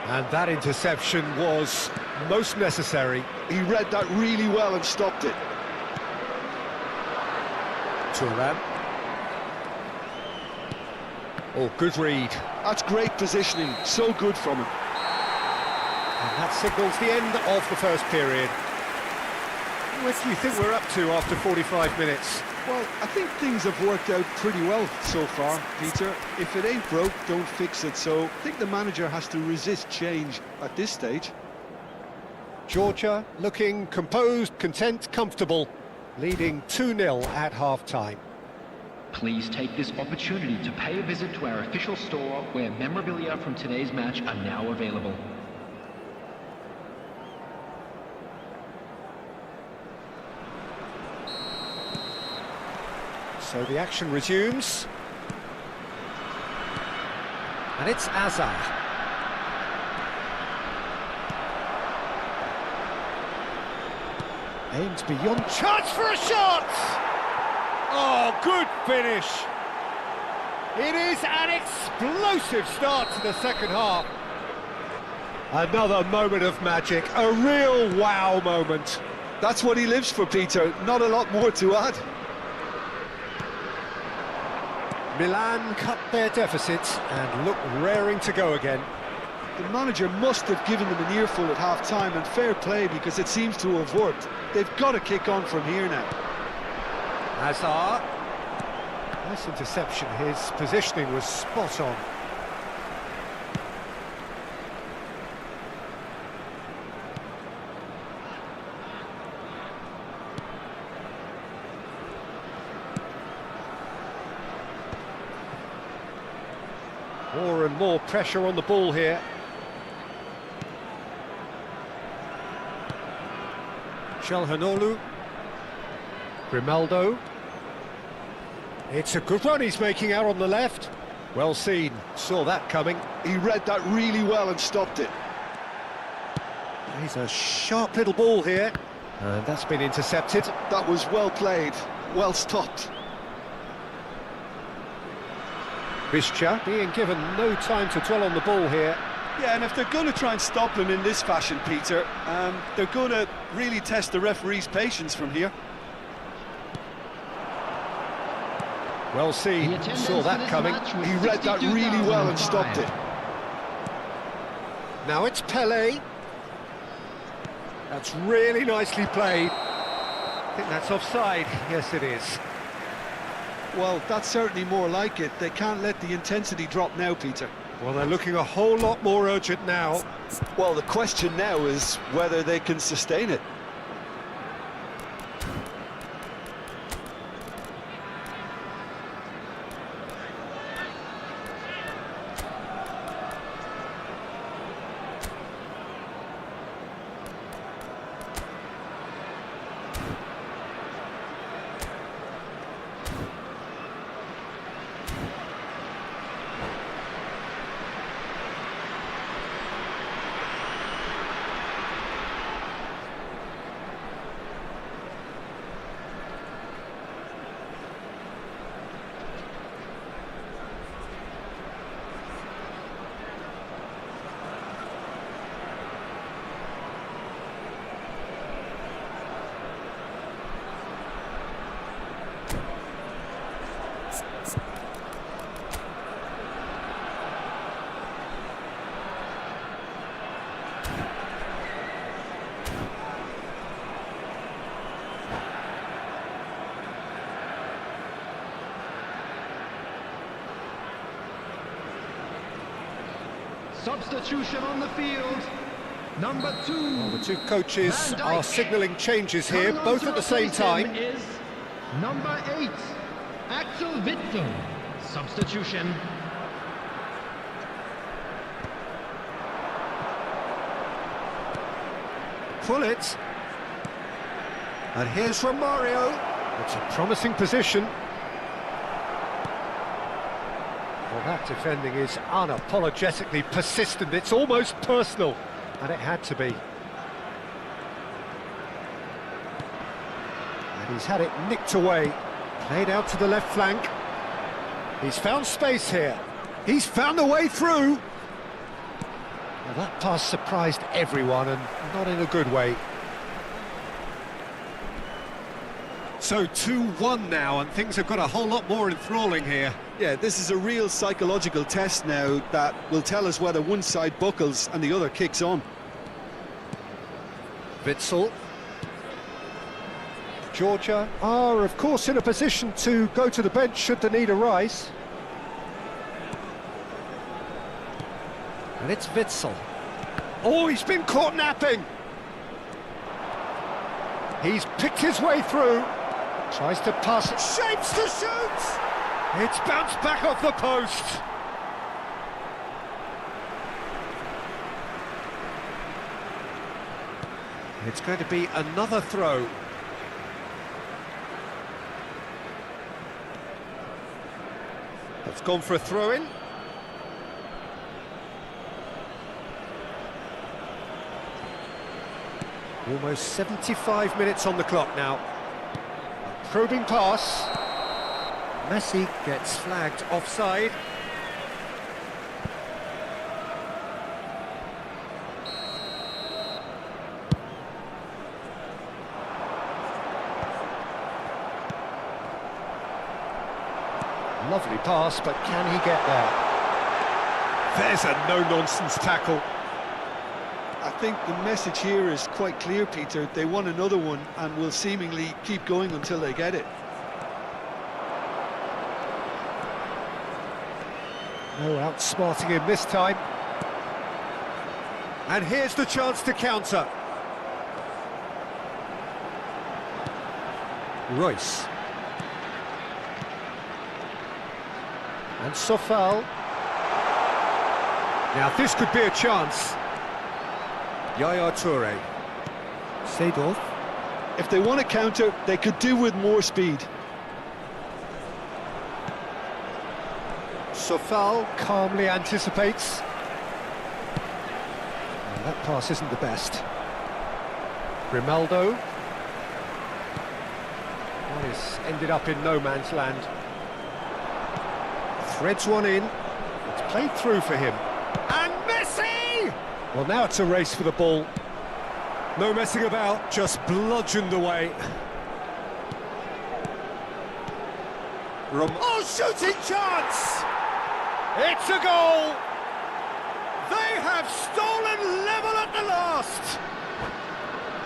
And that interception was most necessary. He read that really well and stopped it. Thuram. Oh, good read. That's great positioning, so good from him. And that signals the end of the first period. What do you think we're up to after 45 minutes? Well, I think things have worked out pretty well so far, Peter. If it ain't broke, don't fix it. So I think the manager has to resist change at this stage. Georgia looking composed, content, comfortable, leading 2-0 at half-time. Please take this opportunity to pay a visit to our official store where memorabilia from today's match are now available. So the action resumes. And And it's Azar. Aimed beyond... Chance for a shot! Oh, good finish! It is an explosive start to the second half. Another moment of magic, a real wow moment. That's what he lives for, Peter. Not a lot more to add. Milan cut their deficit and look raring to go again. The manager must have given them an earful at half-time, and fair play, because it seems to have worked. They've got to kick on from here now. Azar. Nice interception. His positioning was spot on. More and more pressure on the ball here. Çalhanoğlu. Grimaldo. It's a good run he's making out on the left. Well seen, saw that coming. He read that really well and stopped it. He's a sharp little ball here. And that's been intercepted. That was well played, well stopped. Bischa being given no time to dwell on the ball here. Yeah, and if they're going to try and stop him in this fashion, Peter, they're going to really test the referee's patience from here. Well seen, saw that coming. He read that really well and stopped it. Now it's Pelé. That's really nicely played. I think that's offside. Yes, it is. Well, that's certainly more like it. They can't let the intensity drop now, Peter. Well, they're looking a whole lot more urgent now. Well, the question now is whether they can sustain it. Substitution on the field. Number 2. Well, the two coaches are signalling changes here, both at the same time. Is number 8, Axel Witsel. Substitution. Pull it. And here's Romario. It's a promising position. Well, that defending is unapologetically persistent. It's almost personal, and it had to be. And he's had it nicked away. Played out to the left flank. He's found space here. He's found a way through. Well, that pass surprised everyone, and not in a good way. So 2-1 now, and things have got a whole lot more enthralling here. Yeah, this is a real psychological test now that will tell us whether one side buckles and the other kicks on. Witsel. Georgia are, of course, in a position to go to the bench should the need arise. And it's Witsel. Oh, he's been caught napping. He's picked his way through. Tries to pass it. Shapes to shoot! It's bounced back off the post. It's going to be another throw. It's gone for a throw-in. Almost 75 minutes on the clock now. A probing pass. Messi gets flagged offside. Lovely pass, but can he get there? There's a no-nonsense tackle. I think the message here is quite clear, Peter. They want another one and will seemingly keep going until they get it. No outsmarting him this time. And here's the chance to counter. Royce. And Sofal. Now this could be a chance. Yaya Toure. Seedorf. If they want to counter, they could do with more speed. Sofal calmly anticipates. And that pass isn't the best. Grimaldo. Well, he's ended up in no man's land. Threads one in. It's played through for him. And Messi! Well, now it's a race for the ball. No messing about, just bludgeoned away. Oh, shooting chance! It's a goal! They have stolen level at the last!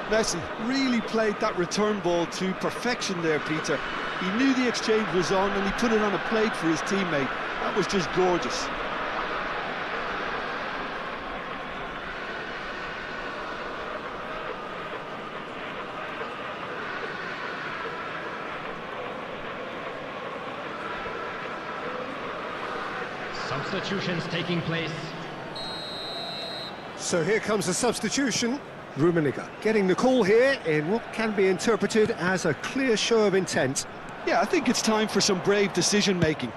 Messi really played that return ball to perfection there, Peter. He knew the exchange was on and he put it on a plate for his teammate. That was just gorgeous. Substitutions taking place. So here comes a substitution. Rummenigge getting the call here in what can be interpreted as a clear show of intent. Yeah, I think it's time for some brave decision-making.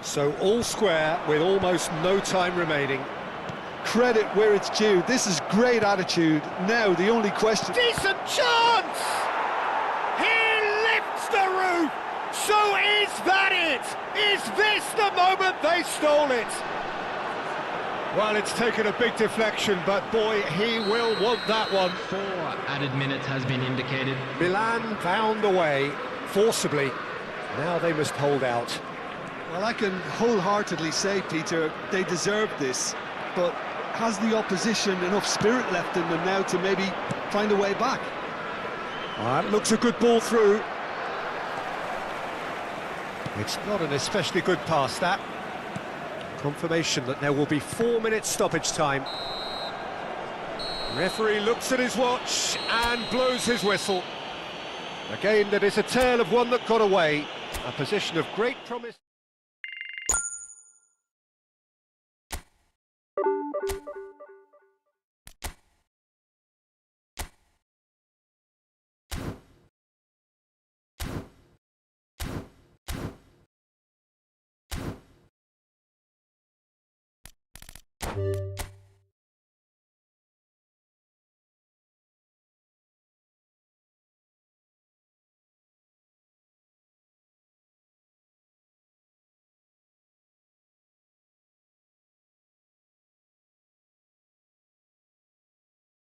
So all square with almost no time remaining. Credit where it's due. This is great attitude. Now the only question... Decent chance! He lifts the roof! So is that it? Is this the moment they stole it? Well, it's taken a big deflection, but boy, he will want that one. 4 added minutes has been indicated. Milan found a way, forcibly. Now they must hold out. Well, I can wholeheartedly say, Peter, they deserve this, but has the opposition enough spirit left in them now to maybe find a way back? That looks a good ball through. It's not an especially good pass, that. Confirmation that there will be 4 minutes stoppage time. Referee looks at his watch and blows his whistle. Again, that is a tale of one that got away. A position of great promise.